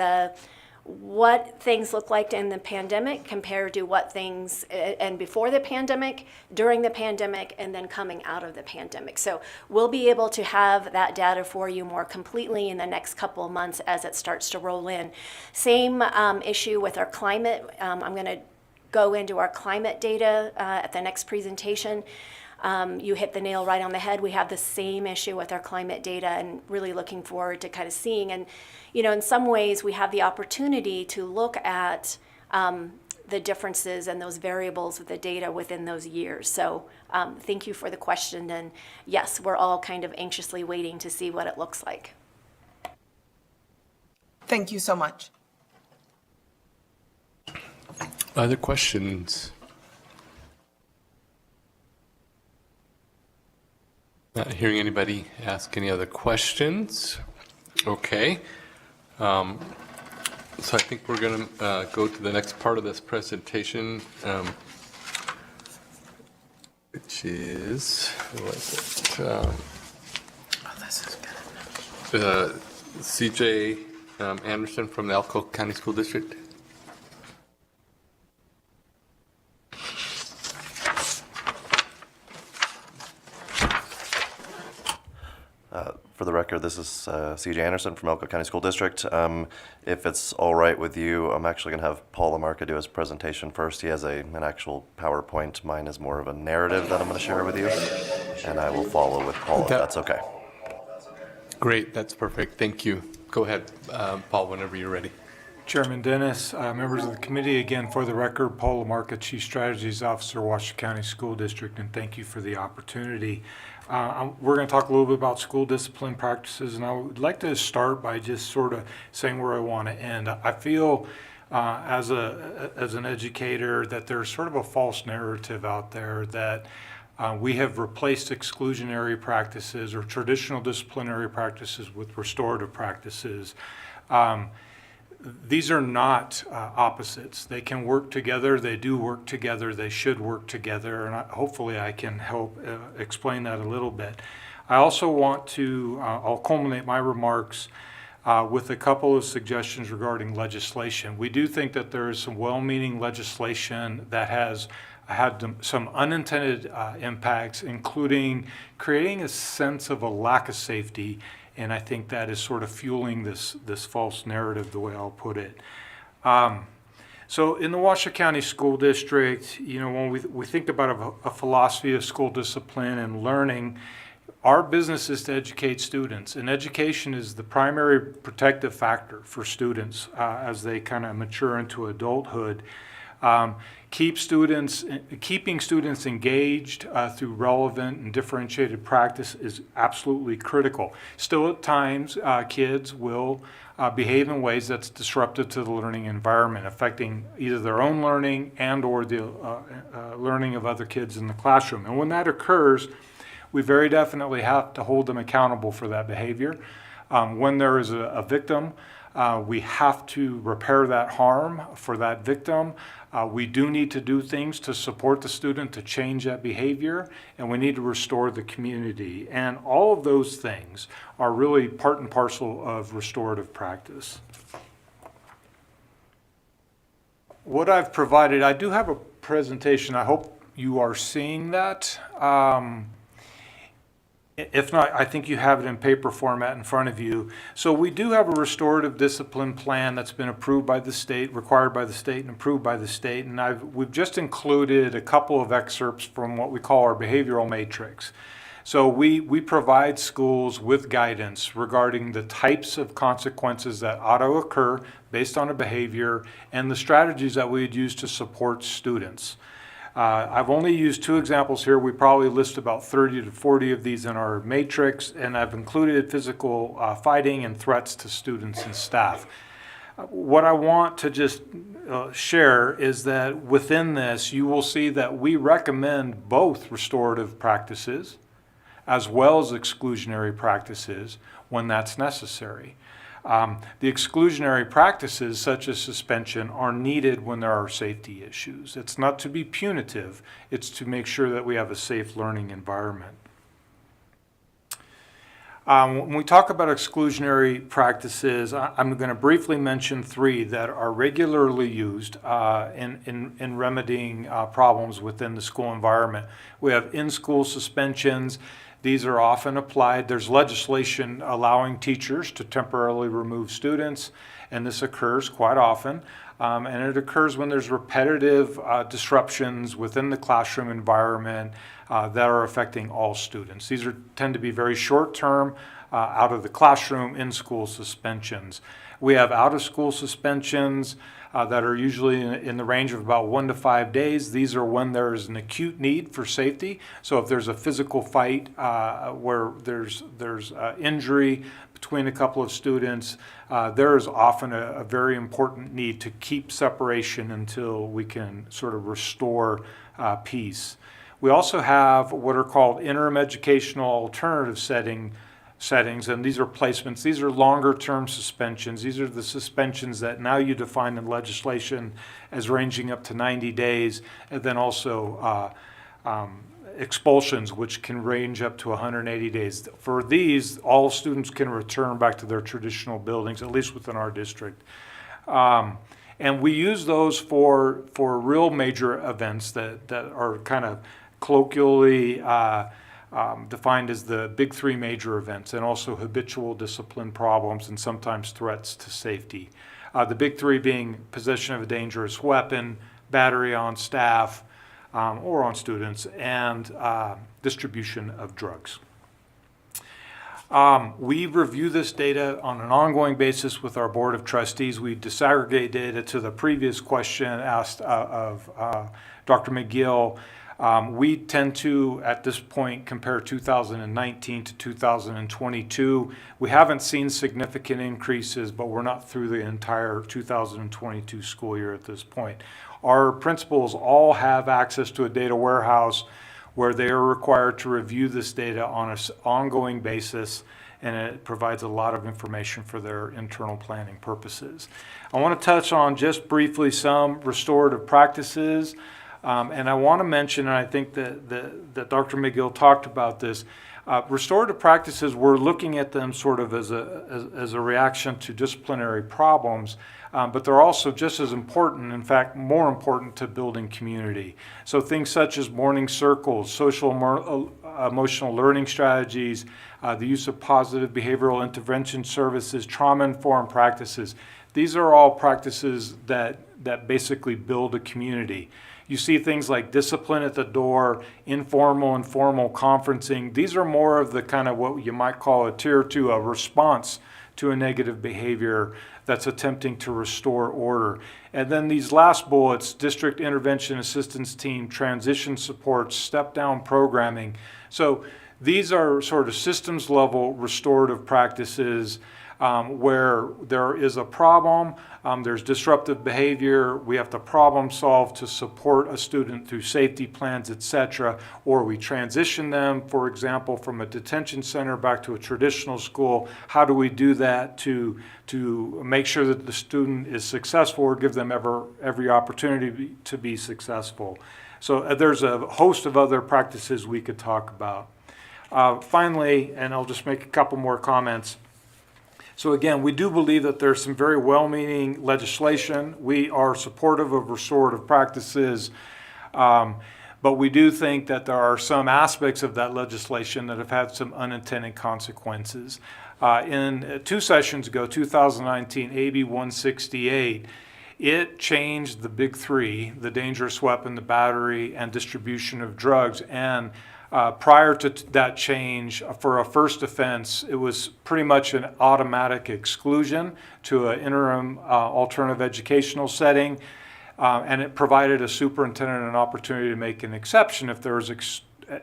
what things look like in the pandemic compared to what things and before the pandemic, during the pandemic, and then coming out of the pandemic. So we'll be able to have that data for you more completely in the next couple of months as it starts to roll in. Same issue with our climate. I'm going to go into our climate data at the next presentation. You hit the nail right on the head. We have the same issue with our climate data, and really looking forward to kind of seeing. And, in some ways we have the opportunity to look at the differences and those variables with the data within those years. So thank you for the question. And yes, we're all kind of anxiously waiting to see what it looks like. Thank you so much. Other questions? Not hearing anybody ask any other questions. Okay. So I think we're going to go to the next part of this presentation, which is, what is it? This is good. CJ Anderson from the Elko County School District. For the record, this is CJ Anderson from Elko County School District. If it's all right with you, I'm actually going to have Paul LaMarca do his presentation first. He has an actual PowerPoint. Mine is more of a narrative that I'm going to share with you, and I will follow with Paul if that's okay. Great, that's perfect. Thank you. Go ahead, Paul, whenever you're ready. Chairman Dennis, members of the committee, again, for the record, Paul LaMarca, Chief Strategies Officer, Washington County School District, and thank you for the opportunity. We're going to talk a little bit about school discipline practices, and I would like to start by just sort of saying where I want to end. I feel as an educator that there's sort of a false narrative out there that we have replaced exclusionary practices or traditional disciplinary practices with restorative practices. these are not opposites. They can work together. They do work together. They should work together. And hopefully I can help explain that a little bit. I also want to, I'll culminate my remarks with a couple of suggestions regarding legislation. We do think that there is some well-meaning legislation that has had some unintended impacts, including creating a sense of a lack of safety, and I think that is sort of fueling this false narrative, the way I'll put it. So in the Washoe County School District, you know, when we think about a philosophy of school discipline and learning, our business is to educate students, and education is the primary protective factor for students as they kind of mature into adulthood. Keeping students engaged through relevant and differentiated practice is absolutely critical. Still, at times, kids will behave in ways that's disruptive to the learning environment, affecting either their own learning and or the learning of other kids in the classroom. And when that occurs, we very definitely have to hold them accountable for that behavior. When there is a victim, we have to repair that harm for that victim. We do need to do things to support the student to change that behavior, and we need to restore the community. And all of those things are really part and parcel of restorative practice. What I've provided, I do have a presentation. I hope you are seeing that. If not, I think you have it in paper format in front of you. So we do have a restorative discipline plan that's been approved by the state, required by the state, and approved by the state. And we've just included a couple of excerpts from what we call our behavioral matrix. So we provide schools with guidance regarding the types of consequences that ought to occur based on a behavior and the strategies that we'd use to support students. I've only used 2 examples here. We probably list about 30 to 40 of these in our matrix, and I've included physical fighting and threats to students and staff. What I want to just share is that within this, you will see that we recommend both restorative practices as well as exclusionary practices when that's necessary. The exclusionary practices, such as suspension, are needed when there are safety issues. It's not to be punitive, it's to make sure that we have a safe learning environment. When we talk about exclusionary practices, I'm going to briefly mention 3 that are regularly used in remedying problems within the school environment. We have in-school suspensions. These are often applied. There's legislation allowing teachers to temporarily remove students, and this occurs quite often. And it occurs when there's repetitive disruptions within the classroom environment that are affecting all students. These tend to be very short-term, out of the classroom, in-school suspensions. We have out-of-school suspensions that are usually in the range of about 1 to 5 days. These are when there is an acute need for safety. So if there's a physical fight where there's injury between a couple of students, there is often a very important need to keep separation until we can sort of restore peace. We also have what are called interim educational alternative settings, and these are placements. These are longer-term suspensions. These are the suspensions that now you define in legislation as ranging up to 90 days, and then also expulsions, which can range up to 180 days. For these, all students can return back to their traditional buildings, at least within our district. And we use those for real major events that are kind of colloquially defined as the big 3 major events, and also habitual discipline problems and sometimes threats to safety. The big 3 being possession of a dangerous weapon, battery on staff or on students, and distribution of drugs. We review this data on an ongoing basis with our Board of Trustees. We disaggregate data to the previous question asked of Dr. McGill. We tend to, at this point, compare 2019 to 2022. We haven't seen significant increases, but we're not through the entire 2022 school year at this point. Our principals all have access to a data warehouse where they are required to review this data on an ongoing basis and it provides a lot of information for their internal planning purposes. I want to touch on just briefly some restorative practices, and I want to mention, and I think that Dr. McGill talked about this, restorative practices, we're looking at them sort of as a reaction to disciplinary problems, but they're also just as important, in fact, more important to building community. So things such as morning circles, social emotional learning strategies, the use of positive behavioral intervention services, trauma-informed practices. These are all practices that basically build a community. You see things like discipline at the door, informal and formal conferencing. These are more of the kind of what you might call a tier 2, a response to a negative behavior that's attempting to restore order. And then these last bullets, district intervention assistance team, transition support, step-down programming. So these are sort of systems level restorative practices where there is a problem, there's disruptive behavior, we have to problem solve to support a student through safety plans, etc., or we transition them, for example, from a detention center back to a traditional school. How do we do that to make sure that the student is successful or give them every opportunity to be successful? So there's a host of other practices we could talk about. Finally, and I'll just make a couple more comments. So again, we do believe that there's some very well-meaning legislation. We are supportive of restorative practices, but we do think that there are some aspects of that legislation that have had some unintended consequences. In 2 sessions ago, 2019, AB 168, it changed the big 3, the dangerous weapon, the battery, and distribution of drugs. And prior to that change, for a first offense, it was pretty much an automatic exclusion to an interim alternative educational setting, and it provided a superintendent an opportunity to make an exception if there was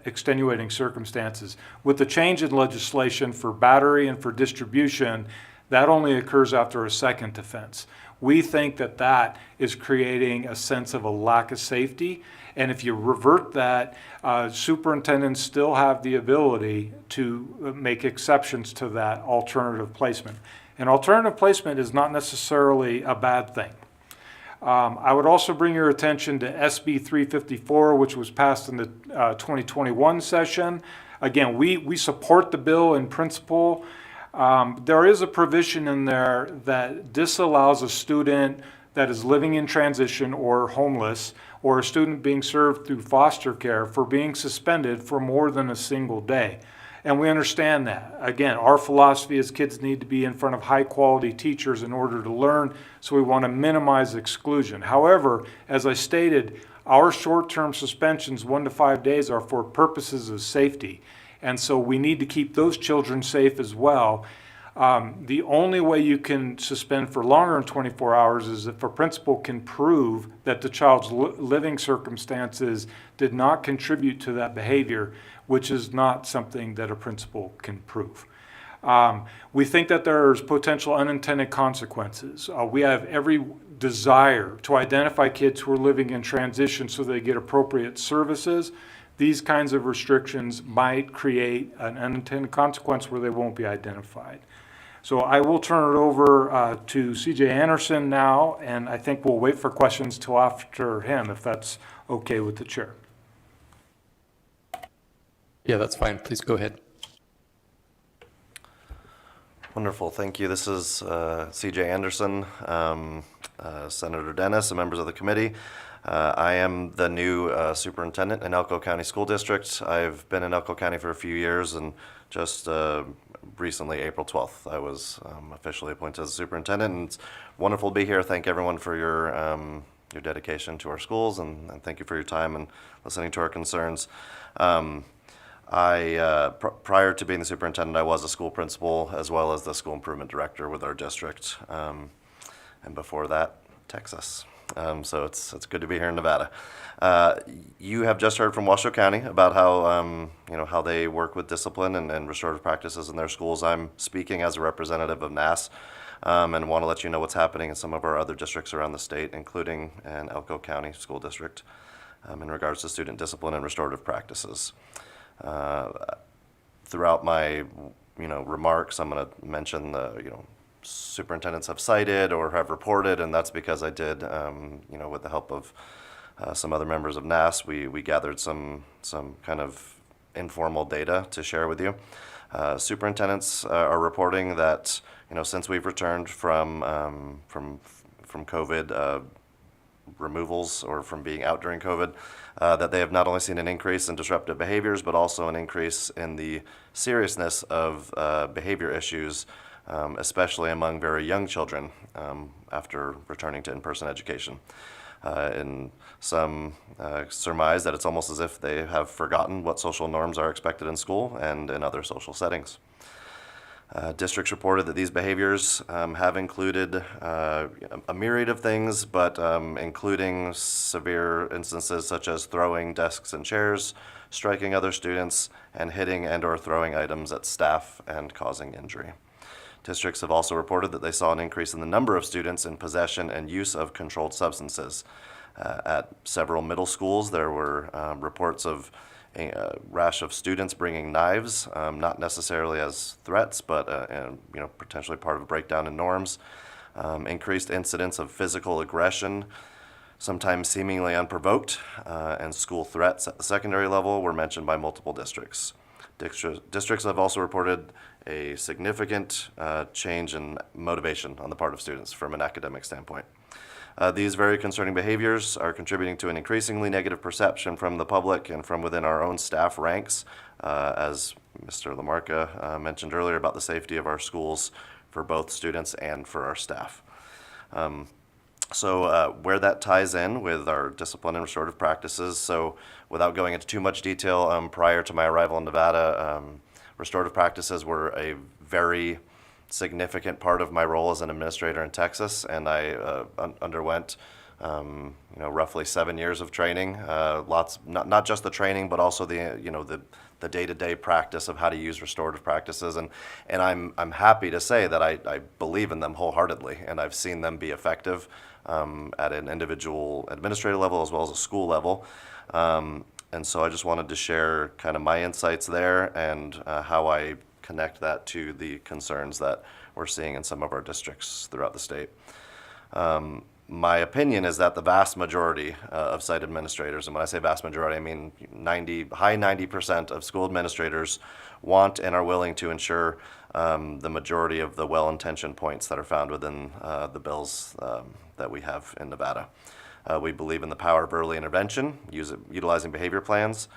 extenuating circumstances. With the change in legislation for battery and for distribution, that only occurs after a second offense. We think that that is creating a sense of a lack of safety. And if you revert that, superintendents still have the ability to make exceptions to that alternative placement. And alternative placement is not necessarily a bad thing. I would also bring your attention to SB 354, which was passed in the 2021 session. Again, we support the bill in principle. There is a provision in there that disallows a student that is living in transition or homeless, or a student being served through foster care, for being suspended for more than a single day. And we understand that. Again, our philosophy is kids need to be in front of high-quality teachers in order to learn, so we want to minimize exclusion. However, as I stated, our short-term suspensions, 1 to 5 days, are for purposes of safety. And so we need to keep those children safe as well. The only way you can suspend for longer than 24 hours is if a principal can prove that the child's living circumstances did not contribute to that behavior, which is not something that a principal can prove. We think that there's potential unintended consequences. We have every desire to identify kids who are living in transition so they get appropriate services. These kinds of restrictions might create an unintended consequence where they won't be identified. So I will turn it over to CJ Anderson now, and I think we'll wait for questions till after him, if that's okay with the chair. Yeah, that's fine. Please go ahead. Wonderful, thank you. This is CJ Anderson, Senator Dennis, and members of the committee. I am the new superintendent in Elko County School District. I've been in Elko County for a few years, and just recently, April 12th, I was officially appointed as superintendent, and it's wonderful to be here. Thank everyone for your dedication to our schools, and thank you for your time and listening to our concerns. Prior to being the superintendent, I was a school principal as well as the school improvement director with our district, and before that, Texas. So it's good to be here in Nevada. You have just heard from Washoe County about how how they work with discipline and restorative practices in their schools. I'm speaking as a representative of NAS, and want to let you know what's happening in some of our other districts around the state, including in Elko County School District, in regards to student discipline and restorative practices. Throughout my remarks, I'm going to mention the, superintendents have cited or have reported, and that's because I did, with the help of some other members of NAS, we gathered some kind of informal data to share with you. Superintendents are reporting that, since we've returned from COVID removals or from being out during COVID, that they have not only seen an increase in disruptive behaviors, but also an increase in the seriousness of behavior issues, especially among very young children after returning to in-person education. And some surmise that it's almost as if they have forgotten what social norms are expected in school and in other social settings. Districts reported that these behaviors have included a myriad of things, but including severe instances such as throwing desks and chairs, striking other students, and hitting and/or throwing items at staff and causing injury. Districts have also reported that they saw an increase in the number of students in possession and use of controlled substances. At several middle schools, there were reports of a rash of students bringing knives, not necessarily as threats, but potentially part of a breakdown in norms. Increased incidents of physical aggression, sometimes seemingly unprovoked, and school threats at the secondary level were mentioned by multiple districts. Districts have also reported a significant change in motivation on the part of students from an academic standpoint. These very concerning behaviors are contributing to an increasingly negative perception from the public and from within our own staff ranks, as Mr. Lamarca mentioned earlier about the safety of our schools for both students and for our staff. So where that ties in with our discipline and restorative practices, so without going into too much detail, prior to my arrival in Nevada, restorative practices were a very significant part of my role as an administrator in Texas, and I underwent roughly 7 years of training. Not just the training, but also the day-to-day practice of how to use restorative practices, and I'm happy to say that I believe in them wholeheartedly, and I've seen them be effective at an individual administrative level as well as a school level. And so I just wanted to share kind of my insights there and how I connect that to the concerns that we're seeing in some of our districts throughout the state. My opinion is that the vast majority of site administrators, and when I say vast majority, I mean high 90% of school administrators want and are willing to ensure the majority of the well-intentioned points that are found within the bills that we have in Nevada. We believe in the power of early intervention, utilizing behavior plans.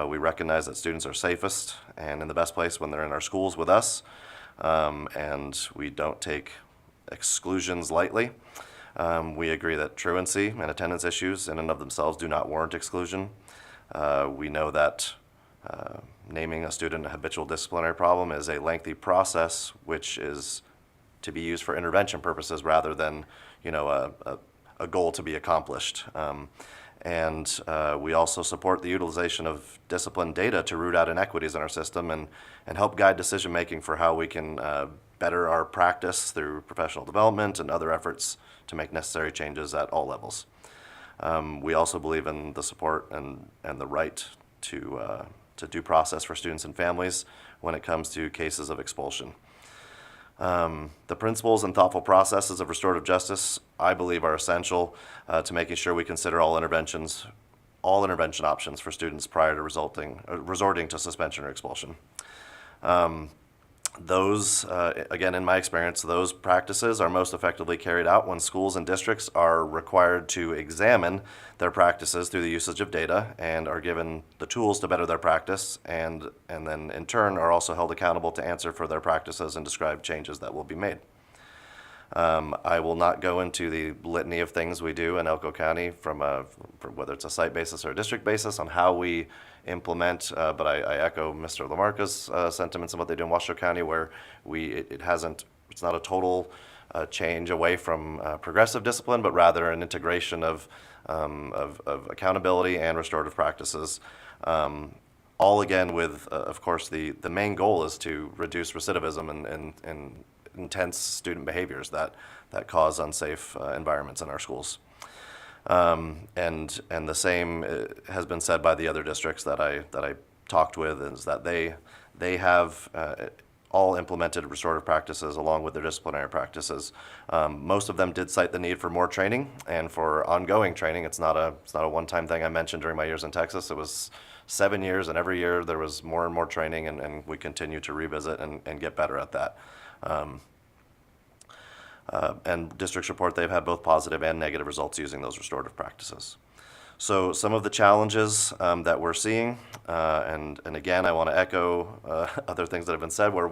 We recognize that students are safest and in the best place when they're in our schools with us, and we don't take exclusions lightly. We agree that truancy and attendance issues in and of themselves do not warrant exclusion. We know that naming a student a habitual disciplinary problem is a lengthy process, which is to be used for intervention purposes rather than, a goal to be accomplished. And we also support the utilization of discipline data to root out inequities in our system and help guide decision-making for how we can better our practice through professional development and other efforts to make necessary changes at all levels. We also believe in the support and the right to due process for students and families when it comes to cases of expulsion. The principles and thoughtful processes of restorative justice, I believe, are essential to making sure we consider all intervention options for students prior to resorting to suspension or expulsion. Again, in my experience, those practices are most effectively carried out when schools and districts are required to examine their practices through the usage of data and are given the tools to better their practice, and then in turn are also held accountable to answer for their practices and describe changes that will be made. I will not go into the litany of things we do in Elko County from whether it's a site basis or a district basis on how we implement, but I echo Mr. Lamarca's sentiments on what they do in Washoe County, where it's not a total change away from progressive discipline, but rather an integration of accountability and restorative practices. All again with, of course, the main goal is to reduce recidivism and intense student behaviors that cause unsafe environments in our schools. And the same has been said by the other districts that I talked with, is that they have all implemented restorative practices along with their disciplinary practices. Most of them did cite the need for more training and for ongoing training. It's not a one-time thing I mentioned during my years in Texas. It was 7 years, and every year there was more and more training, and we continue to revisit and get better at that. And districts report they've had both positive and negative results using those restorative practices. So some of the challenges that we're seeing, and again, I want to echo other things that have been said, where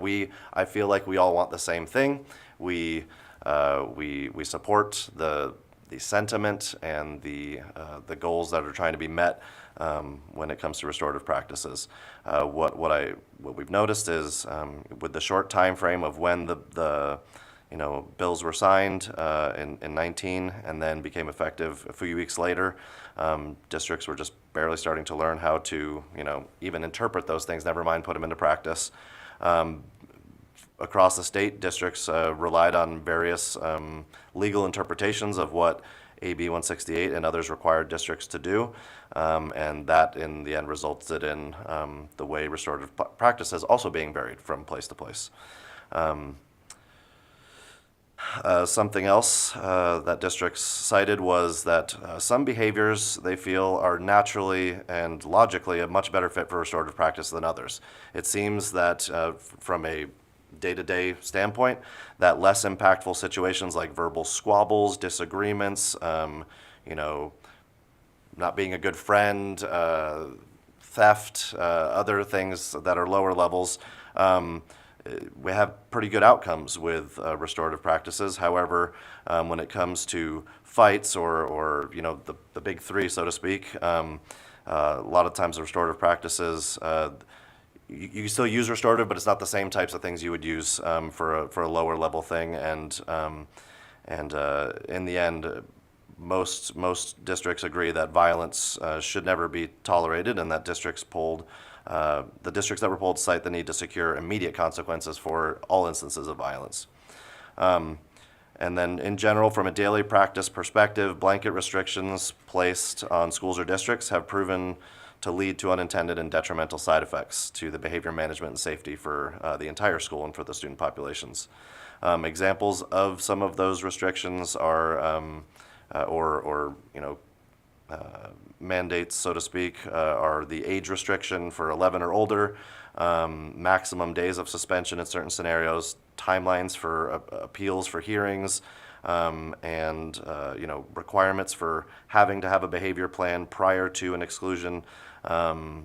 I feel like we all want the same thing. We support the sentiment and the goals that are trying to be met when it comes to restorative practices. What we've noticed is with the short time frame of when the bills were signed in 19 and then became effective a few weeks later, districts were just barely starting to learn how to, even interpret those things, never mind put them into practice. Across the state, districts relied on various legal interpretations of what AB 168 and others required districts to do, and that in the end resulted in the way restorative practices also being varied from place to place. Something else that districts cited was that some behaviors they feel are naturally and logically a much better fit for restorative practice than others. It seems that from a day-to-day standpoint, that less impactful situations like verbal squabbles, disagreements, not being a good friend, theft, other things that are lower levels, we have pretty good outcomes with restorative practices. However, when it comes to fights or the big three, so to speak, a lot of times the restorative practices, you still use restorative, but it's not the same types of things you would use for a lower level thing. And in the end, most districts agree that violence should never be tolerated, and that the districts that were polled cite the need to secure immediate consequences for all instances of violence. And then in general, from a daily practice perspective, blanket restrictions placed on schools or districts have proven to lead to unintended and detrimental side effects to the behavior management and safety for the entire school and for the student populations. Examples of some of those restrictions are, mandates, so to speak, are the age restriction for 11 or older, maximum days of suspension in certain scenarios, timelines for appeals for hearings, and requirements for having to have a behavior plan prior to an exclusion.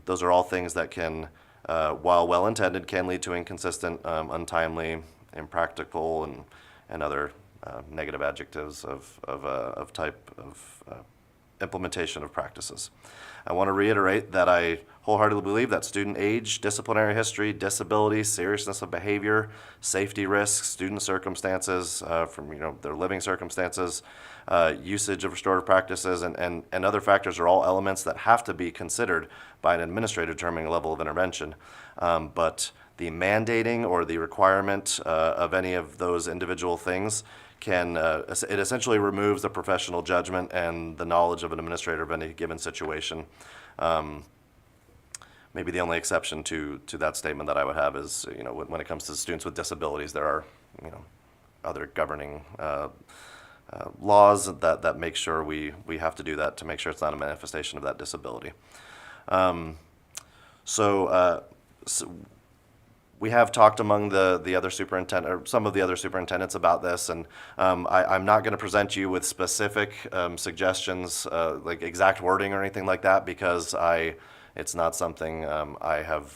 Those are all things that can, while well-intended, can lead to inconsistent, untimely, impractical, and other negative adjectives of type of implementation of practices. I want to reiterate that I wholeheartedly believe that student age, disciplinary history, disability, seriousness of behavior, safety risks, student circumstances from their living circumstances, usage of restorative practices, and other factors are all elements that have to be considered by an administrator determining a level of intervention. But the mandating or the requirement of any of those individual things it essentially removes the professional judgment and the knowledge of an administrator of any given situation. Maybe the only exception to that statement that I would have is, when it comes to students with disabilities, there are, other governing laws that make sure we have to do that to make sure it's not a manifestation of that disability. So we have talked among the other superintendent, or some of the other superintendents about this, and I'm not going to present you with specific suggestions, like exact wording or anything like that, because it's not something I have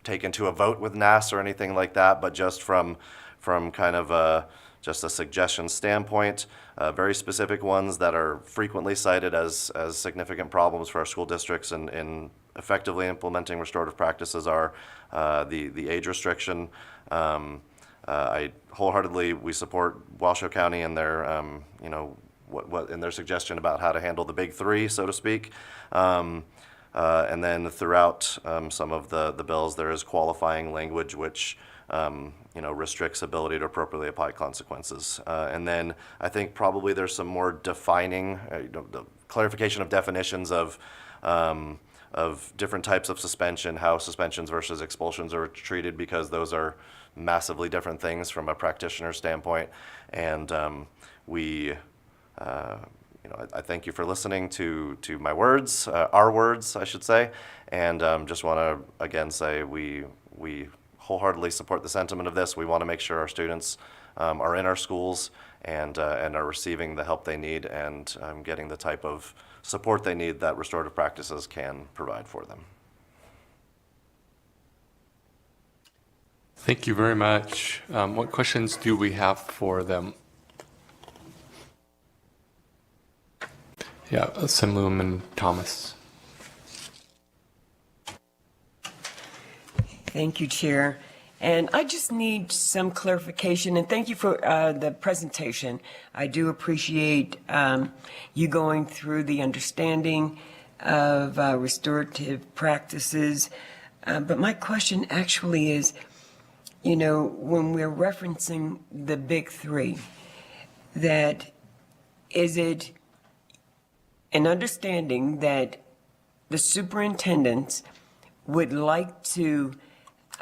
taken to a vote with NAS or anything like that, but just from kind of just a suggestion standpoint, very specific ones that are frequently cited as significant problems for our school districts in effectively implementing restorative practices are the age restriction. I wholeheartly, we support Washoe County and their, what in their suggestion about how to handle the big three, so to speak. And then throughout some of the bills, there is qualifying language which restricts ability to appropriately apply consequences. And then I think probably there's some more defining, the clarification of definitions of different types of suspension, how suspensions versus expulsions are treated, because those are massively different things from a practitioner standpoint. And I thank you for listening to my words, our words, I should say, and just want to again say we wholeheartedly support the sentiment of this. We want to make sure our students are in our schools and are receiving the help they need and getting the type of support they need that restorative practices can provide for them. Thank you very much. What questions do we have for them? Yeah, Assemblywoman Thomas. Thank you, Chair. And I just need some clarification, and thank you for the presentation. I do appreciate you going through the understanding of restorative practices. But my question actually is, when we're referencing the big three, that is it an understanding that the superintendents would like to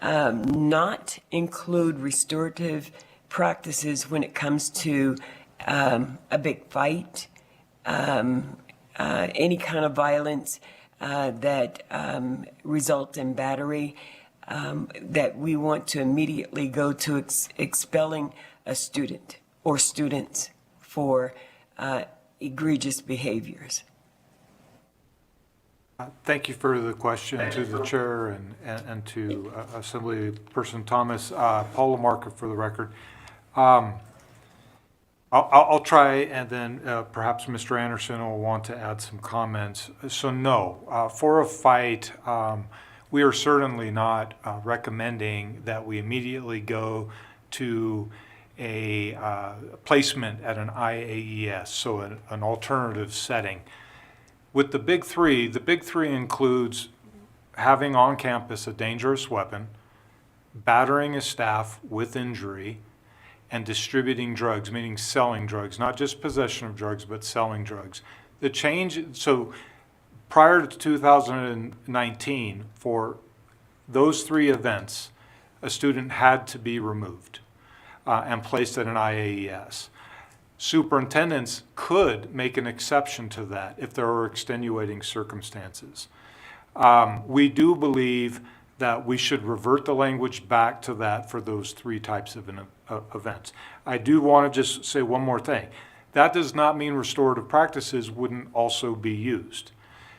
not include restorative practices when it comes to a big fight, any kind of violence that result in battery, that we want to immediately go to expelling a student or students for egregious behaviors? Thank you for the question to the chair and to Assemblyperson Thomas. Paul LaMarca for the record. I'll try, and then perhaps Mr. Anderson will want to add some comments. So no, for a fight, we are certainly not recommending that we immediately go to a placement at an IAES, so an alternative setting. With the big three includes having on campus a dangerous weapon, battering a staff with injury, and distributing drugs, meaning selling drugs, not just possession of drugs, but selling drugs. The change, so prior to 2019, for those three events, a student had to be removed and placed at an IAES. Superintendents could make an exception to that if there are extenuating circumstances. We do believe that we should revert the language back to that for those three types of events. I do want to just say one more thing. That does not mean restorative practices wouldn't also be used.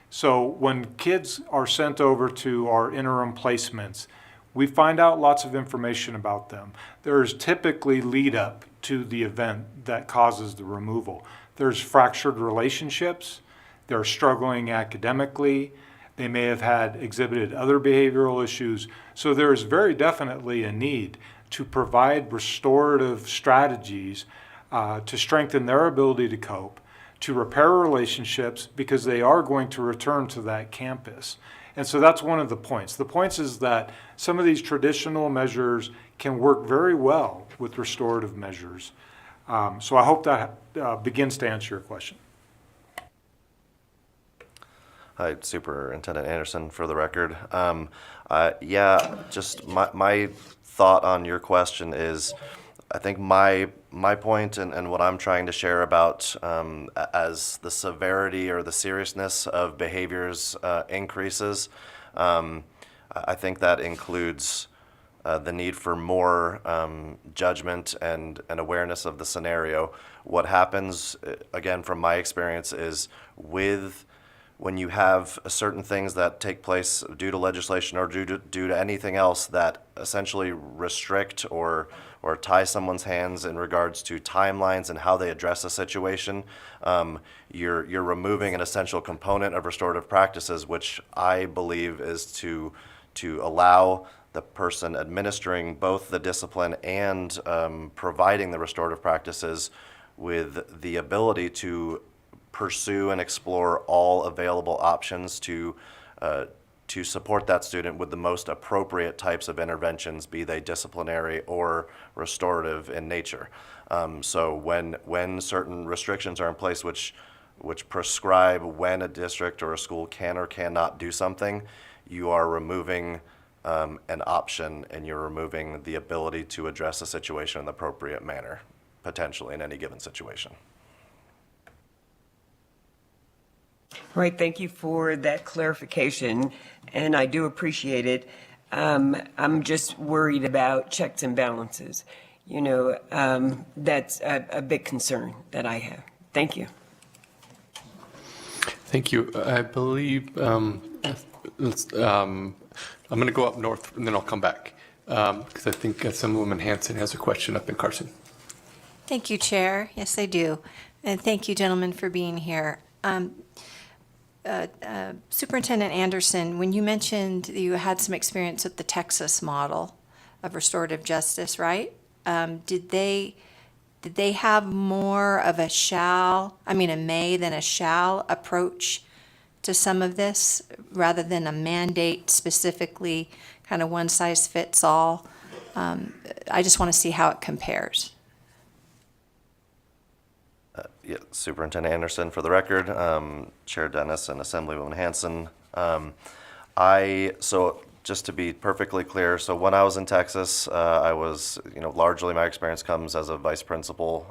So when kids are sent over to our interim placements, we find out lots of information about them. There is typically lead up to the event that causes the removal. There's fractured relationships, they're struggling academically, they may have had exhibited other behavioral issues. So there is very definitely a need to provide restorative strategies to strengthen their ability to cope, to repair relationships, because they are going to return to that campus. And so that's one of the points. The point is that some of these traditional measures can work very well with restorative measures. So I hope that begins to answer your question. Hi, Superintendent Anderson for the record. Yeah, just my thought on your question is, I think my point and what I'm trying to share about as the severity or the seriousness of behaviors increases, I think that includes the need for more judgment and awareness of the scenario. What happens, again, from my experience, is when you have certain things that take place due to legislation or due to anything else that essentially restrict or tie someone's hands in regards to timelines and how they address a situation, you're removing an essential component of restorative practices, which I believe is to allow the person administering both the discipline and providing the restorative practices with the ability to pursue and explore all available options to support that student with the most appropriate types of interventions, be they disciplinary or restorative in nature. So when certain restrictions are in place, which which prescribe when a district or a school can or cannot do something, you are removing an option, and you're removing the ability to address a situation in the appropriate manner, potentially in any given situation. Right, thank you for that clarification, and I do appreciate it. I'm just worried about checks and balances. You know, that's a big concern that I have. Thank you. Thank you. I believe I'm going to go up north and then I'll come back because I think Assemblywoman Hanson has a question up in Carson. Thank you, Chair. Yes, I do. And thank you, gentlemen, for being here. Superintendent Anderson, when you mentioned that you had some experience with the Texas model of restorative justice, right? Did they have more of a may than a shall approach to some of this rather than a mandate specifically, kind of one size fits all? I just want to see how it compares. Yeah, Superintendent Anderson, for the record, Chair Dennis and Assemblywoman Hanson. So just to be perfectly clear, so when I was in Texas, I was, largely my experience comes as a vice principal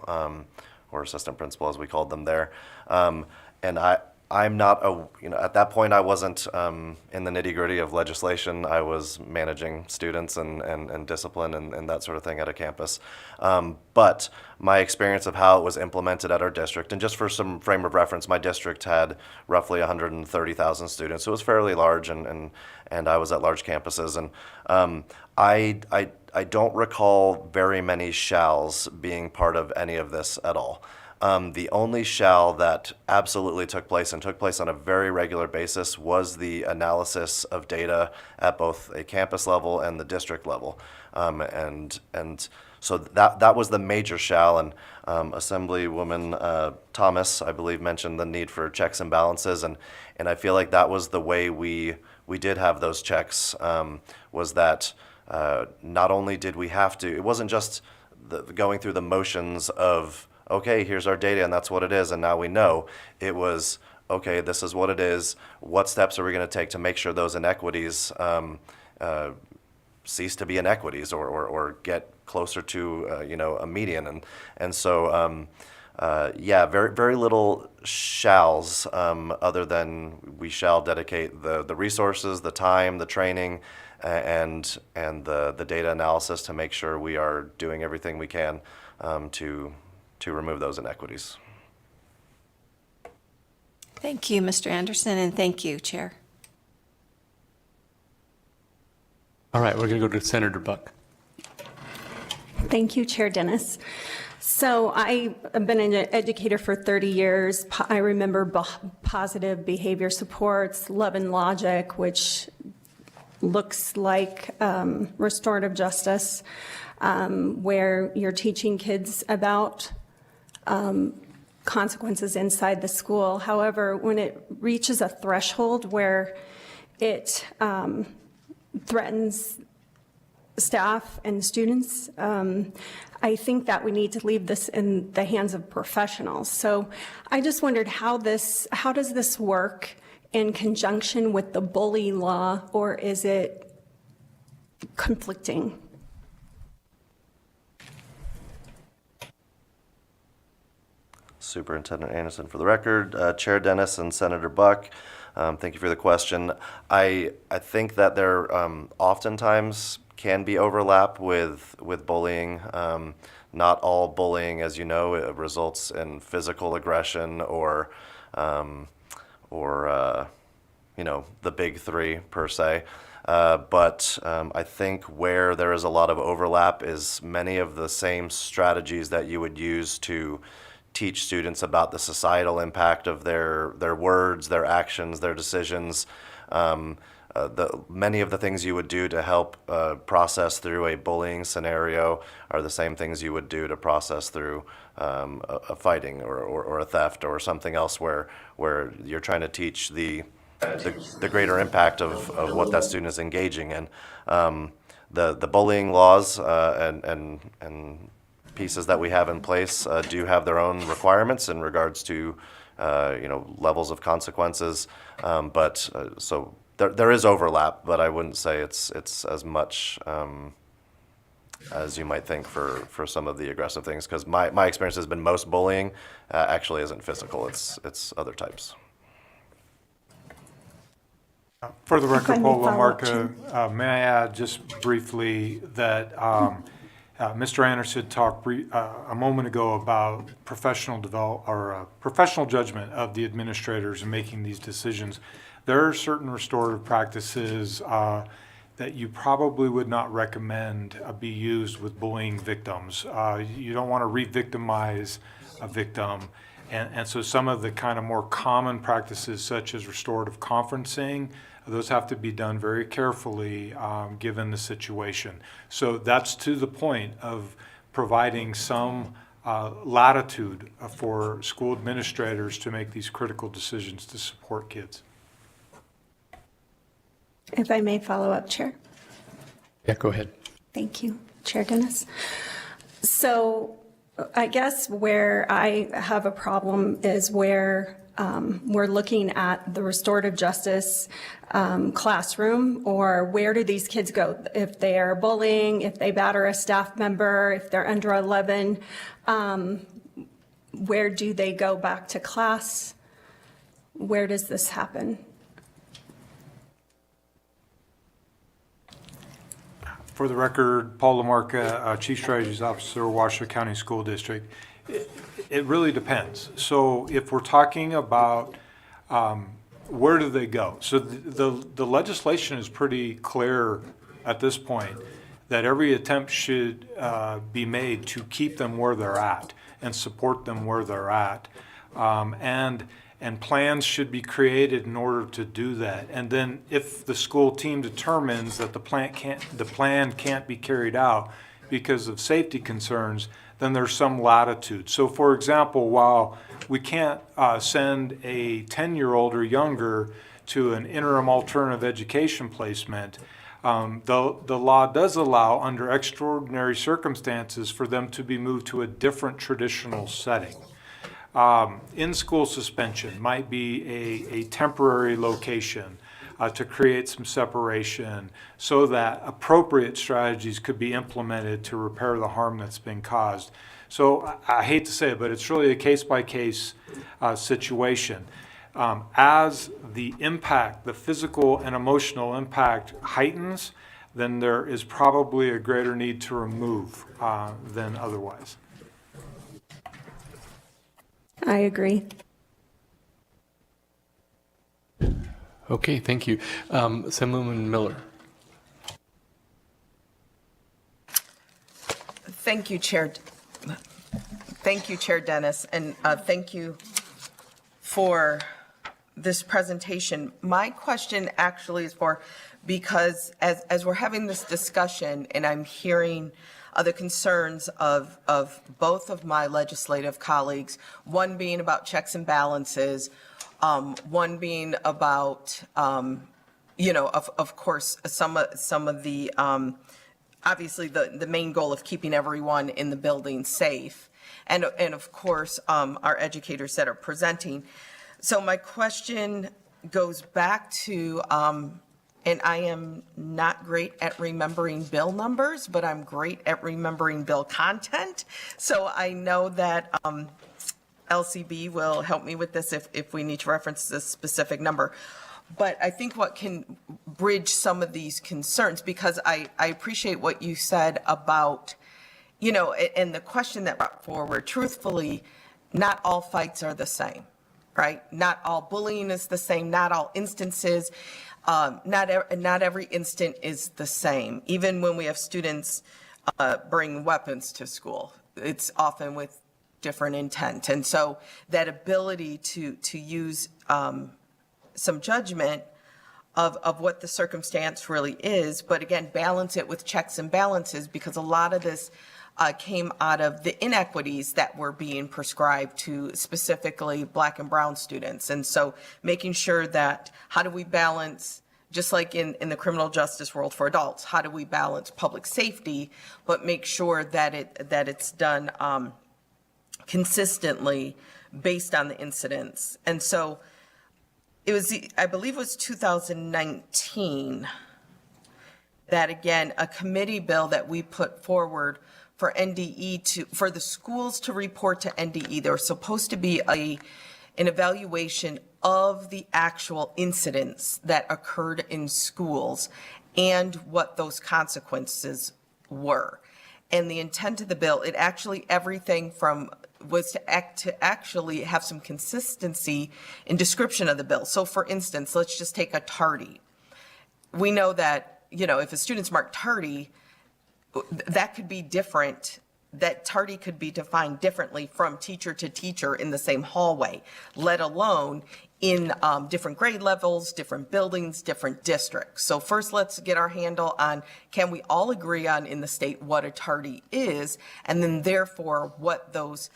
or assistant principal, as we called them there. And I'm not at that point I wasn't in the nitty gritty of legislation. I was managing students and discipline and that sort of thing at a campus. But my experience of how it was implemented at our district, and just for some frame of reference, my district had roughly 130,000 students, so it was fairly large, and I was at large campuses. And I don't recall very many shalls being part of any of this at all. The only shall that absolutely took place, and took place on a very regular basis, was the analysis of data at both a campus level and the district level. And so that was the major shall. And Assemblywoman Thomas, I believe, mentioned the need for checks and balances. And I feel like that was the way we did have those checks, was that not only did we have to, it wasn't just going through the motions of, okay, here's our data and that's what it is, and now we know. It was, okay, this is what it is. What steps are we going to take to make sure those inequities cease to be inequities or get closer to a median? And so very very little shalls other than we shall dedicate the resources, the time, the training, and the data analysis to make sure we are doing everything we can to remove those inequities. Thank you, Mr. Anderson, and thank you, Chair. All right, we're going to go to Senator Buck. Thank you, Chair Dennis. So I have been an educator for 30 years. I remember positive behavior supports, love and logic, which looks like restorative justice, where you're teaching kids about consequences inside the school. However, when it reaches a threshold where it threatens staff and students, I think that we need to leave this in the hands of professionals. So I just wondered how does this work in conjunction with the bully law, or is it conflicting? Superintendent Anderson, for the record, Chair Dennis and Senator Buck, thank you for the question. I think that there oftentimes can be overlap with bullying. Not all bullying, as you know, it results in physical aggression or the big three per se. But I think where there is a lot of overlap is many of the same strategies that you would use to teach students about the societal impact of their words, their actions, their decisions. Many of the things you would do to help process through a bullying scenario are the same things you would do to process through a fighting or a theft or something else where you're trying to teach the greater impact of what that student is engaging in. The bullying laws and pieces that we have in place do have their own requirements in regards to levels of consequences. So there is overlap, but I wouldn't say it's as much as you might think for some of the aggressive things, because my experience has been most bullying actually isn't physical, it's other types. For the record, Paul follow up, LaMarca, may I add just briefly that Mr. Anderson talked a moment ago about professional judgment of the administrators in making these decisions. There are certain restorative practices that you probably would not recommend be used with bullying victims. You don't want to re-victimize a victim. And so some of the kind of more common practices, such as restorative conferencing, those have to be done very carefully given the situation. So that's to the point of providing some latitude for school administrators to make these critical decisions to support kids. If I may follow up, Chair. Yeah, go ahead. Thank you, Chair Dennis. So I guess where I have a problem is where we're looking at the restorative justice classroom, or where do these kids go? If they are bullying, if they batter a staff member, if they're under 11, where do they go back to class? Where does this happen? For the record, Paul LaMarca, Chief Strategies Officer, Washoe County School District. It really depends. So if we're talking about where do they go? So the legislation is pretty clear at this point that every attempt should be made to keep them where they're at and support them where they're at. And plans should be created in order to do that. And then if the school team determines that the plan can't be carried out because of safety concerns, then there's some latitude. So for example, while we can't send a 10-year-old or younger to an interim alternative education placement, the law does allow, under extraordinary circumstances, for them to be moved to a different traditional setting. In-school suspension might be a temporary location to create some separation so that appropriate strategies could be implemented to repair the harm that's been caused. So I hate to say it, but it's really a case-by-case situation. As the impact, the physical and emotional impact heightens, then there is probably a greater need to remove than otherwise. I agree. Okay, thank you. Assemblywoman Miller. Thank you, Chair. Thank you, Chair Dennis, and thank you for this presentation. My question actually is because as we're having this discussion and I'm hearing the concerns of both of my legislative colleagues, one being about checks and balances, one being about, of course, some of the, obviously the main goal of keeping everyone in the building safe, and of course, our educators that are presenting. So my question goes back to, and I am not great at remembering bill numbers, but I'm great at remembering bill content. So I know that LCB will help me with this if we need to reference this specific number. But I think what can bridge some of these concerns, because I appreciate what you said about, and the question that brought forward, truthfully, not all fights are the same, right? Not all bullying is the same, not all instances. Not every instant is the same. Even when we have students bring weapons to school, it's often with different intent. And so that ability to use some judgment of what the circumstance really is, but again, balance it with checks and balances, because a lot of this came out of the inequities that were being prescribed to specifically Black and brown students. And so making sure that how do we balance just like in the criminal justice world for adults, how do we balance public safety, but make sure that it's done consistently based on the incidents? And so it was, I believe it was 2019, that again, a committee bill that we put forward for NDE for the schools to report to NDE. There was supposed to be an evaluation of the actual incidents that occurred in schools and what those consequences were. And the intent of the bill, it actually, everything from, was to actually have some consistency in description of the bill. So for instance, let's just take a tardy. We know that, if a student's marked tardy, that could be different. That tardy could be defined differently from teacher to teacher in the same hallway, let alone in different grade levels, different buildings, different districts. So first, let's get our handle on, can we all agree on in the state what a tardy is, and then therefore what those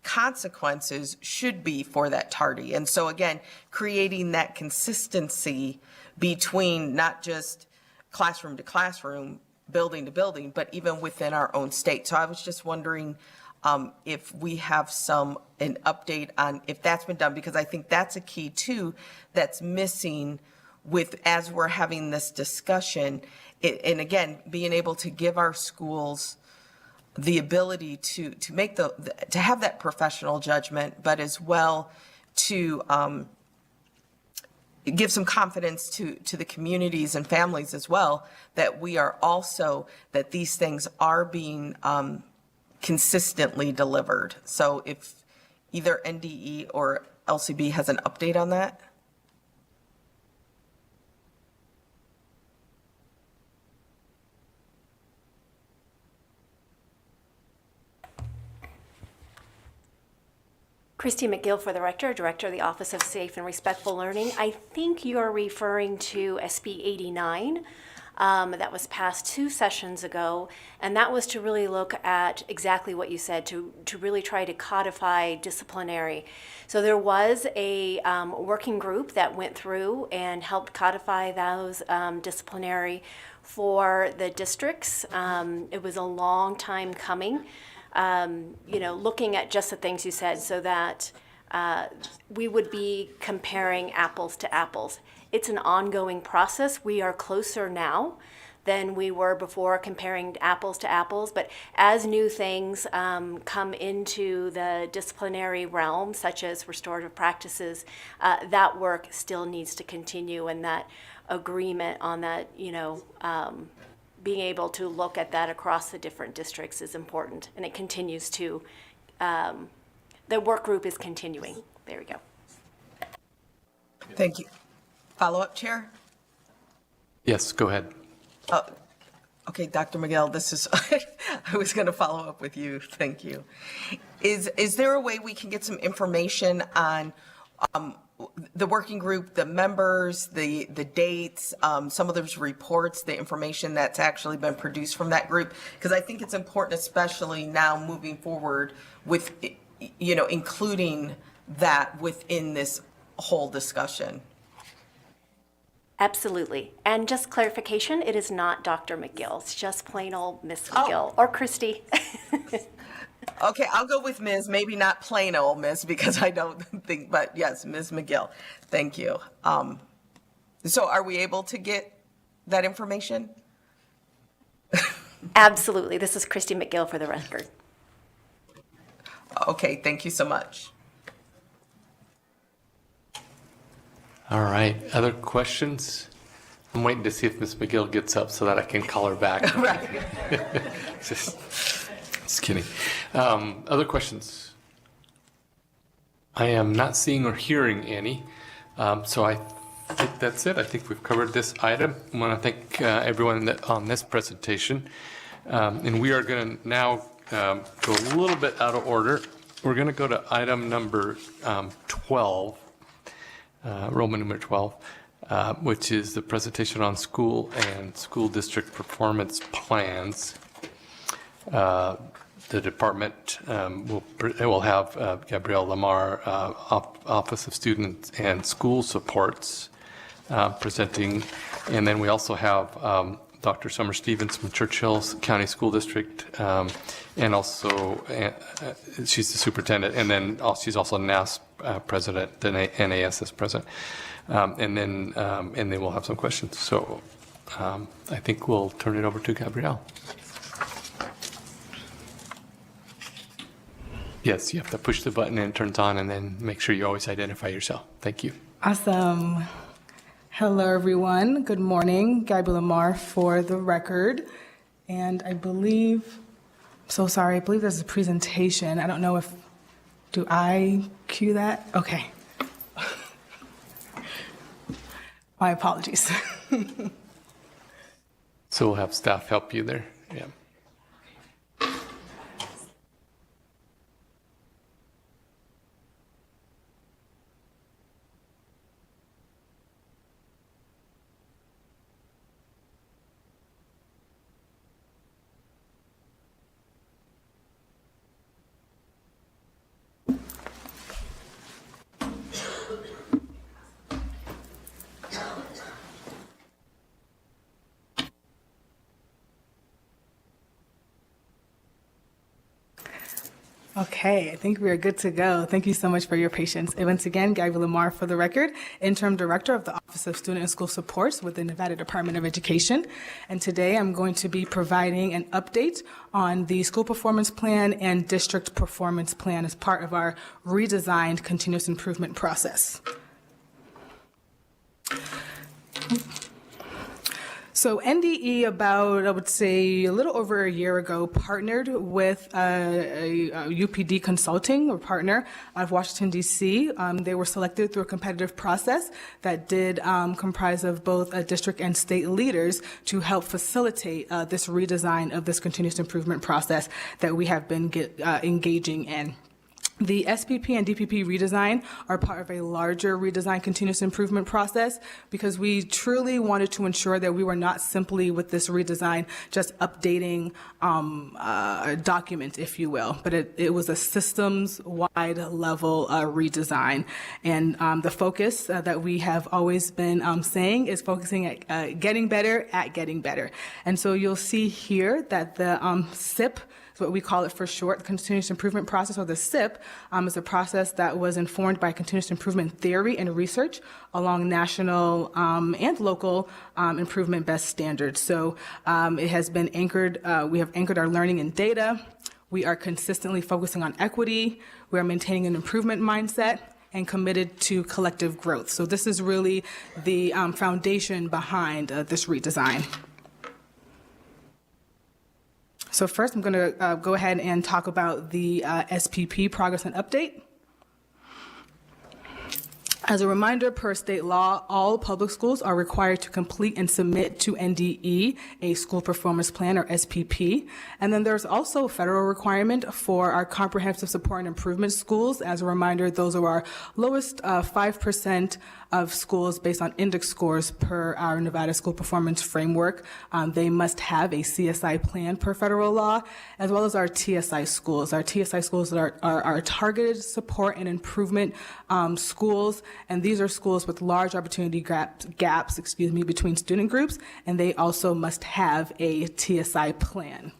consequences should be for that tardy. And so again, creating that consistency between not just classroom to classroom, building to building, but even within our own state. So I was just wondering if we have an update on if that's been done, because I think that's a key too that's missing as we're having this discussion. And again, being able to give our schools the ability to make to have that professional judgment, but as well to give some confidence to the communities and families as well, that we are also, that these things are being consistently delivered. So if either NDE or LCB has an update on that. Christy McGill for the Director of the Office of Safe and Respectful Learning. I think you're referring to SB 89 that was passed 2 sessions ago, and that was to really look at exactly what you said, to really try to codify disciplinary. So there was a working group that went through and helped codify those disciplinary for the districts. It was a long time coming. Looking at just the things you said so that we would be comparing apples to apples. It's an ongoing process. We are closer now than we were before comparing apples to apples, but as new things come into the disciplinary realm, such as restorative practices, that work still needs to continue, and that agreement on that, being able to look at that across the different districts is important, and it continues to, the work group is continuing. There we go. Thank you. Follow-up, Chair? Yes, go ahead. Okay, Dr. Miguel, this is, I was going to follow up with you. Thank you. Is there a way we can get some information on the working group, the members, the dates, some of those reports, the information that's actually been produced from that group? Because I think it's important, especially now moving forward with, including that within this whole discussion. Absolutely. And just clarification, it is not Dr. McGill. It's just plain old Miss McGill or Christy. Okay, I'll go with Ms., maybe not plain old Ms., because I don't think, but yes, Ms. McGill. Thank you. So are we able to get that information? Absolutely. This is Christy McGill for the record. Okay, thank you so much. All right, other questions? I'm waiting to see if Ms. McGill gets up so that I can call her back. Right. Just kidding. Other questions? I am not seeing or hearing any, so I think that's it. I think we've covered this item. I want to thank everyone on this presentation. And we are going to now go a little bit out of order. We're going to go to item number 12. Roman numeral 12, which is the presentation on school and school district performance plans. The department will have Gabrielle Lamar, Office of Student and School Supports, presenting. And then we also have Dr. Summer Stevens from Churchill County School District, and also she's the superintendent, and then she's also NAS president, the NASS president. And then we'll have some questions. So I think we'll turn it over to Gabrielle. Yes, you have to push the button and it turns on, and then make sure you always identify yourself. Thank you. Awesome. Hello, everyone. Good morning. Gabrielle Lamar for the record. And I believe there's a presentation. I don't know if, do I cue that? Okay. My apologies. So we'll have staff help you there. Yeah. Okay, I think we are good to go. Thank you so much for your patience. And once again, Gabrielle Lamar for the record, Interim Director of the Office of Student and School Supports with the Nevada Department of Education. And today I'm going to be providing an update on the school performance plan and district performance plan as part of our redesigned continuous improvement process. So NDE, about, I would say, a little over a year ago, partnered with a UPD consulting or partner out of Washington, D.C. They were selected through a competitive process that did comprise of both district and state leaders to help facilitate this redesign of this continuous improvement process that we have been engaging in. The SPP and DPP redesign are part of a larger redesign continuous improvement process because we truly wanted to ensure that we were not simply with this redesign just updating a document, if you will, but it was a systems-wide level redesign. And the focus that we have always been saying is focusing at getting better at getting better. And so you'll see here that the SIP, is what we call it for short, the continuous improvement process, or the SIP, is a process that was informed by continuous improvement theory and research along national and local improvement best standards. So it has been anchored, we have anchored our learning in data. We are consistently focusing on equity. We are maintaining an improvement mindset and committed to collective growth. So this is really the foundation behind this redesign. So first, I'm going to go ahead and talk about the SPP progress and update. As a reminder, per state law, all public schools are required to complete and submit to NDE a school performance plan, or SPP. And then there's also a federal requirement for our comprehensive support and improvement schools. As a reminder, those are our lowest 5% of schools based on index scores per our Nevada School Performance Framework. They must have a CSI plan per federal law, as well as our TSI schools. Our TSI schools are our targeted support and improvement schools, and these are schools with large opportunity gaps between student groups, and they also must have a TSI plan.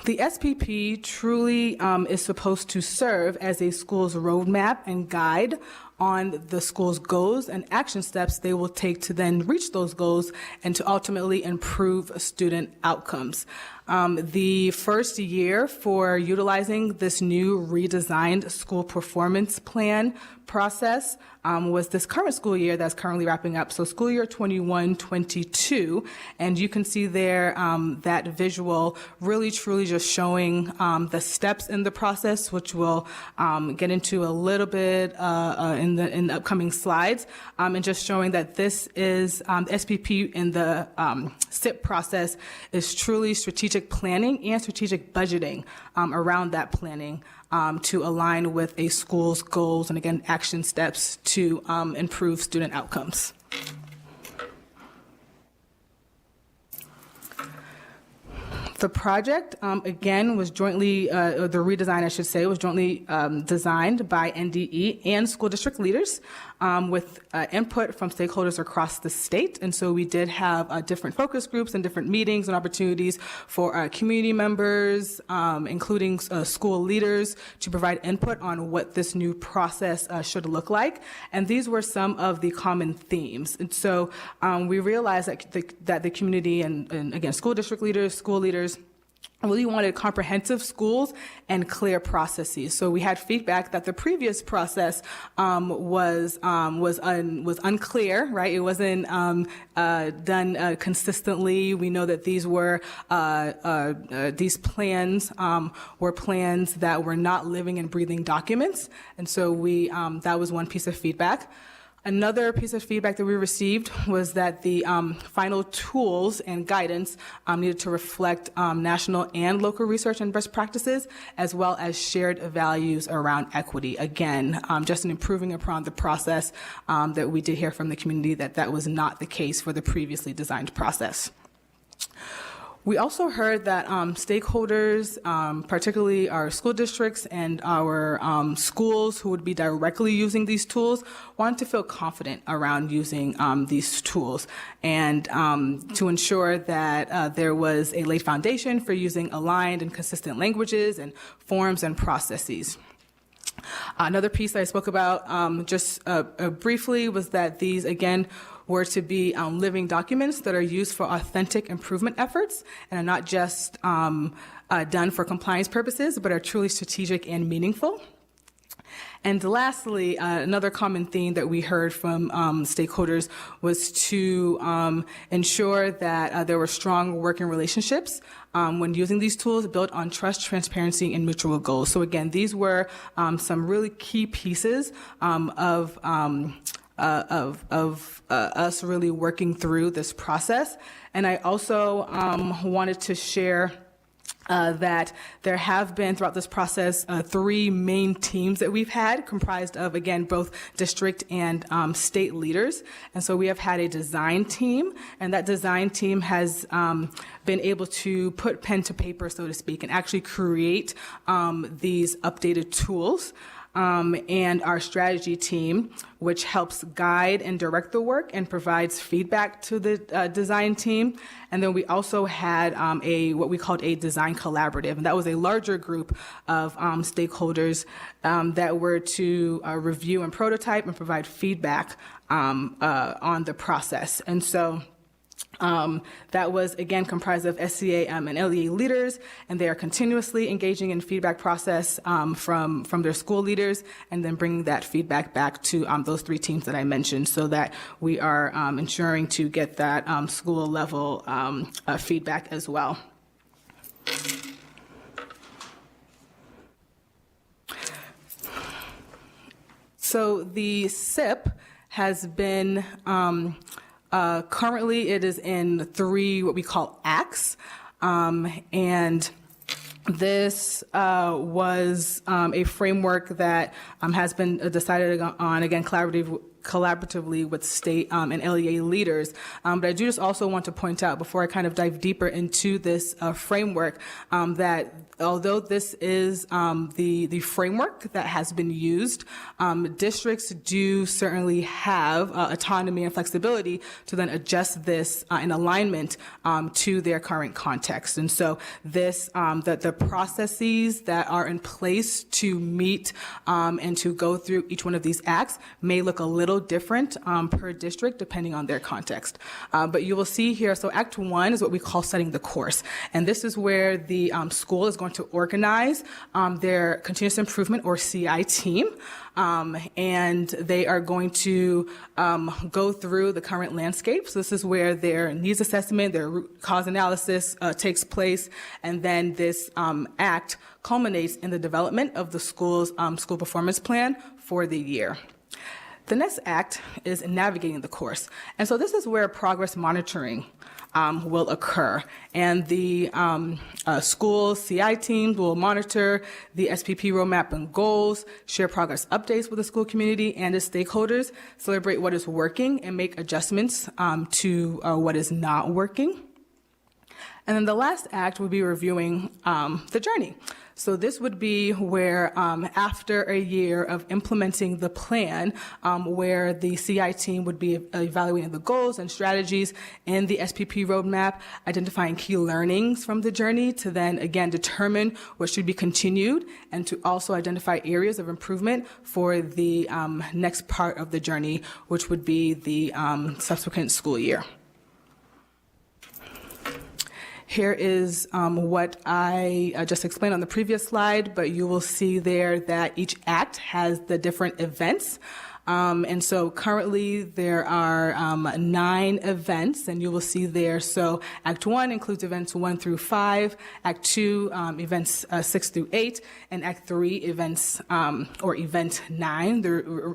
The SPP truly is supposed to serve as a school's roadmap and guide on the school's goals and action steps they will take to then reach those goals and to ultimately improve student outcomes. The first year for utilizing this new redesigned school performance plan process was this current school year that's currently wrapping up. So school year 21-22, and you can see there that visual really truly just showing the steps in the process, which we'll get into a little bit in the upcoming slides, and just showing that this is SPP in the SIP process is truly strategic planning and strategic budgeting around that planning to align with a school's goals and, again, action steps to improve student outcomes. The project, again, was jointly, or the redesign, I should say, was jointly designed by NDE and school district leaders with input from stakeholders across the state. And so we did have different focus groups and different meetings and opportunities for community members, including school leaders, to provide input on what this new process should look like. And these were some of the common themes. And so we realized that the community and again, school district leaders, school leaders, really wanted comprehensive schools and clear processes. So we had feedback that the previous process was unclear, right? It wasn't done consistently. We know that these were these plans were plans that were not living and breathing documents, and so we that was one piece of feedback. Another piece of feedback that we received was that the final tools and guidance needed to reflect national and local research and best practices, as well as shared values around equity. Again, just in improving upon the process that we did hear from the community that was not the case for the previously designed process. We also heard that stakeholders, particularly our school districts and our schools who would be directly using these tools, wanted to feel confident around using these tools, and to ensure that there was a laid foundation for using aligned and consistent languages and forms and processes. Another piece I spoke about just briefly was that these, again, were to be living documents that are used for authentic improvement efforts and are not just done for compliance purposes, but are truly strategic and meaningful. And lastly, another common theme that we heard from stakeholders was to ensure that there were strong working relationships when using these tools built on trust, transparency, and mutual goals. So again, these were some really key pieces of us really working through this process. And I also wanted to share that there have been throughout this process 3 main teams that we've had, comprised of, again, both district and state leaders. And so we have had a design team, and that design team has been able to put pen to paper, so to speak, and actually create these updated tools. And our strategy team, which helps guide and direct the work and provides feedback to the design team. And then we also had what we called a design collaborative, and that was a larger group of stakeholders that were to review and prototype and provide feedback on the process. And so that was, again, comprised of SCA and LEA leaders, and they are continuously engaging in feedback process from their school leaders, and then bringing that feedback back to those 3 teams that I mentioned, so that we are ensuring to get that school level feedback as well. So the SIP has been currently, it is in 3 what we call acts, and this was a framework that has been decided on, again, collaboratively with state and LEA leaders. But I do just also want to point out, before I kind of dive deeper into this framework, that although this is the framework that has been used, districts do certainly have autonomy and flexibility to then adjust this in alignment to their current context. And so this, that the processes that are in place to meet and to go through each one of these acts may look a little different per district depending on their context. But you will see here, so Act 1 is what we call setting the course. And this is where the school is going to organize their continuous improvement, or CI team, and they are going to go through the current landscape. So this is where their needs assessment, their root cause analysis takes place, and then this act culminates in the development of the school's school performance plan for the year. The next act is navigating the course. And so this is where progress monitoring will occur. And the school CI teams will monitor the SPP roadmap and goals, share progress updates with the school community and its stakeholders, celebrate what is working, and make adjustments to what is not working. And then the last act would be reviewing the journey. So this would be where after a year of implementing the plan, where the CI team would be evaluating the goals and strategies in the SPP roadmap, identifying key learnings from the journey to then again determine what should be continued and to also identify areas of improvement for the next part of the journey, which would be the subsequent school year. Here is what I just explained on the previous slide, but you will see there that each act has the different events. And so currently there are 9 events, and you will see there. So Act 1 includes events 1 through 5, Act 2 events 6 through 8, and Act 3 events or Event 9,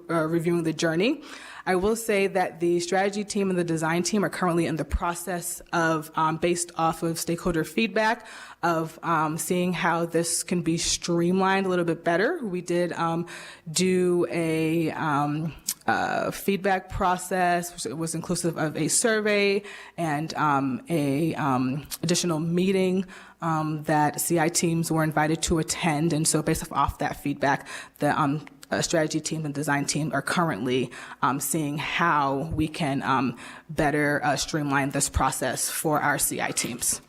reviewing the journey. I will say that the strategy team and the design team are currently in the process of, based off of stakeholder feedback, of seeing how this can be streamlined a little bit better. We did do a feedback process, which was inclusive of a survey and additional meeting that CI teams were invited to attend. And so based off that feedback, the strategy team and design team are currently seeing how we can better streamline this process for our CI teams.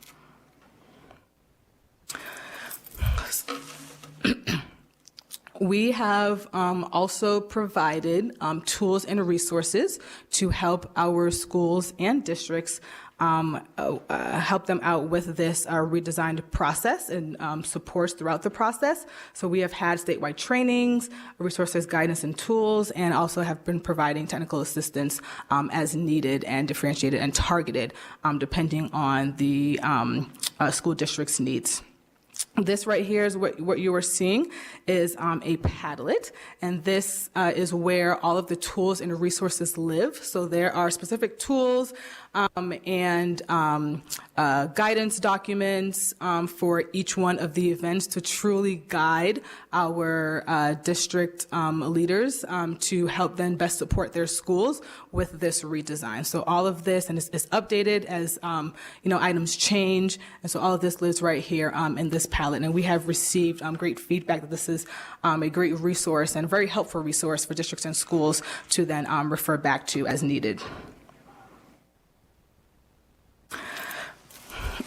We have also provided tools and resources to help our schools and districts help them out with this redesigned process and supports throughout the process. So we have had statewide trainings, resources, guidance, and tools, and also have been providing technical assistance as needed and differentiated and targeted depending on the school district's needs. This right here is what you are seeing is a Padlet, and this is where all of the tools and resources live. So there are specific tools and guidance documents for each one of the events to truly guide our district leaders to help them best support their schools with this redesign. So all of this, and it's updated as items change, and so all of this lives right here in this Padlet. And we have received great feedback that this is a great resource and a very helpful resource for districts and schools to then refer back to as needed.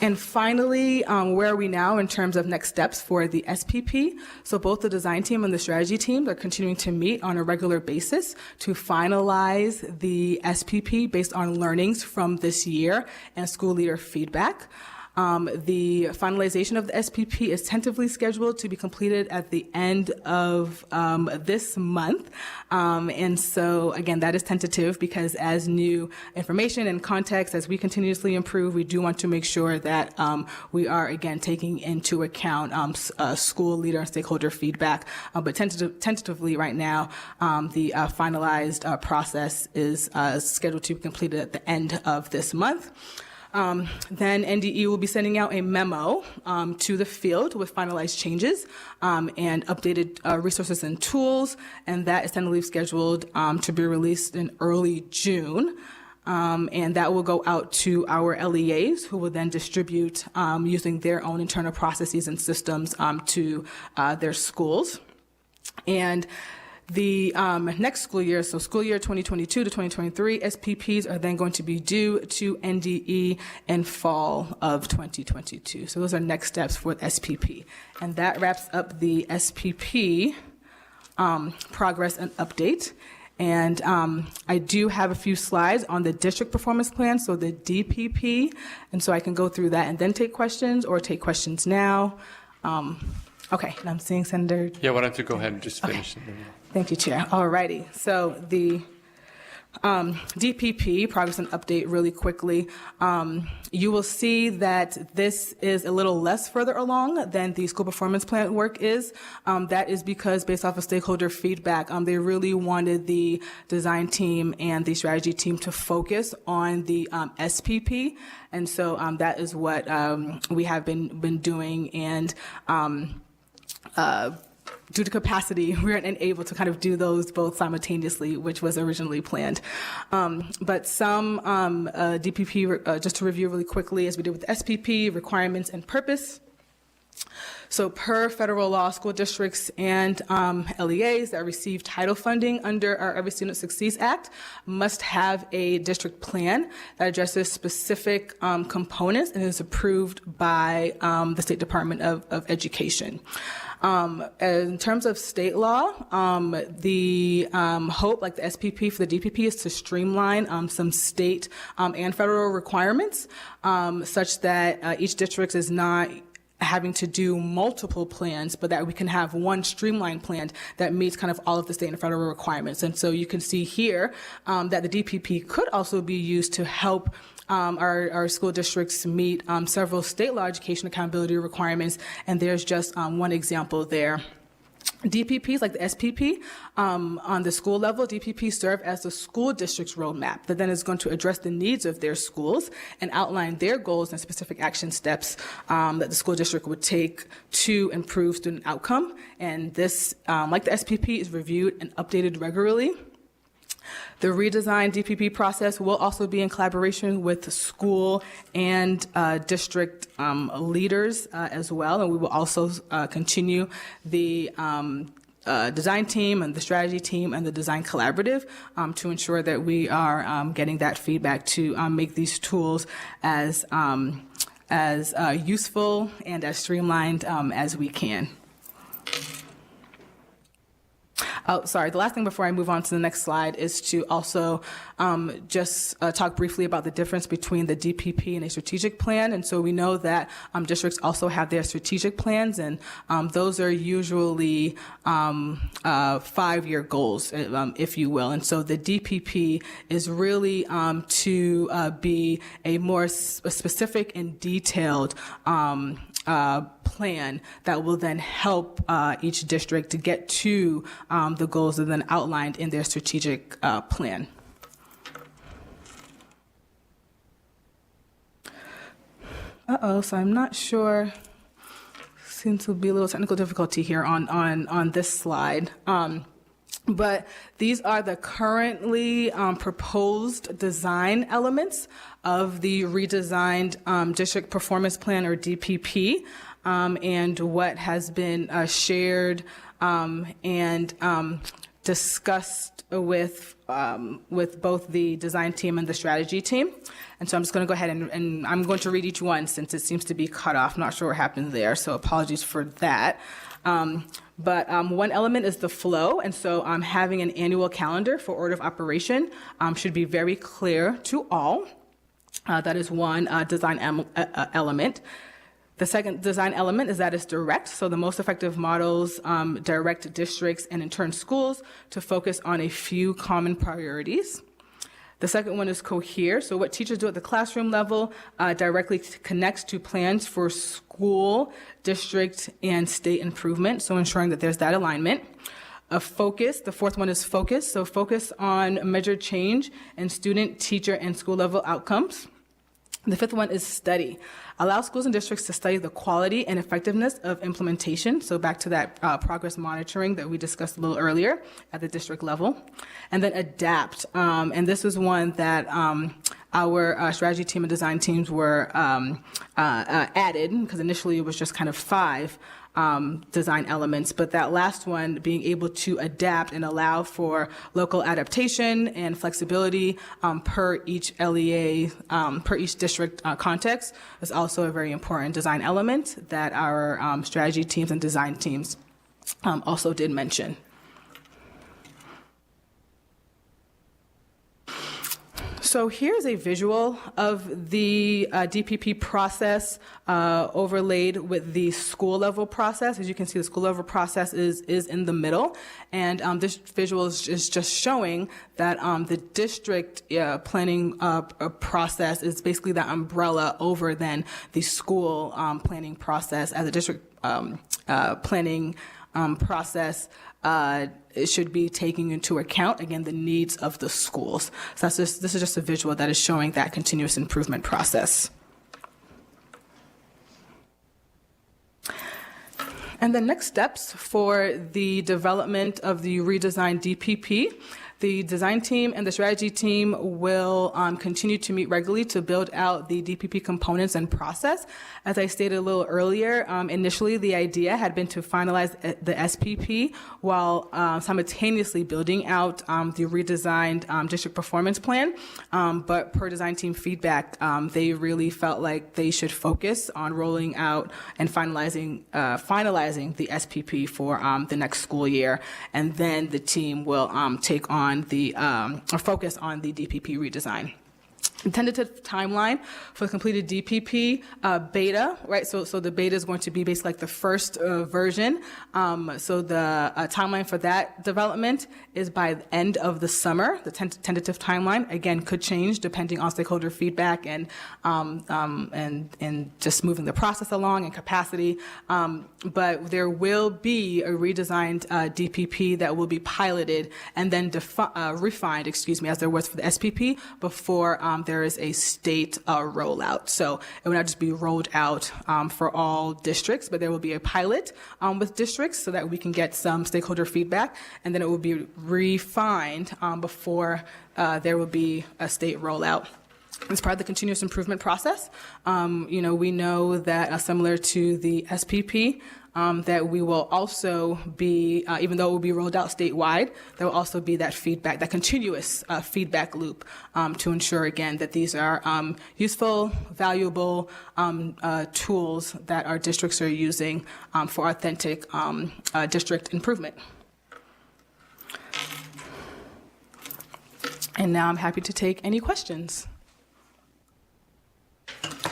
And finally, where are we now in terms of next steps for the SPP? So both the design team and the strategy team are continuing to meet on a regular basis to finalize the SPP based on learnings from this year and school leader feedback. The finalization of the SPP is tentatively scheduled to be completed at the end of this month. And so, again, that is tentative because as new information and context, as we continuously improve, we do want to make sure that we are, again, taking into account school leader and stakeholder feedback. But tentatively right now, the finalized process is scheduled to be completed at the end of this month. Then NDE will be sending out a memo to the field with finalized changes and updated resources and tools, and that is tentatively scheduled to be released in early June. And that will go out to our LEAs, who will then distribute using their own internal processes and systems to their schools. And the next school year, so school year 2022 to 2023, SPPs are then going to be due to NDE in fall of 2022. So those are next steps for SPP. And that wraps up the SPP progress and update. And I do have a few slides on the district performance plan, so the DPP. And so I can go through that and then take questions or take questions now. Okay, and I'm seeing Senator. Yeah, why don't you go ahead and just finish. Okay. Thank you, Chair. All righty. So the DPP, progress and update really quickly. You will see that this is a little less further along than the school performance plan work is. That is because based off of stakeholder feedback, they really wanted the design team and the strategy team to focus on the SPP. And so that is what we have been doing. And due to capacity, we weren't able to kind of do those both simultaneously, which was originally planned. But some DPP, just to review really quickly, as we did with the SPP, requirements and purpose. So per federal law, school districts and LEAs that receive title funding under our Every Student Succeeds Act must have a district plan that addresses specific components and is approved by the State Department of Education. In terms of state law, the hope, like the SPP for the DPP, is to streamline some state and federal requirements such that each district is not having to do multiple plans, but that we can have one streamlined plan that meets kind of all of the state and federal requirements. And so you can see here that the DPP could also be used to help our school districts meet several state law education accountability requirements, and there's just one example there. DPPs, like the SPP, on the school level, DPPs serve as the school district's roadmap that then is going to address the needs of their schools and outline their goals and specific action steps that the school district would take to improve student outcome. And this, like the SPP, is reviewed and updated regularly. The redesigned DPP process will also be in collaboration with school and district leaders as well, and we will also continue the design team and the strategy team and the design collaborative to ensure that we are getting that feedback to make these tools as useful and as streamlined as we can. Oh, sorry. The last thing before I move on to the next slide is to also just talk briefly about the difference between the DPP and a strategic plan. And so we know that districts also have their strategic plans, and those are usually 5-year goals, if you will. And so the DPP is really to be a more specific and detailed plan that will then help each district to get to the goals that are then outlined in their strategic plan. So I'm not sure. Seems to be a little technical difficulty here on this slide. But these are the currently proposed design elements of the redesigned District Performance Plan, or DPP, and what has been shared and discussed with both the design team and the strategy team. And so I'm just going to go ahead and I'm going to read each one since it seems to be cut off. Not sure what happened there, so apologies for that. But one element is the flow, and so having an annual calendar for order of operation should be very clear to all. That is one design element. The second design element is that it's direct, so the most effective models direct districts and in turn schools to focus on a few common priorities. The second one is cohere, so what teachers do at the classroom level directly connects to plans for school, district, and state improvement, so ensuring that there's that alignment. A focus, the fourth one is focus, so focus on measured change in student, teacher, and school level outcomes. The fifth one is study. Allow schools and districts to study the quality and effectiveness of implementation. So back to that progress monitoring that we discussed a little earlier at the district level. And then adapt. And this is one that our strategy team and design teams were added, because initially it was just kind of 5 design elements, but that last one, being able to adapt and allow for local adaptation and flexibility per each LEA, per each district context, is also a very important design element that our strategy teams and design teams also did mention. So here's a visual of the DPP process overlaid with the school level process. As you can see, the school level process is in the middle. And this visual is just showing that the district planning process is basically the umbrella over then the school planning process. As a district planning process, it should be taking into account, again, the needs of the schools. So this is just a visual that is showing that continuous improvement process. And the next steps for the development of the redesigned DPP. The design team and the strategy team will continue to meet regularly to build out the DPP components and process. As I stated a little earlier, initially the idea had been to finalize the SPP while simultaneously building out the redesigned district performance plan. But per design team feedback, they really felt like they should focus on rolling out and finalizing the SPP for the next school year. And then the team will take on or focus on the DPP redesign. The tentative timeline for the completed DPP beta, right? So the beta is going to be basically like the first version. So the timeline for that development is by the end of the summer. The tentative timeline, again, could change depending on stakeholder feedback and just moving the process along and capacity. But there will be a redesigned DPP that will be piloted and then refined, as there was for the SPP before there is a state rollout. So it will not just be rolled out for all districts, but there will be a pilot with districts so that we can get some stakeholder feedback, and then it will be refined before there will be a state rollout. As part of the continuous improvement process, we know that similar to the SPP, that we will also be, even though it will be rolled out statewide, there will also be that feedback, that continuous feedback loop to ensure, again, that these are useful, valuable tools that our districts are using for authentic district improvement. And now I'm happy to take any questions.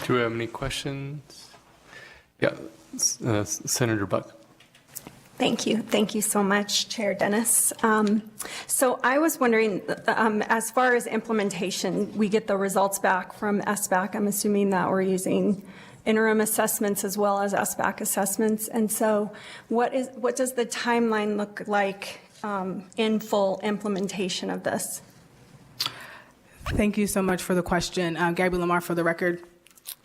Do we have any questions? Yeah, Senator Buck. Thank you. Thank you so much, Chair Dennis. So I was wondering, as far as implementation, we get the results back from SBAC. I'm assuming that we're using interim assessments as well as SBAC assessments. And so what does the timeline look like in full implementation of this? Thank you so much for the question. Gabby Lamar for the record.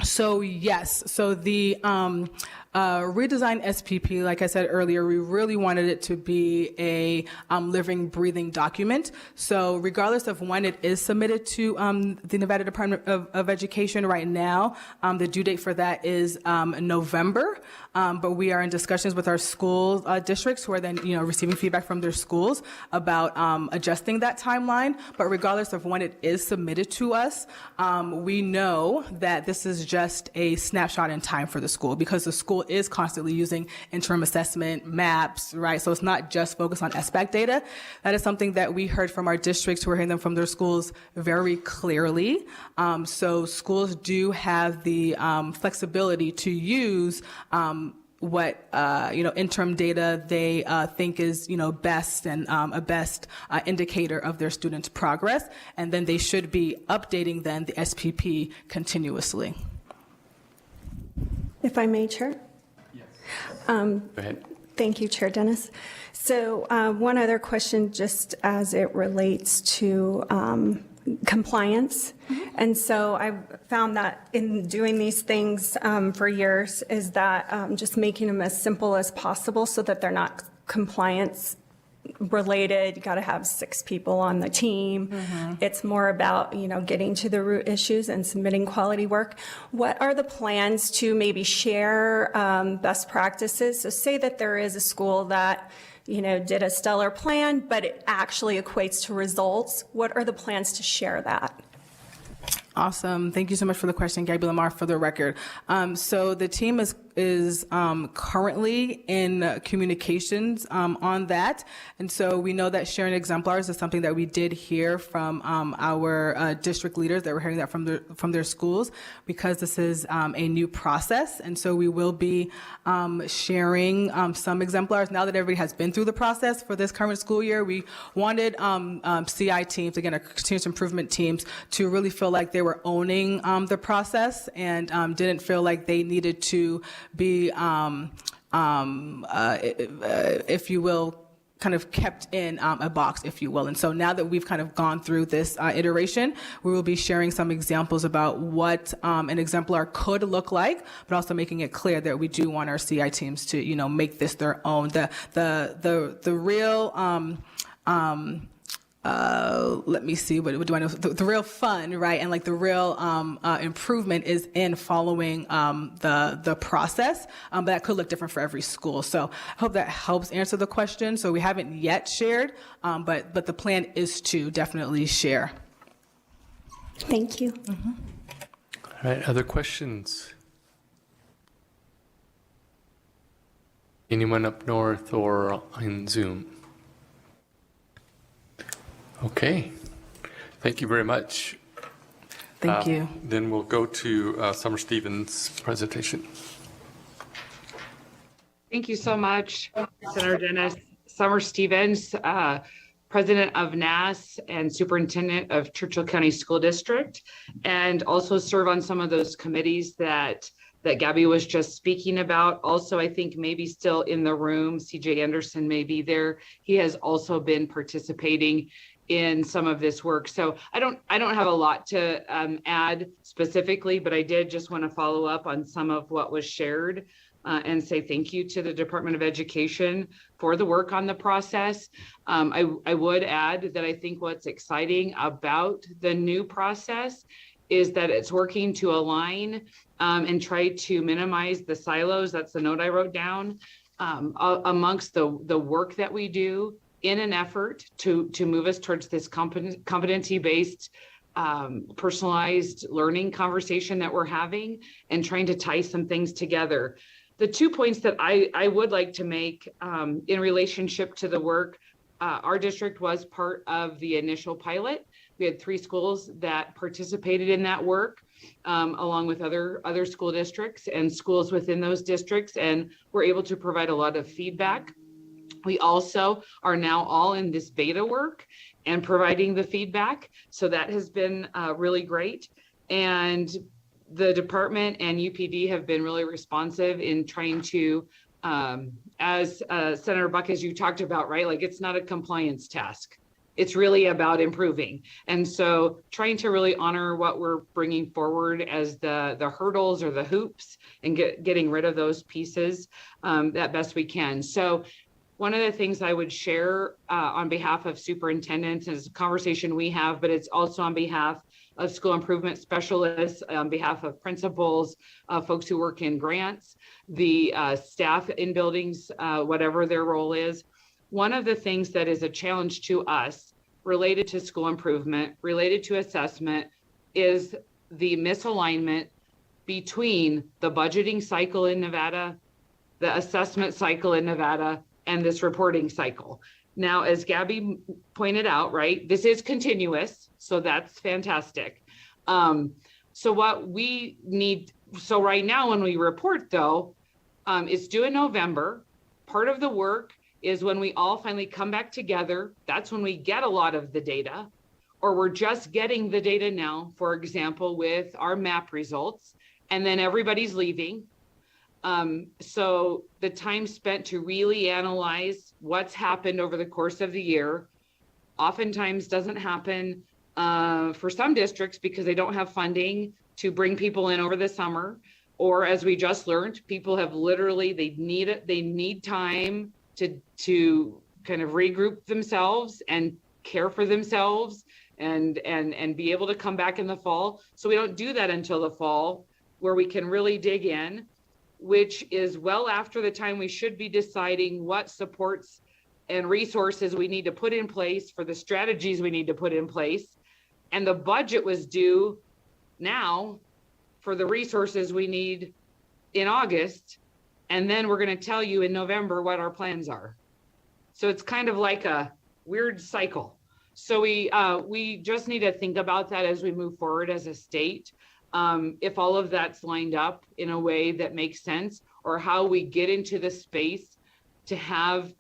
So yes, so the redesigned SPP, like I said earlier, we really wanted it to be a living, breathing document. So regardless of when it is submitted to the Nevada Department of Education right now, the due date for that is November. But we are in discussions with our school districts who are then, receiving feedback from their schools about adjusting that timeline. But regardless of when it is submitted to us, we know that this is just a snapshot in time for the school because the school is constantly using interim assessment, maps, right? So it's not just focused on SBAC data. That is something that we heard from our districts who are hearing them from their schools very clearly. So schools do have the flexibility to use what interim data they think is best and a best indicator of their students' progress, and then they should be updating then the SPP continuously. If I may, Chair. Yes. Go ahead. Thank you, Chair Dennis. So one other question, just as it relates to compliance. And so I've found that in doing these things for years is that just making them as simple as possible so that they're not compliance related. You got to have 6 people on the team. It's more about, getting to the root issues and submitting quality work. What are the plans to maybe share best practices? So say that there is a school that did a stellar plan, but it actually equates to results. What are the plans to share that? Awesome. Thank you so much for the question, Gabby Lamar, for the record. So the team is currently in communications on that. And so we know that sharing exemplars is something that we did hear from our district leaders that were hearing that from their schools because this is a new process. And so we will be sharing some exemplars. Now that everybody has been through the process for this current school year, we wanted CI teams, again, our continuous improvement teams, to really feel like they were owning the process and didn't feel like they needed to be, if you will, kind of kept in a box, if you will. And so now that we've kind of gone through this iteration, we will be sharing some examples about what an exemplar could look like, but also making it clear that we do want our CI teams to, you know, make this their own. The real let me see, what do I know? The real fun, right? And like the real improvement is in following the process, but that could look different for every school. So I hope that helps answer the question. So we haven't yet shared, but the plan is to definitely share. Thank you. All right, other questions? Anyone up north or in Zoom? Okay, thank you very much. Thank you. Then we'll go to Summer Stevens' presentation. Thank you so much, Senator Dennis. Summer Stevens, President of NAS and Superintendent of Churchill County School District, and also serve on some of those committees that Gabby was just speaking about. Also, I think maybe still in the room, CJ Anderson may be there. He has also been participating in some of this work. So I don't have a lot to add specifically, but I did just want to follow up on some of what was shared and say thank you to the Department of Education for the work on the process. I would add that I think what's exciting about the new process is that it's working to align and try to minimize the silos. That's the note I wrote down amongst the work that we do in an effort to move us towards this competency-based, personalized learning conversation that we're having and trying to tie some things together. The 2 points that I would like to make in relationship to the work, our district was part of the initial pilot. We had 3 schools that participated in that work, along with other school districts and schools within those districts, and were able to provide a lot of feedback. We also are now all in this beta work and providing the feedback. So that has been really great. And the department and UPD have been really responsive in trying to, as Senator Buck, as you talked about, right? Like it's not a compliance task. It's really about improving. And so trying to really honor what we're bringing forward as the hurdles or the hoops and getting rid of those pieces that best we can. So one of the things I would share on behalf of superintendents is a conversation we have, but it's also on behalf of school improvement specialists, on behalf of principals, folks who work in grants, the staff in buildings, whatever their role is. One of the things that is a challenge to us related to school improvement, related to assessment, is the misalignment between the budgeting cycle in Nevada, the assessment cycle in Nevada, and this reporting cycle. Now, as Gabby pointed out, right, this is continuous, so that's fantastic. So what we need, so right now when we report though, it's due in November. Part of the work is when we all finally come back together, that's when we get a lot of the data, or we're just getting the data now, for example, with our MAP results, and then everybody's leaving. So the time spent to really analyze what's happened over the course of the year oftentimes doesn't happen for some districts because they don't have funding to bring people in over the summer. Or as we just learned, people have literally, they need time to kind of regroup themselves and care for themselves and be able to come back in the fall. So we don't do that until the fall, where we can really dig in, which is well after the time we should be deciding what supports and resources we need to put in place for the strategies we need to put in place. And the budget was due now for the resources we need in August. And then we're going to tell you in November what our plans are. So it's kind of like a weird cycle. So we just need to think about that as we move forward as a state. If all of that's lined up in a way that makes sense, or how we get into the space to have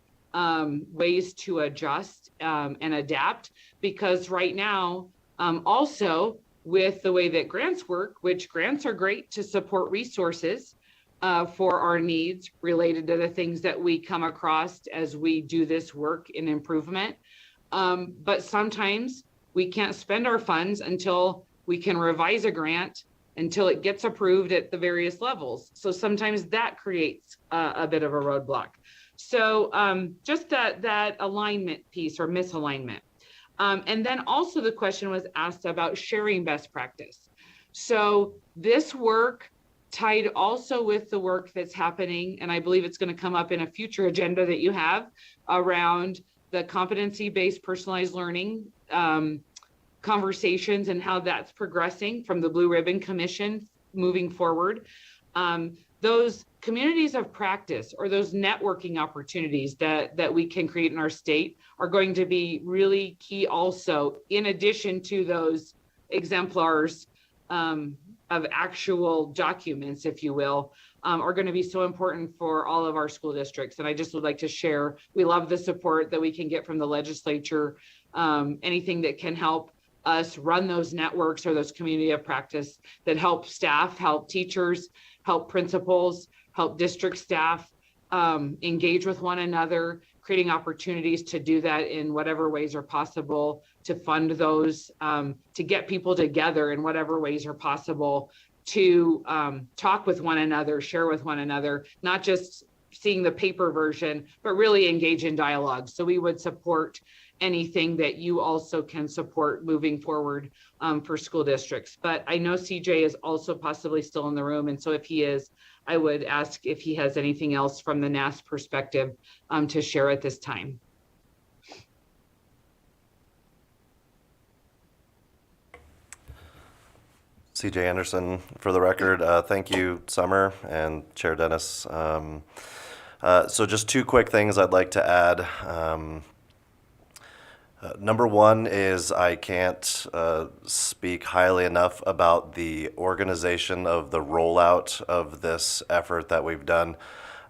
ways to adjust and adapt. Because right now, also with the way that grants work, which grants are great to support resources, for our needs related to the things that we come across as we do this work in improvement. But sometimes we can't spend our funds until we can revise a grant, until it gets approved at the various levels. So sometimes that creates a bit of a roadblock. So just that alignment piece or misalignment. And then also the question was asked about sharing best practice. So this work tied also with the work that's happening, and I believe it's going to come up in a future agenda that you have around the competency-based personalized learning conversations and how that's progressing from the Blue Ribbon Commission moving forward. Those communities of practice or those networking opportunities that we can create in our state are going to be really key also, in addition to those exemplars of actual documents, if you will, are going to be so important for all of our school districts. And I just would like to share, we love the support that we can get from the legislature, anything that can help us run those networks or those community of practice that help staff, help teachers, help principals, help district staff engage with one another, creating opportunities to do that in whatever ways are possible, to fund those, to get people together in whatever ways are possible, to talk with one another, share with one another, not just seeing the paper version, but really engage in dialogue. So we would support anything that you also can support moving forward for school districts. But I know CJ is also possibly still in the room. And so if he is, I would ask if he has anything else from the NAS perspective to share at this time. CJ Anderson, for the record. Thank you, Summer and Chair Dennis. So just two quick things I'd like to add. Number one is I can't speak highly enough about the organization of the rollout of this effort that we've done.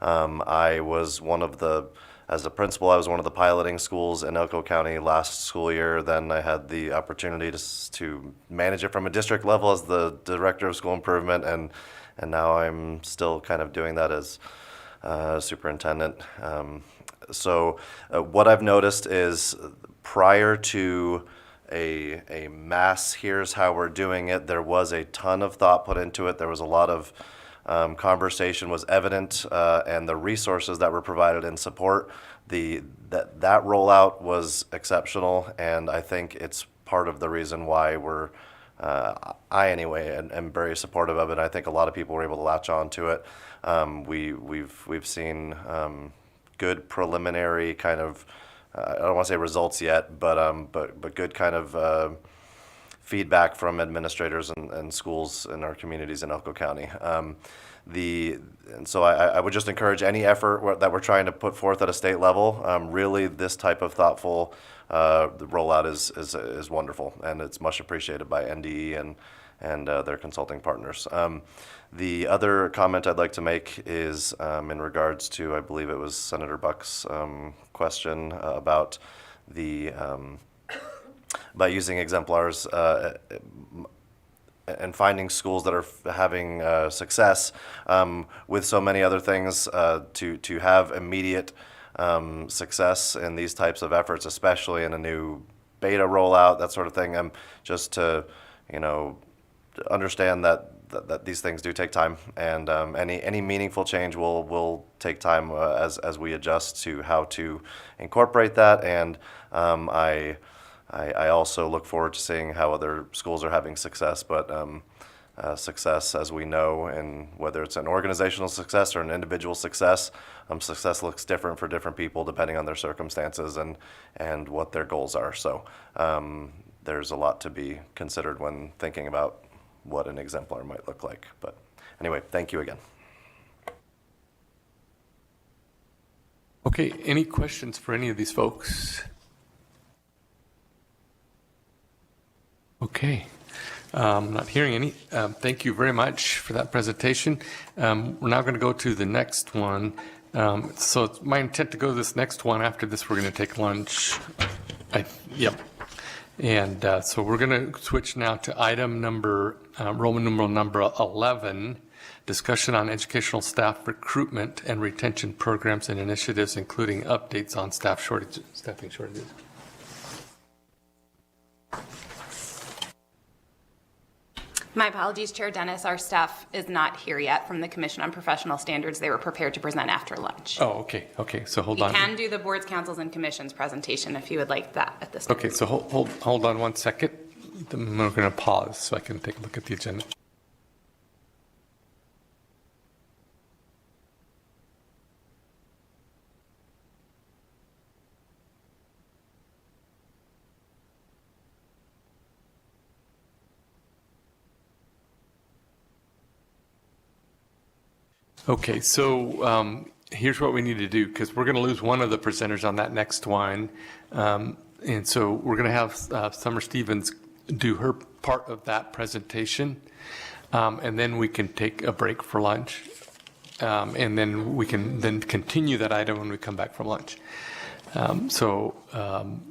I was one of the, as a principal, I was one of the piloting schools in Elko County last school year. Then I had the opportunity to manage it from a district level as the director of school improvement, and now I'm still kind of doing that as superintendent. So what I've noticed is prior to a mass, here's how we're doing it, there was a ton of thought put into it. There was a lot of conversation was evident, and the resources that were provided in support, that rollout was exceptional, and I think it's part of the reason why we're, I anyway, am very supportive of it. I think a lot of people were able to latch on to it. We've seen good preliminary kind of, I don't want to say results yet, but good kind of feedback from administrators and schools in our communities in Elko County. And so I would just encourage any effort that we're trying to put forth at a state level. Really, this type of thoughtful the rollout is wonderful, and it's much appreciated by NDE and their consulting partners. The other comment I'd like to make is in regards to, I believe it was Senator Buck's question about by using exemplars and finding schools that are having success with so many other things to have immediate success in these types of efforts, especially in a new beta rollout, that sort of thing. Just to, understand that these things do take time, and any meaningful change will take time as we adjust to how to incorporate that. And I also look forward to seeing how other schools are having success, but success, as we know, and whether it's an organizational success or an individual success, success looks different for different people depending on their circumstances and what their goals are. So there's a lot to be considered when thinking about what an exemplar might look like. But anyway, thank you again. Okay, any questions for any of these folks? Okay, I'm not hearing any. Thank you very much for that presentation. We're now going to go to the next one. So it's my intent to go to this next one. After this, we're going to take lunch. Yep. And so we're going to switch now to item number, Roman numeral number 11. discussion on educational staff recruitment and retention programs and initiatives, including updates on staffing shortages. My apologies, Chair Dennis. Our staff is not here yet from the Commission on Professional Standards. They were prepared to present after lunch. Oh, okay. So hold We on. can do the boards, councils, and commissions presentation if you would like that at this time. Okay, so hold on 1 second. Then we're going to pause so I can take a look at the agenda. Okay, so here's what we need to do, because we're going to lose one of the presenters on that next one. And so we're going to have Summer Stevens do her part of that presentation. And then we can take a break for lunch. And then we can then continue that item when we come back from lunch. So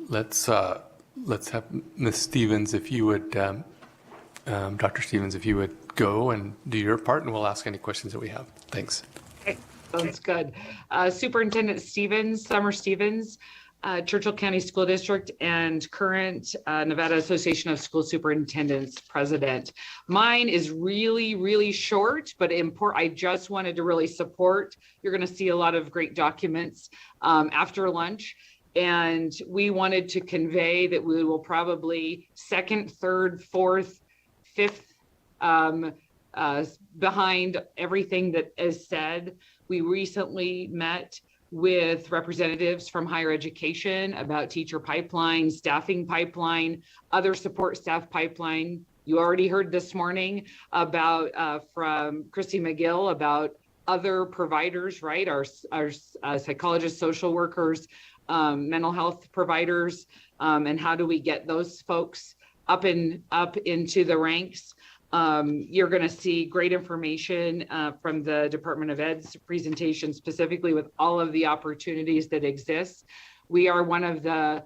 let's have Ms. Stevens, if you would, Dr. Stevens, if you would go and do your part, and we'll ask any questions that we have. Thanks. Okay, sounds good. Superintendent Stevens, Summer Stevens, Churchill County School District and current Nevada Association of School Superintendents president. Mine is really, really short, but important. I just wanted to really support. You're going to see a lot of great documents after lunch. And we wanted to convey that we will probably second, third, fourth, fifth behind everything that is said. We recently met with representatives from higher education about teacher pipeline, staffing pipeline, other support staff pipeline. You already heard this morning about from Christy McGill about other providers, right? Our psychologists, social workers, mental health providers, and how do we get those folks up into the ranks. You're going to see great information from the Department of Ed's presentation, specifically with all of the opportunities that exist. We are one of the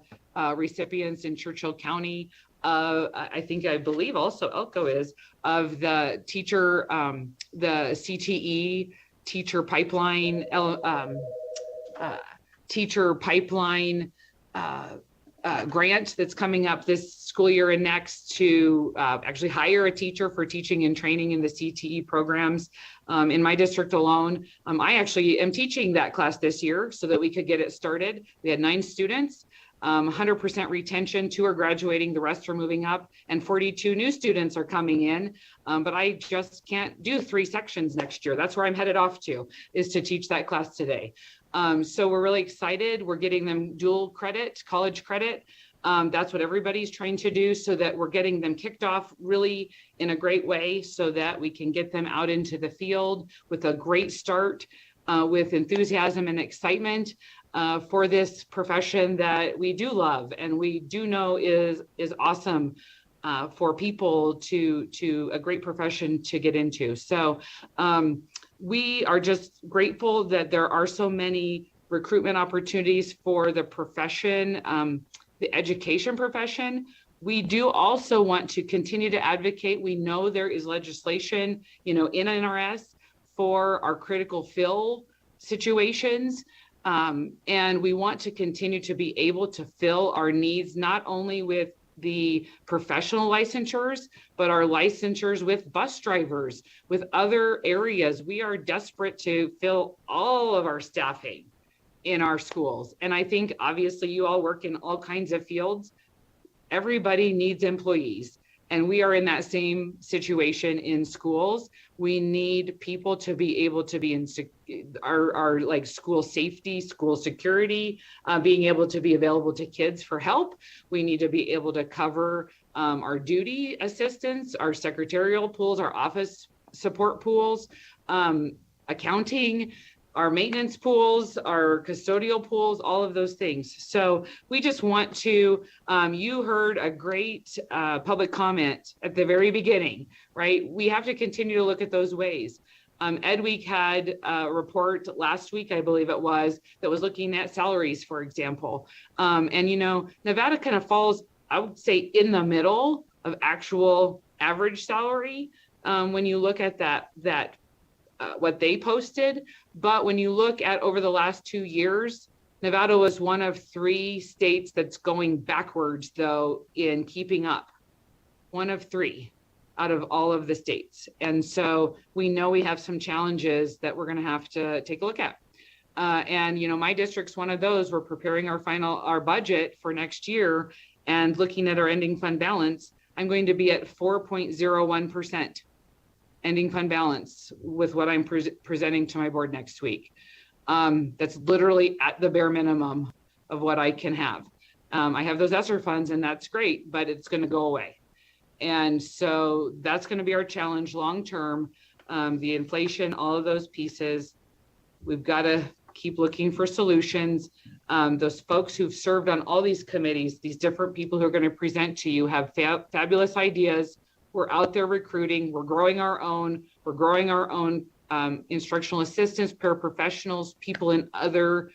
recipients in Churchill County. I believe also Elko is, of the teacher, the CTE teacher pipeline, grant that's coming up this school year and next to actually hire a teacher for teaching and training in the CTE programs. In my district alone, I actually am teaching that class this year so that we could get it started. We had 9 students, 100% retention, 2 are graduating, the rest are moving up, and 42 new students are coming in. But I just can't do 3 sections next year. That's where I'm headed off to, is to teach that class today. So we're really excited. We're getting them dual credit, college credit. That's what everybody's trying to do, so that we're getting them kicked off really in a great way so that we can get them out into the field with a great start, with enthusiasm and excitement for this profession that we do love and we do know is awesome for people to a great profession to get into. So we are just grateful that there are so many recruitment opportunities for the profession, the education profession. We do also want to continue to advocate. We know there is legislation, in NRS for our critical fill situations. And we want to continue to be able to fill our needs, not only with the professional licensures, but our licensures with bus drivers, with other areas. We are desperate to fill all of our staffing in our schools. And I think obviously you all work in all kinds of fields. Everybody needs employees. And we are in that same situation in schools. We need people to be able to be in our like school safety, school security, being able to be available to kids for help. We need to be able to cover our duty assistants, our secretarial pools, our office support pools, accounting, our maintenance pools, our custodial pools, all of those things. So we just want to, you heard a great public comment at the very beginning, right? We have to continue to look at those ways. Ed Week had a report last week, I believe it was, that was looking at salaries, for example. And Nevada kind of falls, I would say, in the middle of actual average salary. When you look at that what they posted. But when you look at over the last 2 years, Nevada was one of 3 states that's going backwards, though, in keeping up. One of 3 out of all of the states. And so we know we have some challenges that we're going to have to take a look at. And, you know, my district's one of those. We're preparing our budget for next year and looking at our ending fund balance. I'm going to be at 4.01% ending fund balance with what I'm presenting to my board next week. That's literally at the bare minimum of what I can have. I have those ESSER funds and that's great, but it's going to go away. And so that's going to be our challenge long-term. The inflation, all of those pieces, we've got to keep looking for solutions. Those folks who've served on all these committees, these different people who are going to present to you have fabulous ideas. We're out there recruiting. We're growing our own. We're growing our own instructional assistants, paraprofessionals, people in other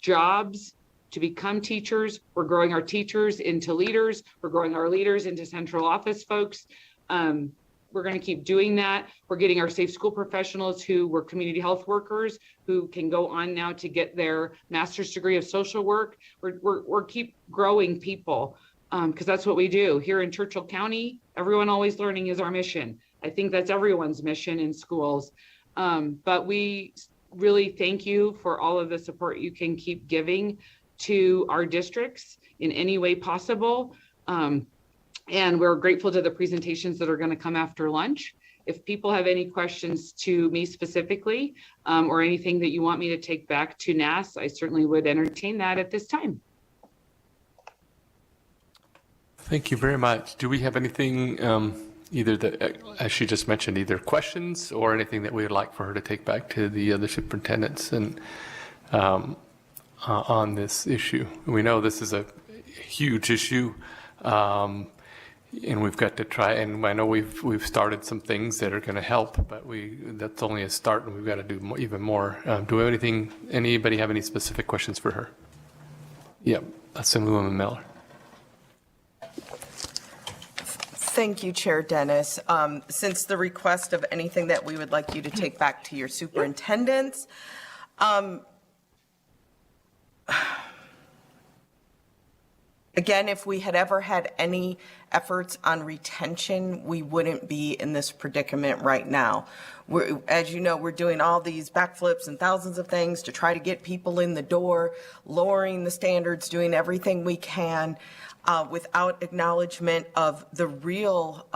jobs to become teachers. We're growing our teachers into leaders. We're growing our leaders into central office folks. We're going to keep doing that. We're getting our safe school professionals who were community health workers who can go on now to get their master's degree of social work. We're keep growing people because that's what we do. Here in Churchill County, everyone always learning is our mission. I think that's everyone's mission in schools. But we really thank you for all of the support you can keep giving to our districts in any way possible. And we're grateful to the presentations that are going to come after lunch. If people have any questions to me specifically, or anything that you want me to take back to NAS, I certainly would entertain that at this time. Thank you very much. Do we have anything, either that, as she just mentioned, either questions or anything that we would like for her to take back to the other superintendents and on this issue? We know this is a huge issue. And we've got to try, and I know we've started some things that are going to help, but that's only a start, and we've got to do even more. Do we have anybody have any specific questions for her? Yep, Assemblywoman Miller. Thank you, Chair Dennis. Since the request of anything that we would like you to take back to your superintendents, again, if we had ever had any efforts on retention, we wouldn't be in this predicament right now. As you know, we're doing all these backflips and thousands of things to try to get people in the door, lowering the standards, doing everything we can without acknowledgement of the real,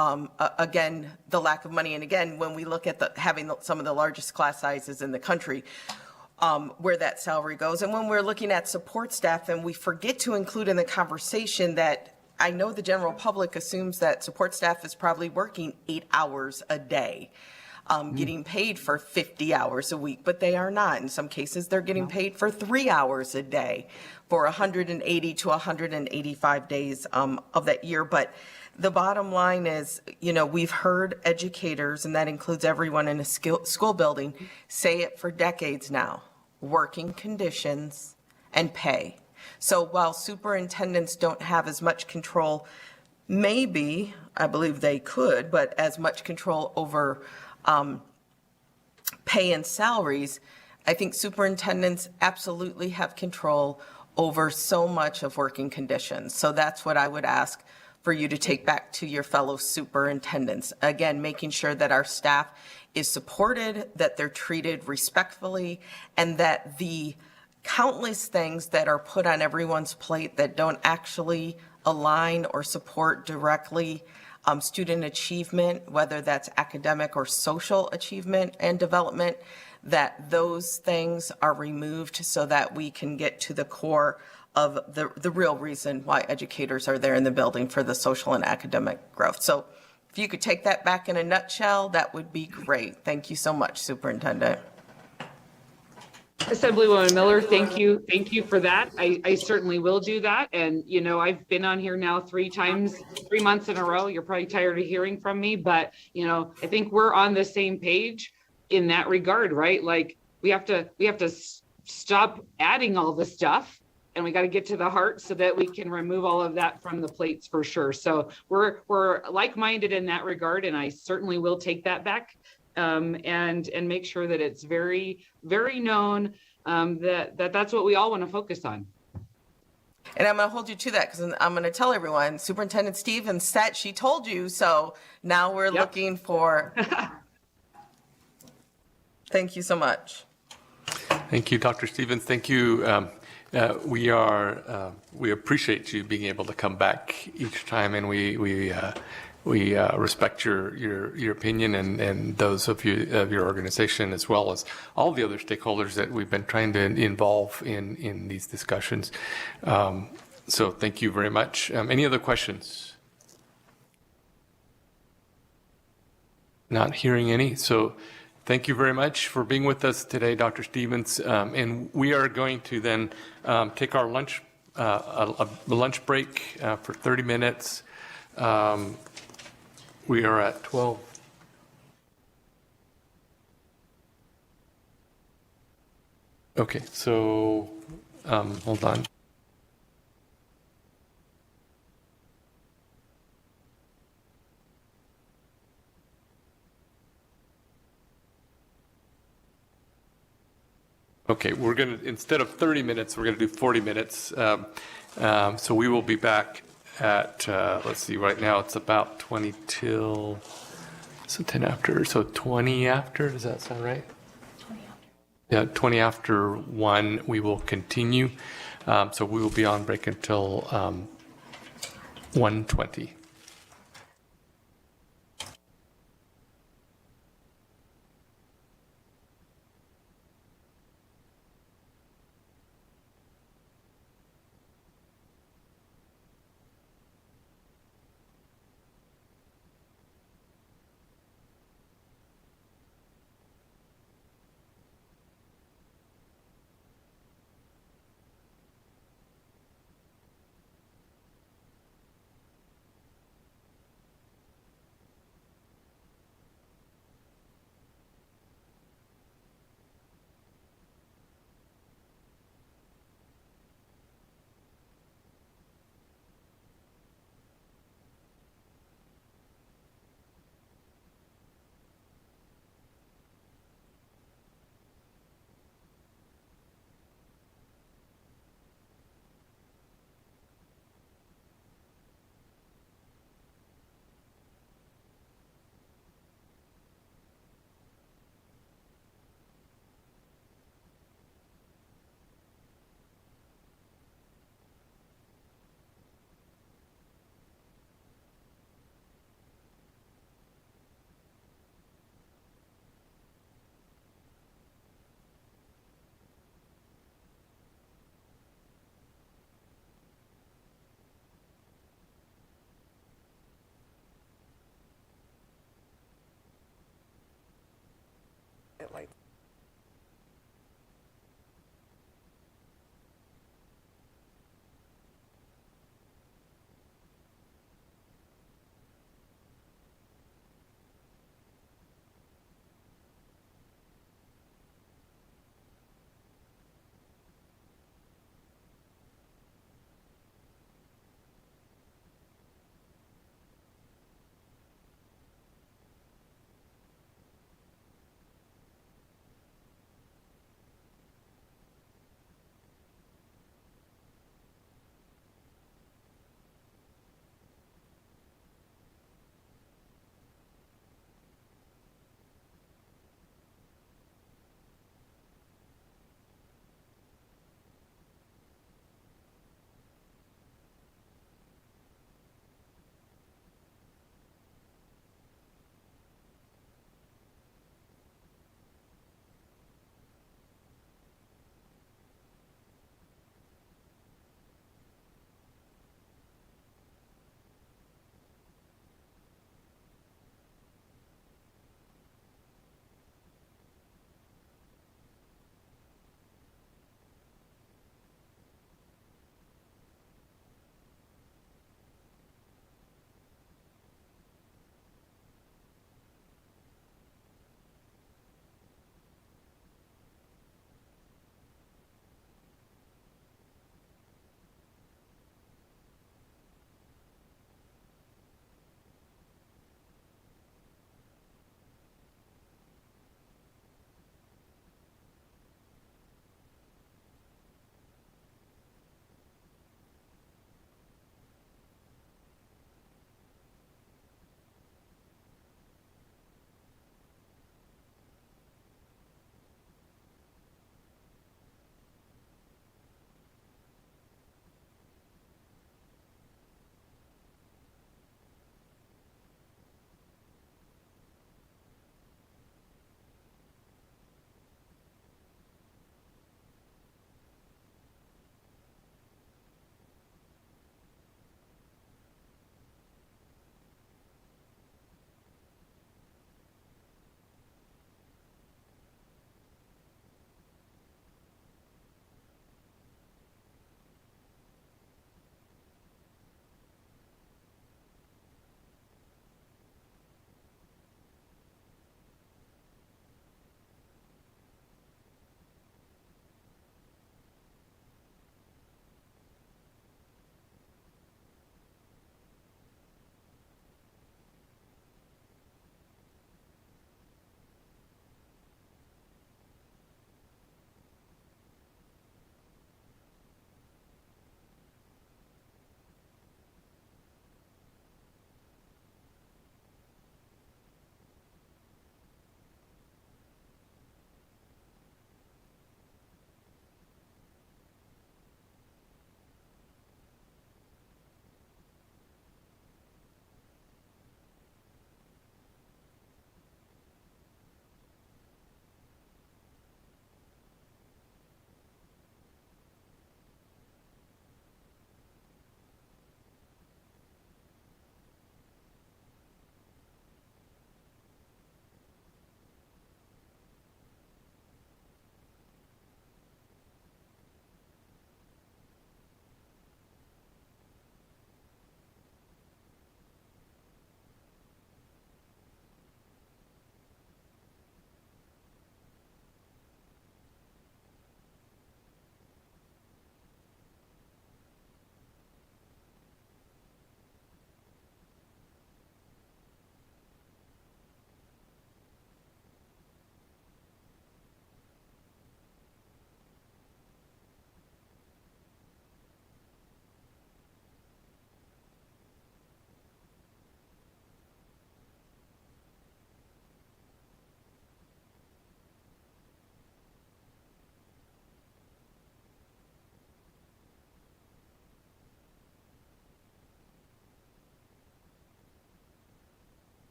again, the lack of money. And again, when we look at having some of the largest class sizes in the country, where that salary goes. And when we're looking at support staff, and we forget to include in the conversation that I know the general public assumes that support staff is probably working 8 hours a day, getting paid for 50 hours a week, but they are not. In some cases, they're getting paid for 3 hours a day for 180 to 185 days of that year. But the bottom line is, you know, we've heard educators, and that includes everyone in a school building, say it for decades now: working conditions and pay. So while superintendents don't have as much control, maybe, I believe they could, but as much control over pay and salaries, I think superintendents absolutely have control over so much of working conditions. So that's what I would ask for you to take back to your fellow superintendents. Again, making sure that our staff is supported, that they're treated respectfully, and that the countless things that are put on everyone's plate that don't actually align or support directly student achievement, whether that's academic or social achievement and development, that those things are removed so that we can get to the core of the real reason why educators are there in the building, for the social and academic growth. So if you could take that back in a nutshell, that would be great. Thank you so much, Superintendent. Assemblywoman Miller, thank you. Thank you for that. I certainly will do that. And, you know, I've been on here now 3 months in a row. You're probably tired of hearing from me, but, you know, I think we're on the same page in that regard, right? Like we have to stop adding all the stuff, and we got to get to the heart so that we can remove all of that from the plates for sure. So we're like-minded in that regard, and I certainly will take that back and make sure that it's very, very known that's what we all want to focus on. And I'm going to hold you to that because I'm going to tell everyone, Superintendent Stevens said she told you, so now we're looking for. Thank you so much. Thank you, Dr. Stevens. Thank you. We appreciate you being able to come back each time, and we respect your opinion and those of your organization, as well as all the other stakeholders that we've been trying to involve in these discussions. So thank you very much. Any other questions? Not hearing any. So thank you very much for being with us today, Dr. Stevens. And we are going to then take our lunch break for 30 minutes. We are at 12. Okay, so hold on. Okay, we're going to, instead of 30 minutes, we're going to do 40 minutes. So we will be back at, let's see, right now it's about 20 till, so 10 after, so 20 after, does that sound right? 20 after. Yeah, 20 after 1, we will continue. So we will be on break until 1:20.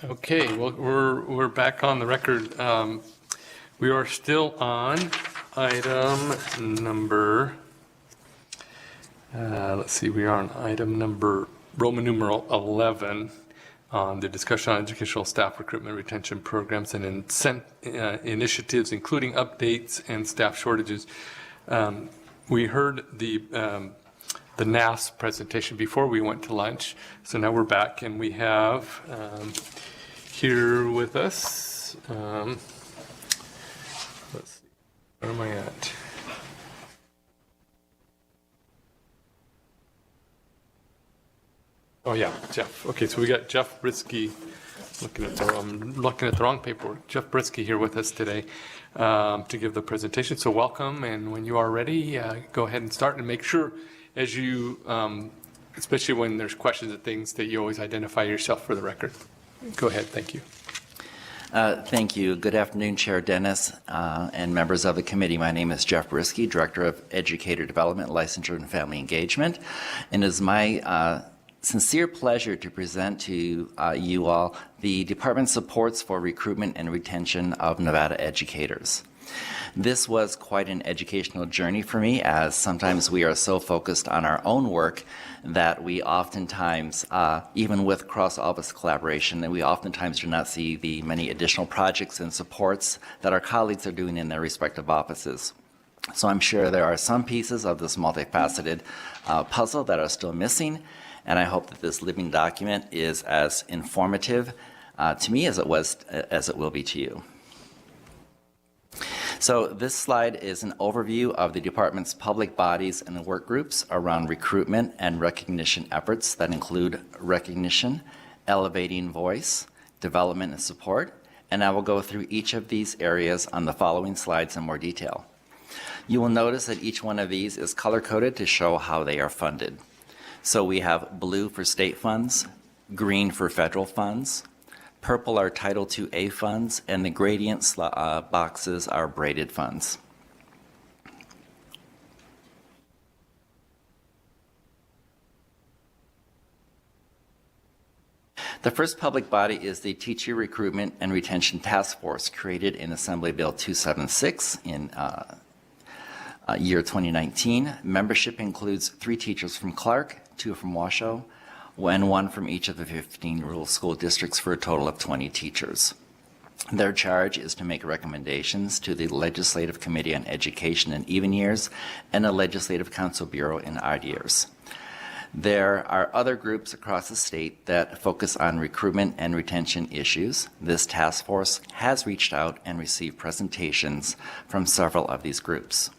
Okay, well, we're back on the record. We are still on item number, let's see, we are on item number Roman numeral 11 on the discussion on educational staff recruitment, retention programs, and initiatives, including updates and staff shortages. We heard the NAS presentation before we went to lunch, so now we're back, and we have here with us, let's see, where am I at? Oh yeah, Jeff. Okay, so we got Jeff Brisky. I'm looking at the wrong paperwork. Jeff Brisky here with us today to give the presentation. So welcome, and when you are ready, go ahead and start. And make sure, as you, especially when there's questions and things, that you always identify yourself for the record. Go ahead. Thank you. Thank you. Good afternoon, Chair Dennis and members of the committee. My name is Jeff Brisky, Director of Educator Development, Licensure, and Family Engagement. And it is my sincere pleasure to present to you all the Department's supports for recruitment and retention of Nevada educators. This was quite an educational journey for me, as sometimes we are so focused on our own work that we oftentimes, even with cross-office collaboration, that we oftentimes do not see the many additional projects and supports that our colleagues are doing in their respective offices. So I'm sure there are some pieces of this multifaceted puzzle that are still missing, and I hope that this living document is as informative to me as it will be to you. So this slide is an overview of the department's public bodies and work groups around recruitment and recognition efforts that include recognition, elevating voice, development and support, and I will go through each of these areas on the following slides in more detail. You will notice that each one of these is color-coded to show how they are funded. So we have blue for state funds, green for federal funds, purple are Title IIA funds, and the gradient boxes are braided funds. The first public body is the Teacher Recruitment and Retention Task Force, created in Assembly Bill 276 in year 2019. Membership includes 3 teachers from Clark, 2 from Washoe, and 1 from each of the 15 rural school districts for a total of 20 teachers. Their charge is to make recommendations to the Legislative Committee on Education in even years and the Legislative Council Bureau in odd years. There are other groups across the state that focus on recruitment and retention issues. This task force has reached out and received presentations from several of these groups.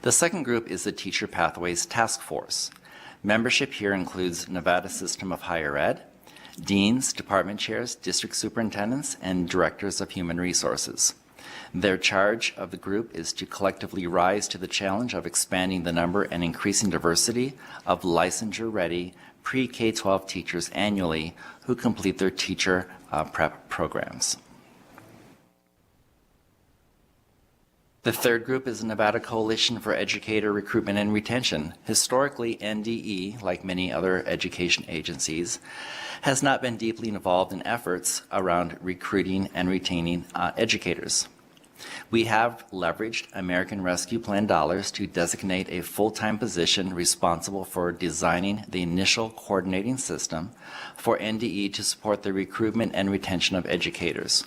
The second group is the Teacher Pathways Task Force. Membership here includes Nevada System of Higher Ed, deans, department chairs, district superintendents, and directors of human resources. Their charge of the group is to collectively rise to the challenge of expanding the number and increasing diversity of licensure-ready pre-K-12 teachers annually who complete their teacher prep programs. The third group is the Nevada Coalition for Educator Recruitment and Retention. Historically, NDE, like many other education agencies, has not been deeply involved in efforts around recruiting and retaining educators. We have leveraged American Rescue Plan dollars to designate a full-time position responsible for designing the initial coordinating system for NDE to support the recruitment and retention of educators.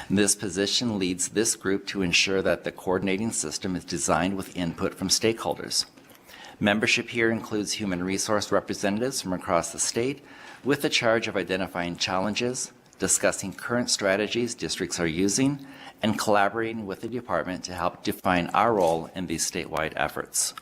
This position leads this group to ensure that the coordinating system is designed with input from stakeholders. Membership here includes human resource representatives from across the state with the charge of identifying challenges, discussing current strategies districts are using, and collaborating with the department to help define our role in these statewide efforts.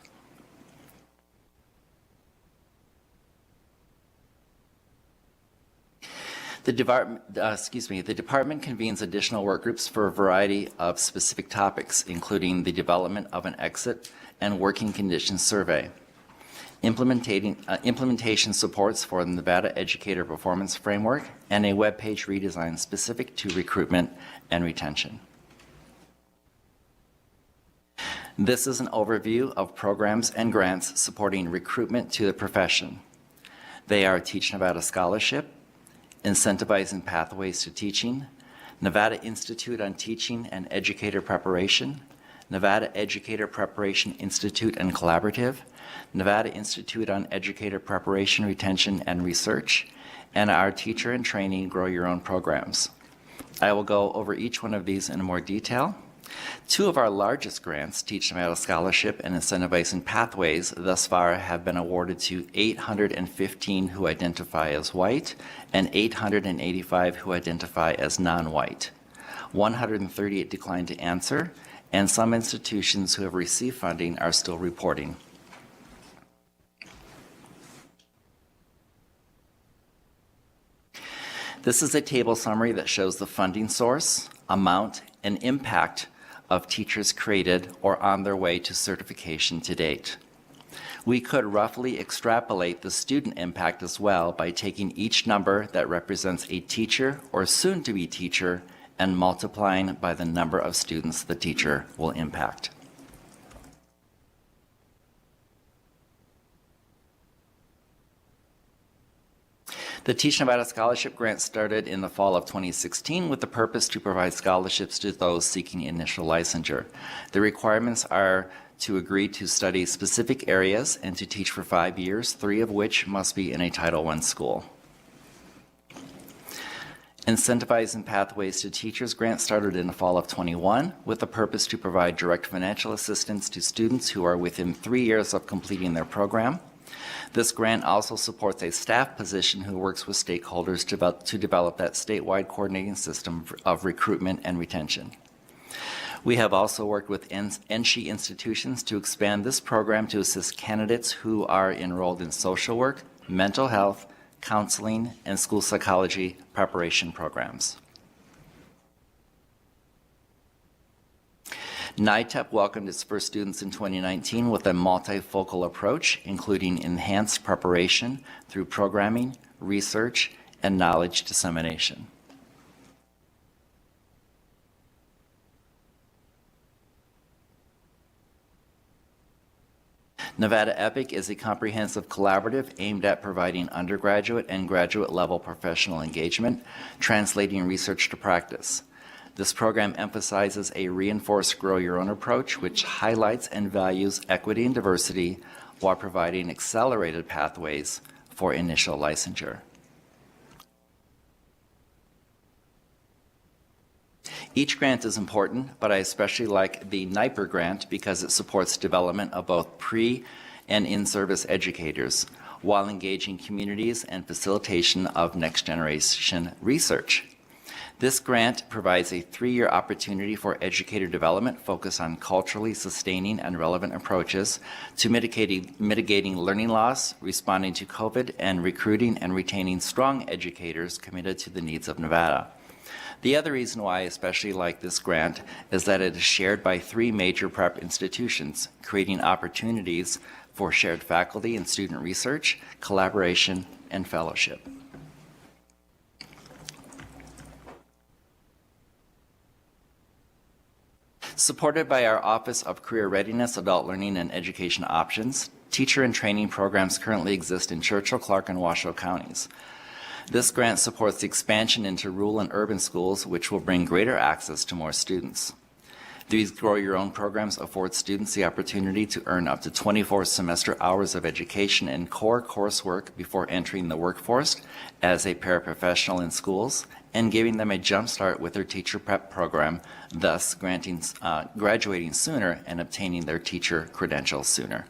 The department convenes additional work groups for a variety of specific topics, including the development of an exit and working conditions survey, implementation supports for the Nevada Educator Performance Framework, and a web page redesign specific to recruitment and retention. This is an overview of programs and grants supporting recruitment to the profession. They are Teach Nevada Scholarship, Incentivizing Pathways to Teaching, Nevada Institute on Teaching and Educator Preparation, Nevada Educator Preparation Institute and Collaborative, Nevada Institute on Educator Preparation, Retention, and Research, and our Teacher in Training Grow Your Own programs. I will go over each one of these in more detail. Two of our largest grants, Teach Nevada Scholarship and Incentivizing Pathways, thus far have been awarded to 815 who identify as white and 885 who identify as non-white. 138 declined to answer, and some institutions who have received funding are still reporting. This is a table summary that shows the funding source, amount, and impact of teachers created or on their way to certification to date. We could roughly extrapolate the student impact as well by taking each number that represents a teacher or soon-to-be teacher and multiplying by the number of students the teacher will impact. The Teach Nevada Scholarship Grant started in the fall of 2016 with the purpose to provide scholarships to those seeking initial licensure. The requirements are to agree to study specific areas and to teach for 5 years, 3 of which must be in a Title I school. Incentivizing Pathways to Teachers grant started in the fall of 21 with the purpose to provide direct financial assistance to students who are within 3 years of completing their program. This grant also supports a staff position who works with stakeholders to develop that statewide coordinating system of recruitment and retention. We have also worked with NSHE institutions to expand this program to assist candidates who are enrolled in social work, mental health, counseling, and school psychology preparation programs. NITEP welcomed its first students in 2019 with a multifocal approach, including enhanced preparation through programming, research, and knowledge dissemination. Nevada EPIC is a comprehensive collaborative aimed at providing undergraduate and graduate level professional engagement, translating research to practice. This program emphasizes a reinforced grow your own approach, which highlights and values equity and diversity while providing accelerated pathways for initial licensure. Each grant is important, but I especially like the NIPER grant because it supports development of both pre- and in-service educators while engaging communities and facilitation of next-generation research. This grant provides a 3-year opportunity for educator development focused on culturally sustaining and relevant approaches to mitigating learning loss, responding to COVID, and recruiting and retaining strong educators committed to the needs of Nevada. The other reason why I especially like this grant is that it is shared by 3 major prep institutions, creating opportunities for shared faculty and student research, collaboration, and fellowship. Supported by our Office of Career Readiness, Adult Learning, and Education Options, teacher and training programs currently exist in Churchill, Clark, and Washoe counties. This grant supports the expansion into rural and urban schools, which will bring greater access to more students. These Grow Your Own programs afford students the opportunity to earn up to 24 semester hours of education and core coursework before entering the workforce as a paraprofessional in schools and giving them a jump start with their teacher prep program, thus graduating sooner and obtaining their teacher credentials sooner.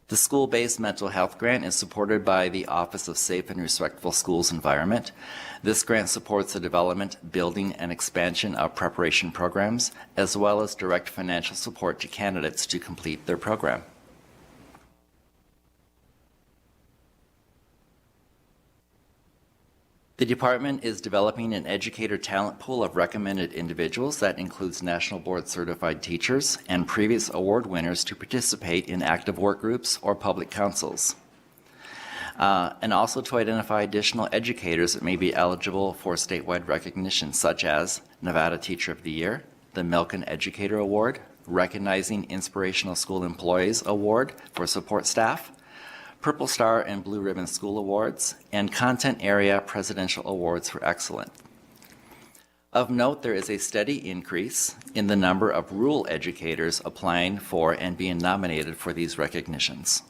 The school-based mental health grant is supported by the Office of Safe and Respectful Schools Environment. This grant supports the development, building, and expansion of preparation programs, as well as direct financial support to candidates to complete their program. The department is developing an educator talent pool of recommended individuals that includes National Board Certified teachers and previous award winners to participate in active work groups or public councils. And also to identify additional educators that may be eligible for statewide recognition, such as Nevada Teacher of the Year, the Milken Educator Award, Recognizing Inspirational School Employees Award for support staff, Purple Star and Blue Ribbon School Awards, and Content Area Presidential Awards for Excellence. Of note, there is a steady increase in the number of rural educators applying for and being nominated for these recognitions.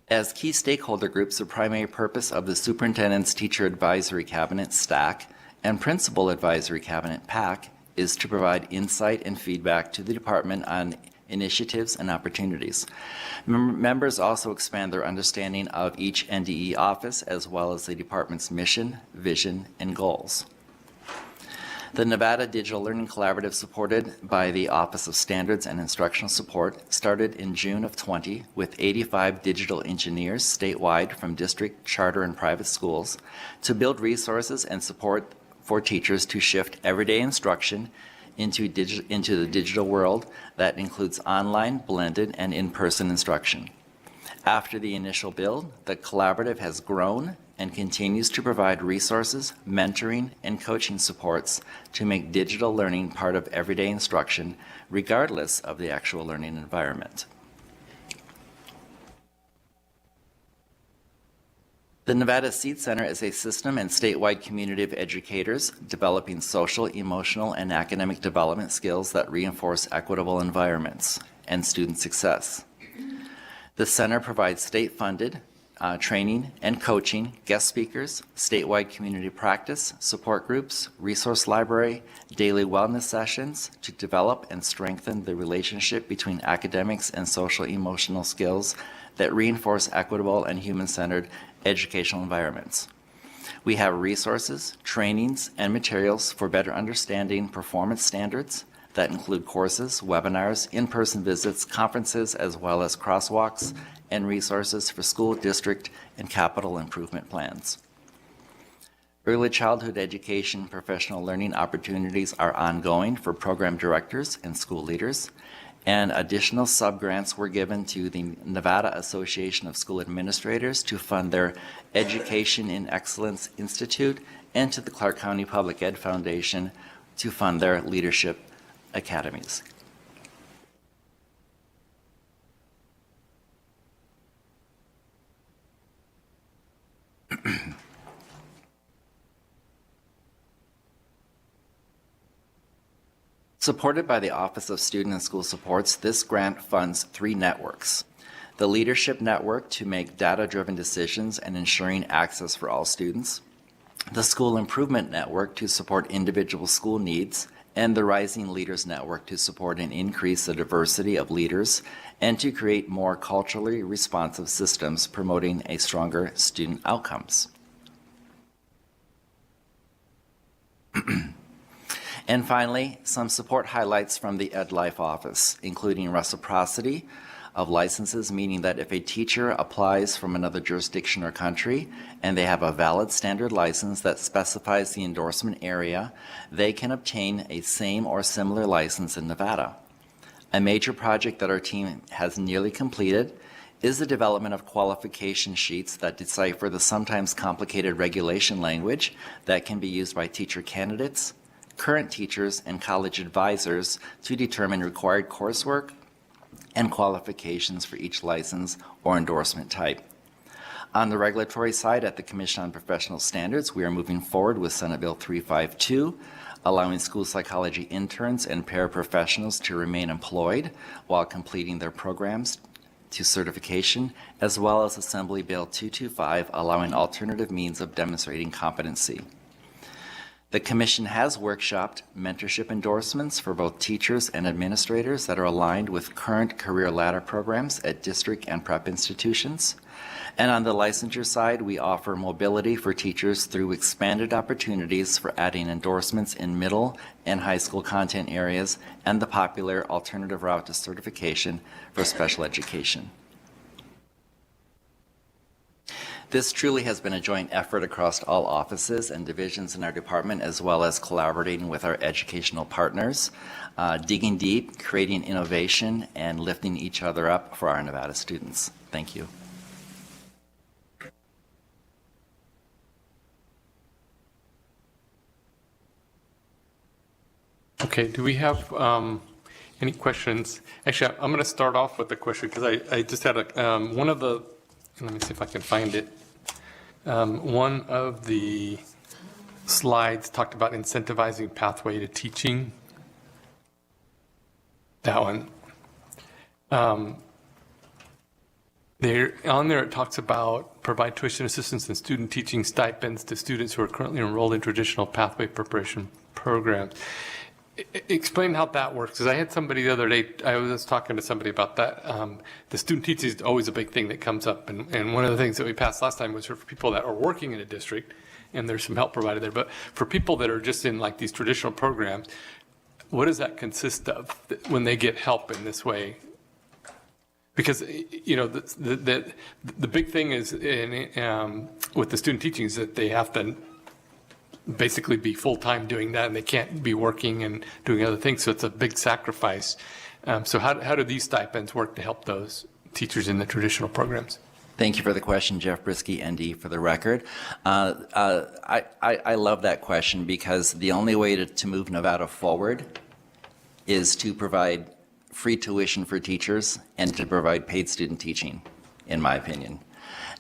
As key stakeholder groups, the primary purpose of the Superintendent's Teacher Advisory Cabinet, STAC, and Principal Advisory Cabinet, PAC, is to provide insight and feedback to the department on initiatives and opportunities. Members also expand their understanding of each NDE office as well as the department's mission, vision, and goals. The Nevada Digital Learning Collaborative, supported by the Office of Standards and Instructional Support, started in June of 20 with 85 digital engineers statewide from district, charter, and private schools to build resources and support for teachers to shift everyday instruction into the digital world that includes online, blended, and in-person instruction. After the initial build, the collaborative has grown and continues to provide resources, mentoring, and coaching supports to make digital learning part of everyday instruction, regardless of the actual learning environment. The Nevada Seed Center is a system and statewide community of educators developing social, emotional, and academic development skills that reinforce equitable environments and student success. The center provides state-funded training and coaching, guest speakers, statewide community practice, support groups, resource library, daily wellness sessions to develop and strengthen the relationship between academics and social emotional skills that reinforce equitable and human-centered educational environments. We have resources, trainings, and materials for better understanding performance standards that include courses, webinars, in-person visits, conferences, as well as crosswalks and resources for school, district, and capital improvement plans. Early childhood education professional learning opportunities are ongoing for program directors and school leaders, and additional sub-grants were given to the Nevada Association of School Administrators to fund their Education in Excellence Institute and to the Clark County Public Ed Foundation to fund their leadership academies. Supported by the Office of Student and School Supports, this grant funds 3 networks. The Leadership Network to make data-driven decisions and ensuring access for all students, the School Improvement Network to support individual school needs, and the Rising Leaders Network to support and increase the diversity of leaders and to create more culturally responsive systems promoting a stronger student outcomes. And finally, some support highlights from the Ed Life office, including reciprocity of licenses, meaning that if a teacher applies from another jurisdiction or country and they have a valid standard license that specifies the endorsement area, they can obtain a same or similar license in Nevada. A major project that our team has nearly completed is the development of qualification sheets that decipher the sometimes complicated regulation language that can be used by teacher candidates, current teachers, and college advisors to determine required coursework and qualifications for each license or endorsement type. On the regulatory side, at the Commission on Professional Standards, we are moving forward with Senate Bill 352, allowing school psychology interns and paraprofessionals to remain employed while completing their programs to certification, as well as Assembly Bill 225, allowing alternative means of demonstrating competency. The Commission has workshopped mentorship endorsements for both teachers and administrators that are aligned with current career ladder programs at district and prep institutions. And on the licensure side, we offer mobility for teachers through expanded opportunities for adding endorsements in middle and high school content areas and the popular alternative route to certification for special education. This truly has been a joint effort across all offices and divisions in our department, as well as collaborating with our educational partners, digging deep, creating innovation, and lifting each other up for our Nevada students. Thank you. Okay, do we have any questions? Actually, I'm going to start off with a question because I just had one of the, let me see if I can find it. One of the slides talked about incentivizing pathway to teaching. That one. On there it talks about provide tuition assistance and student teaching stipends to students who are currently enrolled in traditional pathway preparation programs. Explain how that works, because I had somebody the other day, I was talking to somebody about that. The student teaching is always a big thing that comes up, and one of the things that we passed last time was for people that are working in a district, and there's some help provided there, but for people that are just in like these traditional programs, what does that consist of when they get help in this way? Because, you know, the big thing is with the student teaching is that they have to basically be full-time doing that, and they can't be working and doing other things, so it's a big sacrifice. So how do these stipends work to help those teachers in the traditional programs? Thank you for the question, Jeff Brisky, ND, for the record. I love that question because the only way to move Nevada forward is to provide free tuition for teachers and to provide paid student teaching, in my opinion.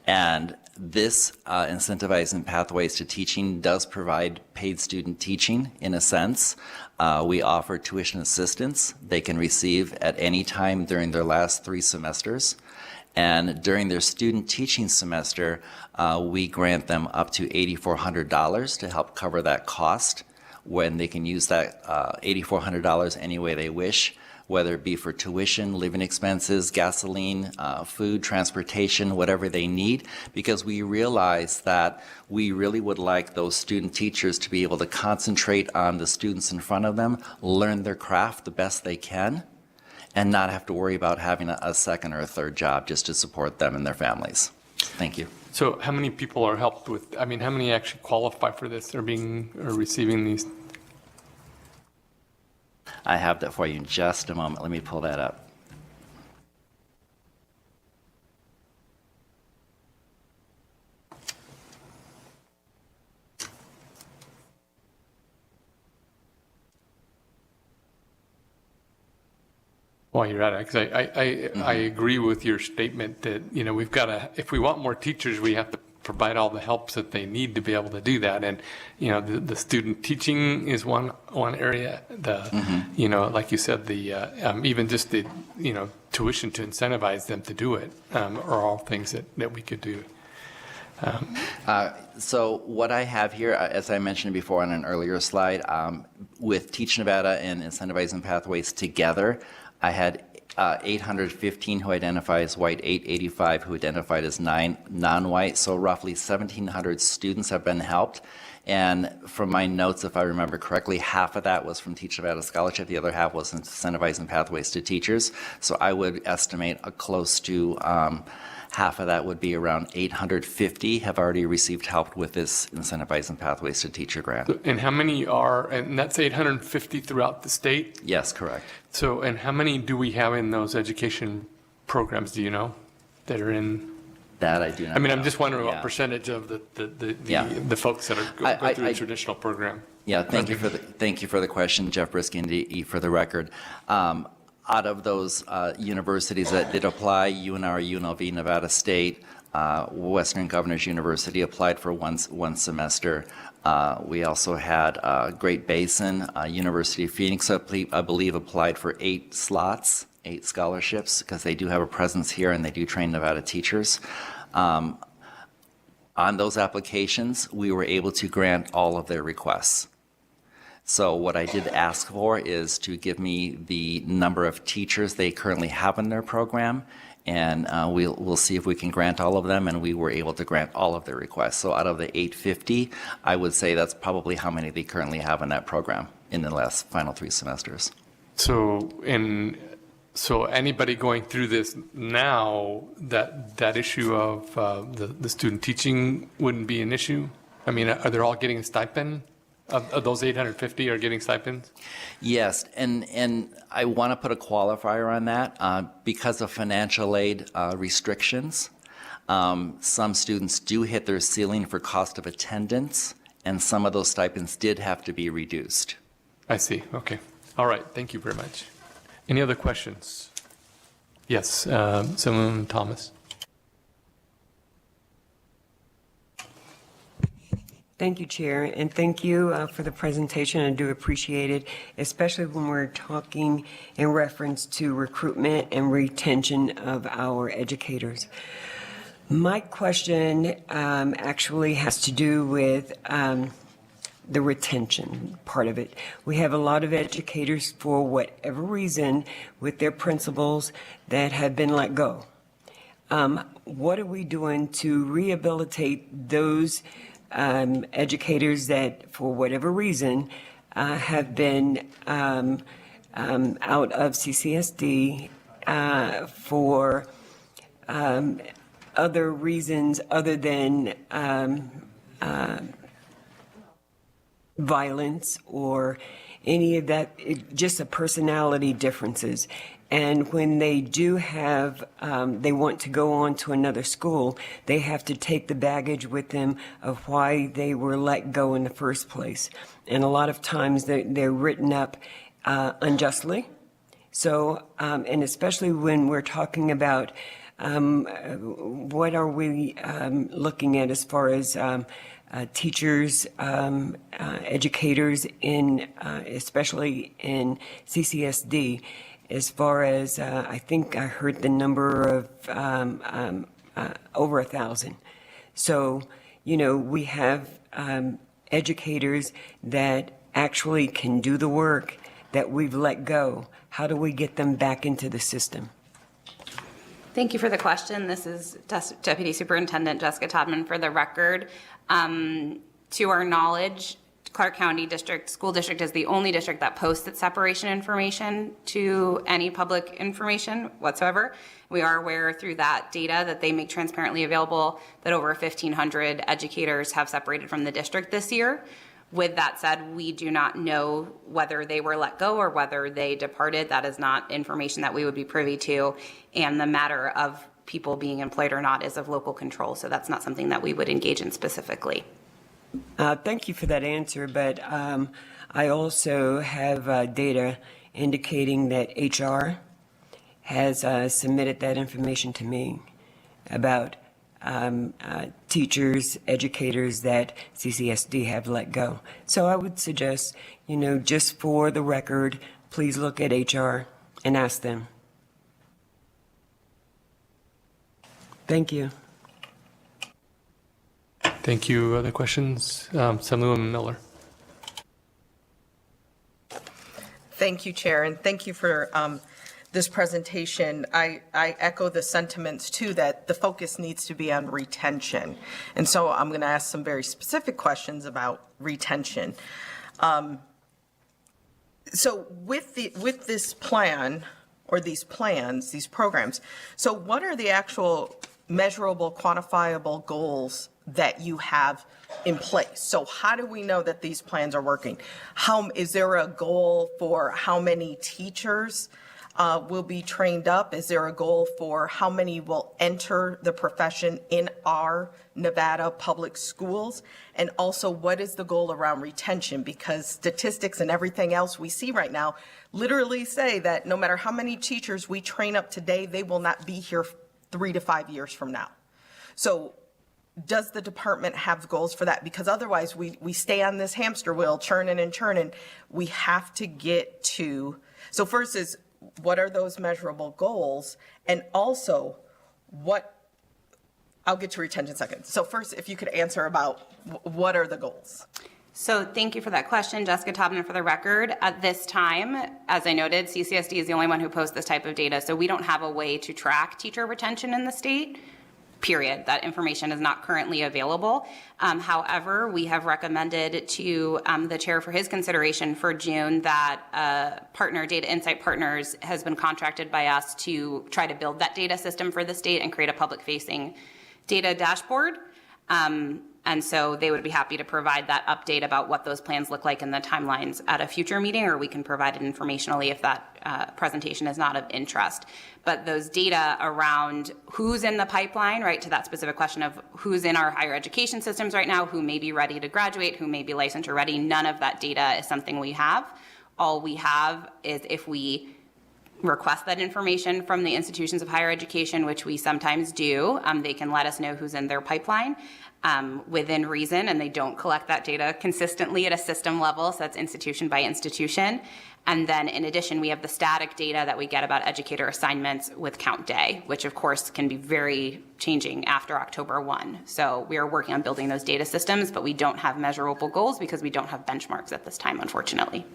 And this incentivizing pathways to teaching does provide paid student teaching in a sense. We offer tuition assistance they can receive at any time during their last 3 semesters. And during their student teaching semester, we grant them up to $8,400 to help cover that cost, when they can use that $8,400 any way they wish, whether it be for tuition, living expenses, gasoline, food, transportation, whatever they need, because we realize that we really would like those student teachers to be able to concentrate on the students in front of them, learn their craft the best they can, and not have to worry about having a second or a third job just to support them and their families. Thank you. So how many people are helped with, I mean, how many actually qualify for this or receiving these? I have that for you in just a moment. Let me pull that up. While you're at it, because I agree with your statement that, you know, we've got to, if we want more teachers, we have to provide all the helps that they need to be able to do that. And, you know, the student teaching is one area. You know, like you said, even just the, you know, tuition to incentivize them to do it are all things that we could do. So what I have here, as I mentioned before on an earlier slide, with Teach Nevada and Incentivizing Pathways together, I had 815 who identify as white, 885 who identified as non-white, so roughly 1,700 students have been helped. And from my notes, if I remember correctly, half of that was from Teach Nevada Scholarship, the other half was Incentivizing Pathways to Teachers. So I would estimate a close to half of that would be around 850 have already received help with this Incentivizing Pathways to Teacher grant. And how many are, and that's 850 throughout the state? Yes, correct. So, and how many do we have in those education programs, do you know, that are in? That I do not I mean, know. I'm just wondering Yeah. what percentage of the folks that are I- go through the traditional program. Yeah, thank you for the question, Jeff Brisky, and DE, for the record. Out of those universities that did apply, UNR, UNLV, Nevada State, Western Governors University applied for one semester. We also had Great Basin, University of Phoenix, I believe, applied for 8 slots, 8 scholarships, because they do have a presence here and they do train Nevada teachers. On those applications, we were able to grant all of their requests. So what I did ask for is to give me the number of teachers they currently have in their program, and we'll see if we can grant all of them, and we were able to grant all of their requests. So out of the 850, I would say that's probably how many they currently have in that program in the final 3 semesters. So anybody going through this now, that issue of the student teaching wouldn't be an issue? I mean, are they all getting a stipend? Of those 850 are getting stipends? Yes, and I want to put a qualifier on that. Because of financial aid restrictions, some students do hit their ceiling for cost of attendance, and some of those stipends did have to be reduced. I see. Okay. All right. Thank you very much. Any other questions? Yes, Simon Thomas. Thank you, Chair, and thank you for the presentation. I do appreciate it, especially when we're talking in reference to recruitment and retention of our educators. My question actually has to do with the retention part of it. We have a lot of educators, for whatever reason, with their principals that have been let go. What are we doing to rehabilitate those educators that, for whatever reason, have been out of CCSD for other reasons other than violence or any of that, just a personality differences. And when they do have, they want to go on to another school, they have to take the baggage with them of why they were let go in the first place. And a lot of times they're written up unjustly. So, and especially when we're talking about what are we looking at as far as teachers, educators in, especially in CCSD, as far as I think I heard the number of over 1,000. So, you know, we have educators that actually can do the work that we've let go. How do we get them back into the system? Thank you for the question. This is Deputy Superintendent Jessica Todman for the record. To our knowledge, Clark County School District is the only district that posts its separation information to any public information whatsoever. We are aware through that data that they make transparently available that over 1,500 educators have separated from the district this year. With that said, we do not know whether they were let go or whether they departed. That is not information that we would be privy to. And the matter of people being employed or not is of local control. So that's not something that we would engage in specifically. Thank you for that answer, but I also have data indicating that HR has submitted that information to me about teachers, educators that CCSD have let go. So I would suggest, you know, just for the record, please look at HR and ask them. Thank you. Thank you. Other questions? Assemblywoman Miller. Thank you, Chair, and thank you for this presentation. I echo the sentiments, too, that the focus needs to be on retention. And so I'm going to ask some very specific questions about retention. So with this plan, or these plans, these programs, so what are the actual measurable, quantifiable goals that you have in place? So how do we know that these plans are working? Is there a goal for how many teachers will be trained up? Is there a goal for how many will enter the profession in our Nevada public schools? And also, what is the goal around retention? Because statistics and everything else we see right now literally say that no matter how many teachers we train up today, they will not be here 3 to 5 years from now. So does the department have goals for that? Because otherwise we stay on this hamster wheel, churning and churning. We have to get to, so first is, what are those measurable goals? And also, I'll get to retention in a second. So first, if you could answer about what are the goals? So thank you for that question, Jessica Todman, for the record. At this time, as I noted, CCSD is the only one who posts this type of data, so we don't have a way to track teacher retention in the state, period. That information is not currently available. However, we have recommended to the chair for his consideration for June that partner, Data Insight Partners, has been contracted by us to try to build that data system for the state and create a public-facing data dashboard. And so they would be happy to provide that update about what those plans look like in the timelines at a future meeting, or we can provide it informationally if that presentation is not of interest. But those data around who's in the pipeline, right, to that specific question of who's in our higher education systems right now, who may be ready to graduate, who may be licensure ready, none of that data is something we have. All we have is if we request that information from the institutions of higher education, which we sometimes do, they can let us know who's in their pipeline within reason, and they don't collect that data consistently at a system level, so that's institution by institution. And then in addition, we have the static data that we get about educator assignments with count day, which of course can be very changing after October 1. So we are working on building those data systems, but we don't have measurable goals because we don't have benchmarks at this time, unfortunately.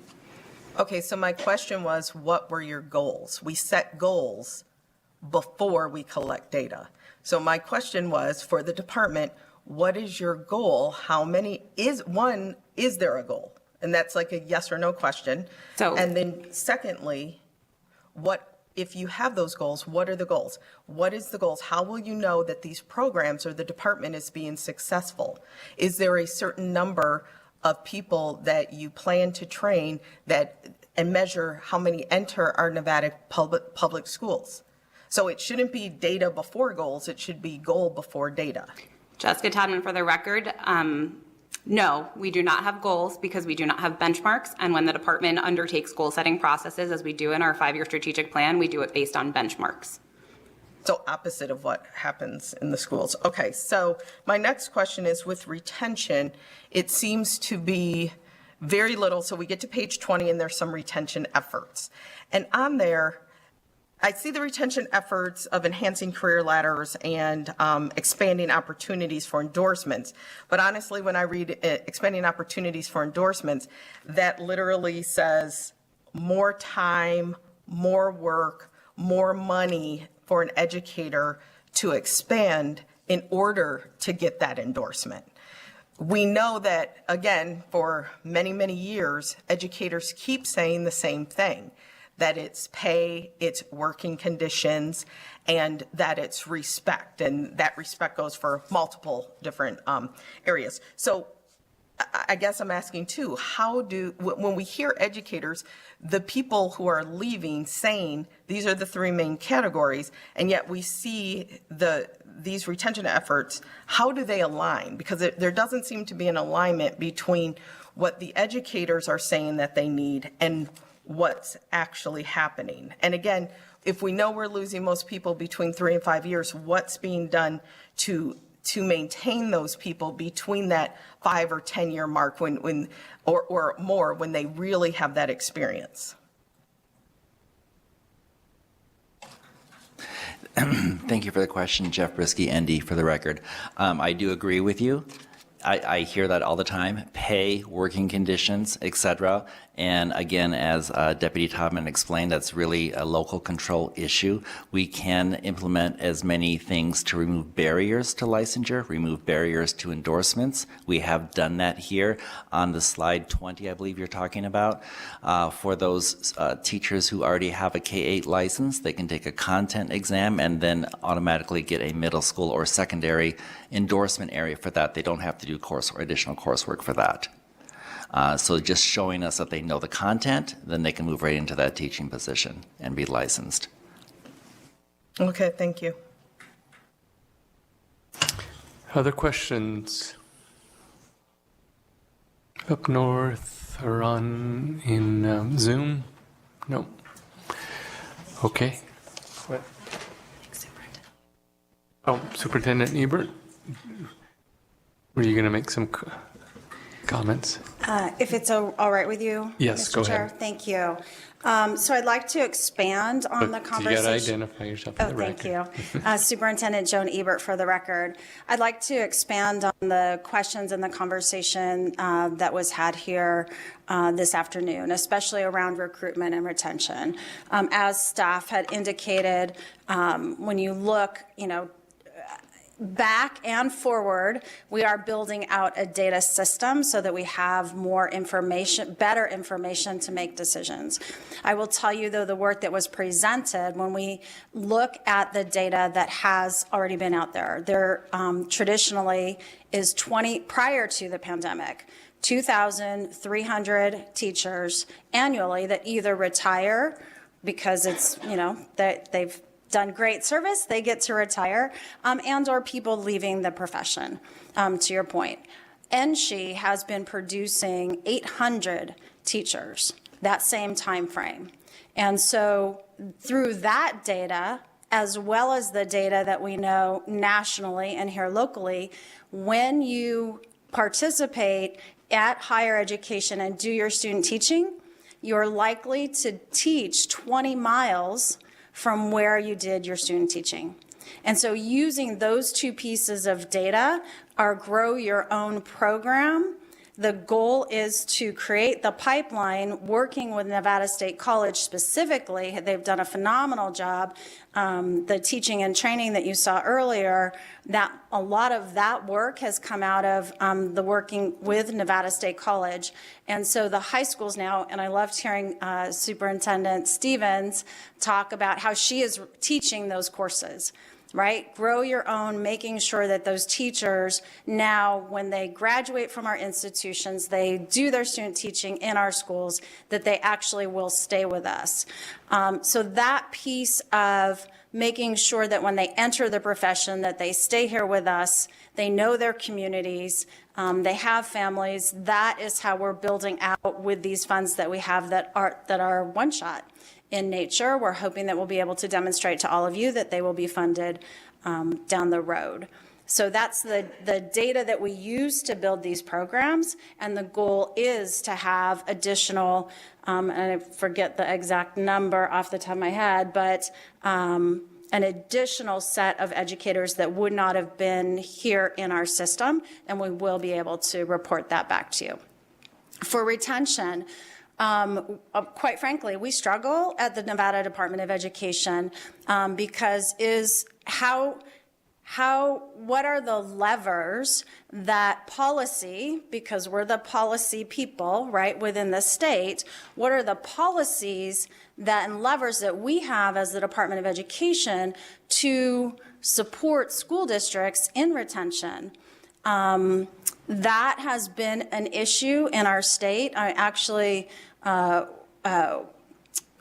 Okay, so my question was, what were your goals? We set goals before we collect data. So my question was, for the department, what is your goal? How many is there a goal? And that's like a yes or no question. And then secondly, if you have those goals, what are the goals? What is the goals? How will you know that these programs or the department is being successful? Is there a certain number of people that you plan to train and measure how many enter our Nevada public schools? So it shouldn't be data before goals, it should be goal before data. Jessica Todman, for the record, no, we do not have goals because we do not have benchmarks. And when the department undertakes goal setting processes, as we do in our 5-year strategic plan, we do it based on benchmarks. So opposite of what happens in the schools. Okay, so my next question is with retention, it seems to be very little. So we get to page 20 and there's some retention efforts. And on there, I see the retention efforts of enhancing career ladders and expanding opportunities for endorsements. But honestly, when I read expanding opportunities for endorsements, that literally says more time, more work, more money for an educator to expand in order to get that endorsement. We know that, again, for many, many years, educators keep saying the same thing, that it's pay, it's working conditions, and that it's respect. And that respect goes for multiple different areas. So I guess I'm asking too, when we hear educators, the people who are leaving saying these are the 3 main categories, and yet we see these retention efforts, how do they align? Because there doesn't seem to be an alignment between what the educators are saying that they need and what's actually happening. And again, if we know we're losing most people between 3 and 5 years, what's being done to maintain those people between that 5 or 10 year mark or more when they really have that experience? Thank you for the question, Jeff Brisky, ND, for the record. I do agree with you. I hear that all the time, pay, working conditions, et cetera. And again, as Deputy Todman explained, that's really a local control issue. We can implement as many things to remove barriers to licensure, remove barriers to endorsements. We have done that here on the slide 20, I believe you're talking about. For those teachers who already have a K-8 license, they can take a content exam and then automatically get a middle school or secondary endorsement area for that. They don't have to do course or additional coursework for that. So just showing us that they know the content, then they can move right into that teaching position and be licensed. Okay, thank you. Other questions? Up north or on in Zoom? No. Okay. What? Oh, Superintendent Ebert? Were you going to make some comments? If it's all right with you? Yes, Mr. go Chair? ahead. Thank you. So I'd like to expand on the conversation. You got to identify yourself for the record. Thank you. Superintendent Joan Ebert for the record. I'd like to expand on the questions and the conversation that was had here this afternoon, especially around recruitment and retention. As staff had indicated, when you look, back and forward, we are building out a data system so that we have more information, better information to make decisions. I will tell you, though, the work that was presented, when we look at the data that has already been out there, there traditionally is prior to the pandemic, 2,300 teachers annually that either retire because it's, that they've done great service, they get to retire, and or people leaving the profession, to your point. NSHE has been producing 800 teachers that same time frame. And so through that data, as well as the data that we know nationally and here locally, when you participate at higher education and do your student teaching, you're likely to teach 20 miles from where you did your student teaching. And so using those two pieces of data, our Grow Your Own program, the goal is to create the pipeline working with Nevada State College specifically. They've done a phenomenal job. The teaching and training that you saw earlier, that a lot of that work has come out of the working with Nevada State College. And so the high schools now, and I loved hearing Superintendent Stevens talk about how she is teaching those courses. Right? Grow Your Own, making sure that those teachers now, when they graduate from our institutions, they do their student teaching in our schools, that they actually will stay with us. So that piece of making sure that when they enter the profession, that they stay here with us, they know their communities, they have families, that is how we're building out with these funds that we have that are one shot in nature. We're hoping that we'll be able to demonstrate to all of you that they will be funded down the road. So that's the data that we use to build these programs, and the goal is to have additional, and I forget the exact number off the top of my head, but an additional set of educators that would not have been here in our system, and we will be able to report that back to you. For retention, quite frankly, we struggle at the Nevada Department of Education because what are the levers that policy, because we're the policy people, right, within the state, what are the policies and levers that we have as the Department of Education to support school districts in retention? That has been an issue in our state. I actually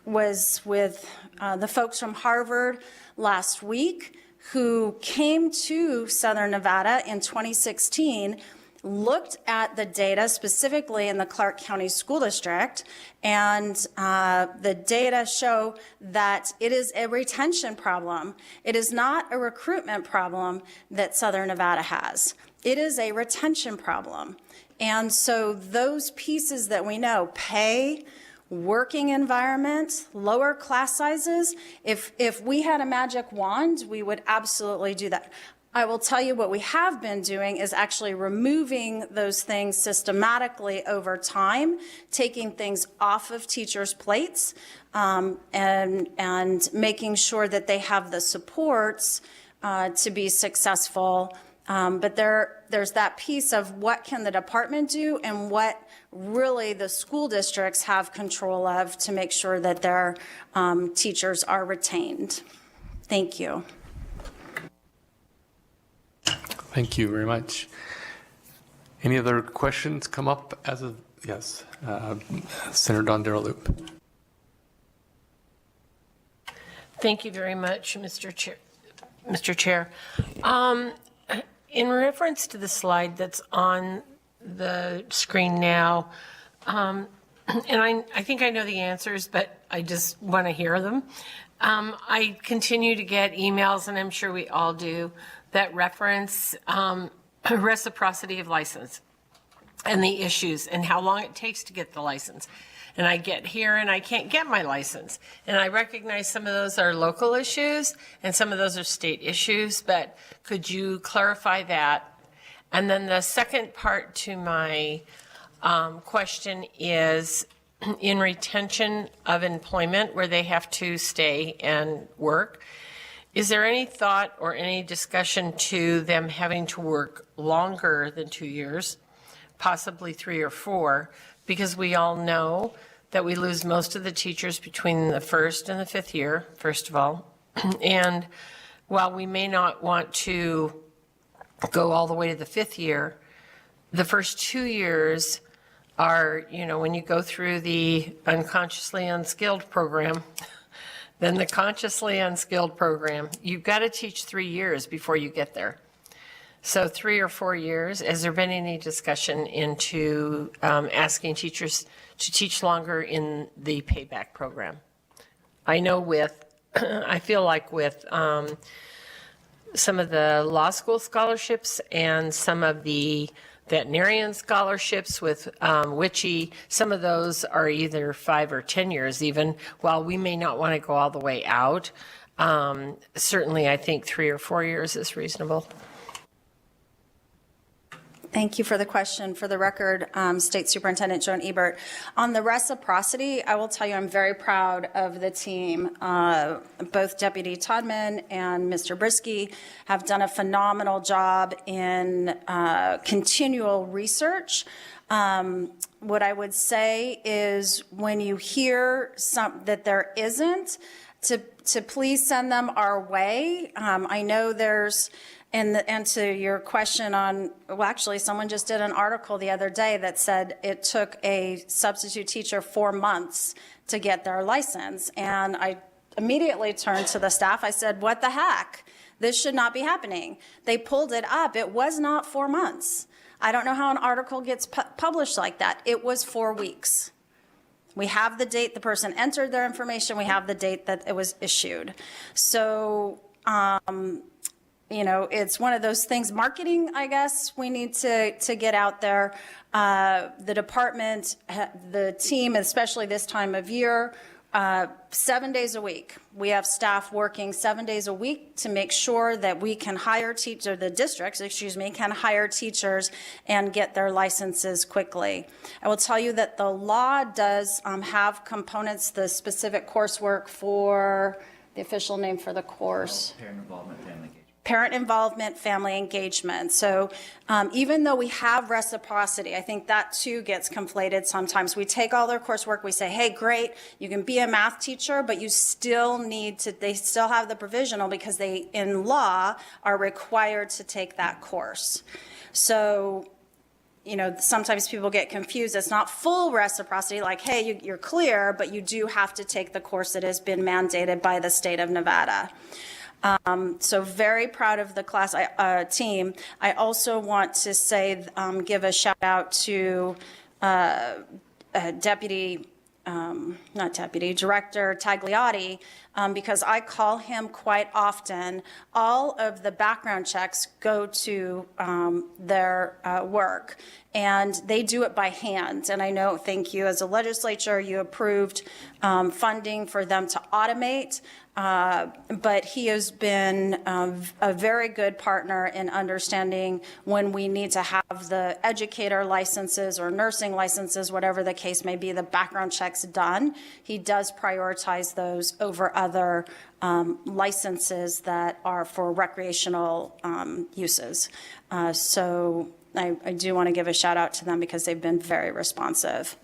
was with the folks from Harvard last week who came to Southern Nevada in 2016, looked at the data specifically in the Clark County School District, and the data show that it is a retention problem. It is not a recruitment problem that Southern Nevada has. It is a retention problem. And so those pieces that we know, pay, working environment, lower class sizes, if we had a magic wand, we would absolutely do that. I will tell you what we have been doing is actually removing those things systematically over time, taking things off of teachers' plates, and making sure that they have the supports to be successful. But there's that piece of what can the department do and what really the school districts have control of to make sure that their teachers are retained. Thank you. Thank you very much. Any other questions come up as of, yes, Senator Don Darrell Loop. Thank you very much, Mr. Chair. In reference to the slide that's on the screen now, and I think I know the answers, but I just want to hear them. I continue to get emails, and I'm sure we all do, that reference reciprocity of license and the issues and how long it takes to get the license. And I get here and I can't get my license. And I recognize some of those are local issues and some of those are state issues, but could you clarify that? And then the second part to my question is in retention of employment where they have to stay and work. Is there any thought or any discussion to them having to work longer than 2 years, possibly 3 or 4, because we all know that we lose most of the teachers between the first and the 5th year, first of all. And while we may not want to go all the way to the 5th year, the first 2 years are, when you go through the unconsciously unskilled program, then the consciously unskilled program, you've got to teach 3 years before you get there. So 3 or 4 years. Has there been any discussion into asking teachers to teach longer in the payback program? I know I feel like with some of the law school scholarships and some of the veterinarian scholarships with WICHE, some of those are either 5 or 10 years even. While we may not want to go all the way out, certainly I think 3 or 4 years is reasonable. Thank you for the question. For the record, State Superintendent Joan Ebert. On the reciprocity, I will tell you I'm very proud of the team. Both Deputy Todman and Mr. Brisky have done a phenomenal job in continual research. What I would say is when you hear that there isn't, to please send them our way. I know there's And to your question on, well, actually, someone just did an article the other day that said it took a substitute teacher 4 months to get their license. And I immediately turned to the staff. I said, what the heck? This should not be happening. They pulled it up. It was not 4 months. I don't know how an article gets published like that. It was 4 weeks. We have the date the person entered their information. We have the date that it was issued. So, it's one of those things, marketing, I guess, we need to get out there. The department, the team, especially this time of year, 7 days a week. We have staff working 7 days a week to make sure that we can hire the districts, can hire teachers and get their licenses quickly. I will tell you that the law does have components, the specific coursework for, the official name for the course. Parent involvement, family engagement. So even though we have reciprocity, I think that too gets conflated sometimes. We take all their coursework, we say, hey, great, you can be a math teacher, but you still they still have the provisional because they, in law, are required to take that course. So, sometimes people get confused. It's not full reciprocity, like, hey, you're clear, but you do have to take the course that has been mandated by the state of Nevada. So very proud of the class team. I also want to say, give a shout out to Director Tagliotti, because I call him quite often. All of the background checks go to their work, and they do it by hand. And I know, thank you, as a legislature, you approved funding for them to automate. But he has been a very good partner in understanding when we need to have the educator licenses or nursing licenses, whatever the case may be, the background checks done. He does prioritize those over other licenses that are for recreational uses. So I do want to give a shout out to them because they've been very responsive.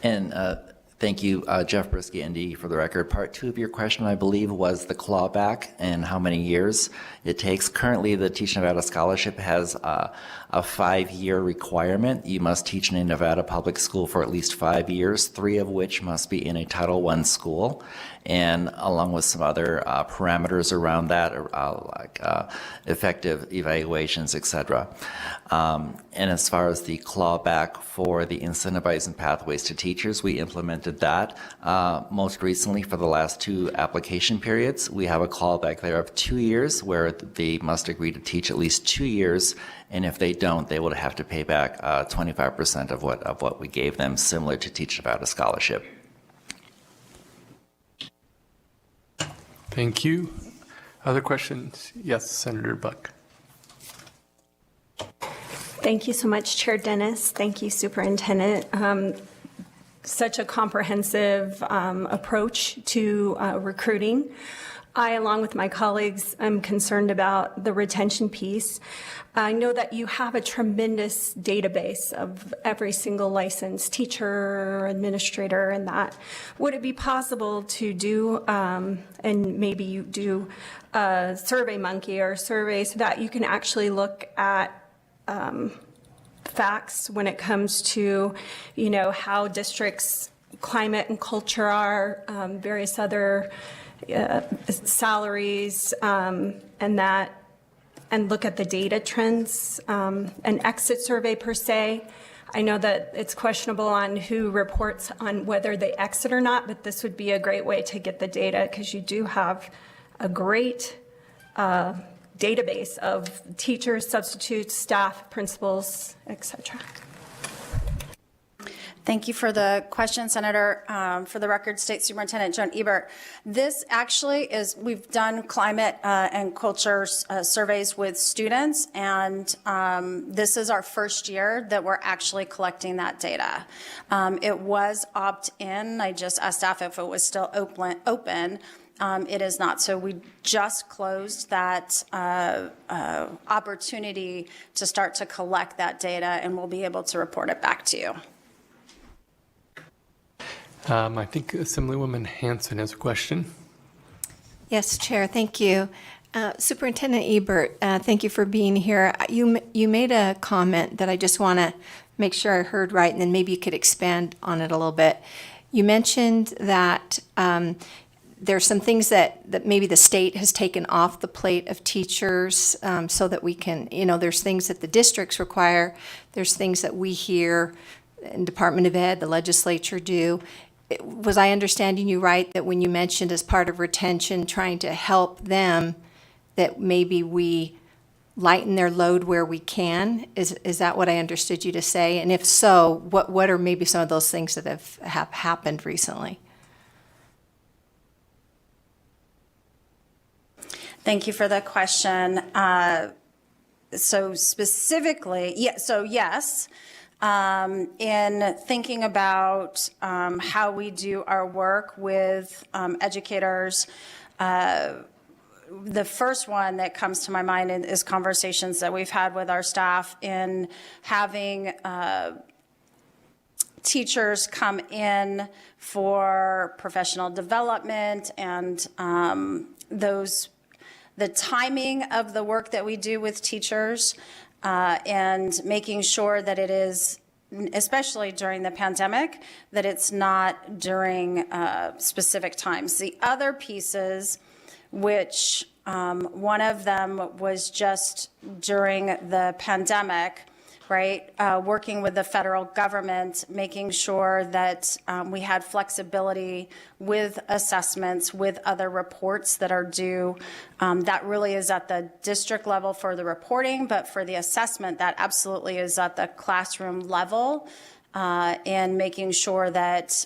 And thank you, Jeff Brisky, ND, for the record. Part 2 of your question, I believe, was the clawback and how many years it takes. Currently, the Teach Nevada Scholarship has a 5-year requirement. You must teach in a Nevada public school for at least 5 years, 3 of which must be in a Title I school, and along with some other parameters around that, like effective evaluations, etc. And as far as the clawback for the incentivizing pathways to teachers, we implemented that most recently for the last 2 application periods. We have a clawback there of 2 years where they must agree to teach at least 2 years, and if they don't, they would have to pay back 25% of what we gave them, similar to Teach Nevada Scholarship. Thank you. Other questions? Yes, Senator Buck. Thank you so much, Chair Dennis. Thank you, Superintendent. such a comprehensive approach to recruiting. I, along with my colleagues, am concerned about the retention piece. I know that you have a tremendous database of every single licensed teacher, administrator, and that. Would it be possible to do, and maybe you do, a Survey Monkey or a survey so that you can actually look at facts when it comes to, you know, how districts' climate and culture are, various other salaries, and look at the data trends, an exit survey per se. I know that it's questionable on who reports on whether they exit or not, but this would be a great way to get the data because you do have a great database of teachers, substitutes, staff, principals, etc. Thank you for the question, Senator. For the record, State Superintendent Joan Ebert. This actually is, we've done climate and culture surveys with students, and this is our first year that we're actually collecting that data. It was opt-in. I just asked staff if it was still open. It is not. So we just closed that opportunity to start to collect that data, and we'll be able to report it back to you. I think Assemblywoman Hanson has a question. Yes, Chair, thank you. Superintendent Ebert, thank you for being here. You made a comment that I just want to make sure I heard right, and then maybe you could expand on it a little bit. You mentioned that there's some things that maybe the state has taken off the plate of teachers so that we can, you know, there's things that the districts require, there's things that we here in Department of Ed, the legislature do. Was I understanding you right that when you mentioned as part of retention trying to help them, that maybe we lighten their load where we can? Is that what I understood you to say? And if so, what are maybe some of those things that have happened recently? Thank you for the question. So specifically, yes. In thinking about how we do our work with educators, the first one that comes to my mind is conversations that we've had with our staff in having teachers come in for professional development and the timing of the work that we do with teachers. And making sure that it is, especially during the pandemic, that it's not during specific times. The other pieces, which one of them was just during the pandemic, right? Working with the federal government, making sure that we had flexibility with assessments, with other reports that are due. That really is at the district level for the reporting, but for the assessment, that absolutely is at the classroom level, and making sure that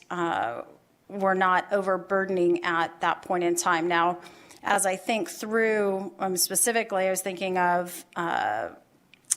we're not overburdening at that point in time. Now, as I think through, specifically, I was thinking of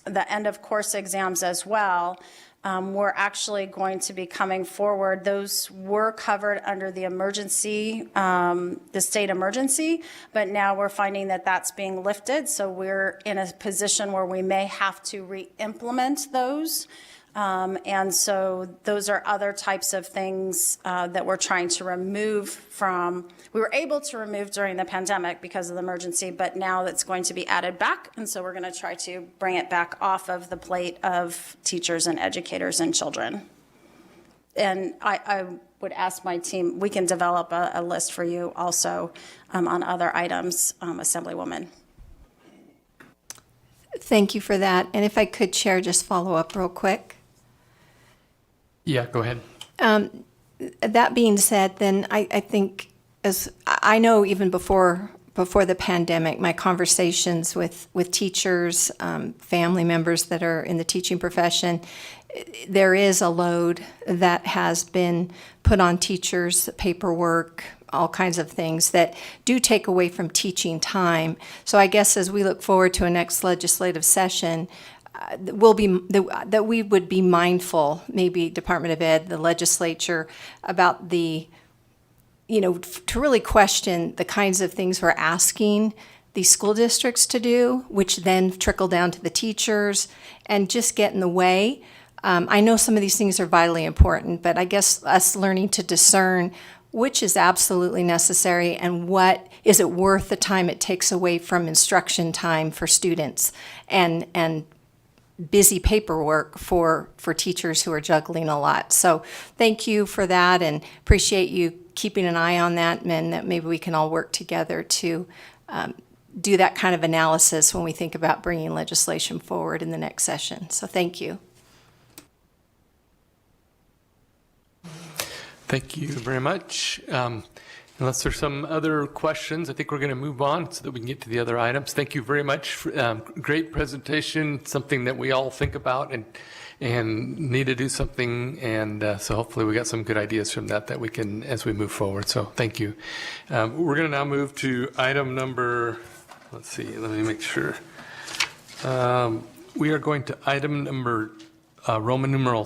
the end of course exams as well. We're actually going to be coming forward. Those were covered under the emergency, the state emergency, but now we're finding that that's being lifted. So we're in a position where we may have to re-implement those. And so those are other types of things that we're trying to remove from, we were able to remove during the pandemic because of the emergency, but now that's going to be added back. And so we're going to try to bring it back off of the plate of teachers and educators and children. And I would ask my team, we can develop a list for you also on other items, Assemblywoman. Thank you for that. And if I could, Chair, just follow up real quick. Yeah, go ahead. That being said, then I think, as I know, even before the pandemic, my conversations with teachers, family members that are in the teaching profession, there is a load that has been put on teachers, paperwork, all kinds of things that do take away from teaching time. So I guess as we look forward to a next legislative session, that we would be mindful, maybe Department of Ed, the legislature, about to really question the kinds of things we're asking these school districts to do, which then trickle down to the teachers and just get in the way. I know some of these things are vitally important, but I guess us learning to discern which is absolutely necessary and what is it worth the time it takes away from instruction time for students and busy paperwork for teachers who are juggling a lot. So thank you for that, and appreciate you keeping an eye on that, and that maybe we can all work together to do that kind of analysis when we think about bringing legislation forward in the next session. So thank you. Thank you very much. Unless there's some other questions, I think we're going to move on so that we can get to the other items. Thank you very much. Great presentation, something that we all think about and need to do something. And so hopefully we got some good ideas from that we can, as we move forward. So thank you. We're going to now move to item number, let's see, let me make sure. We are going to item number Roman numeral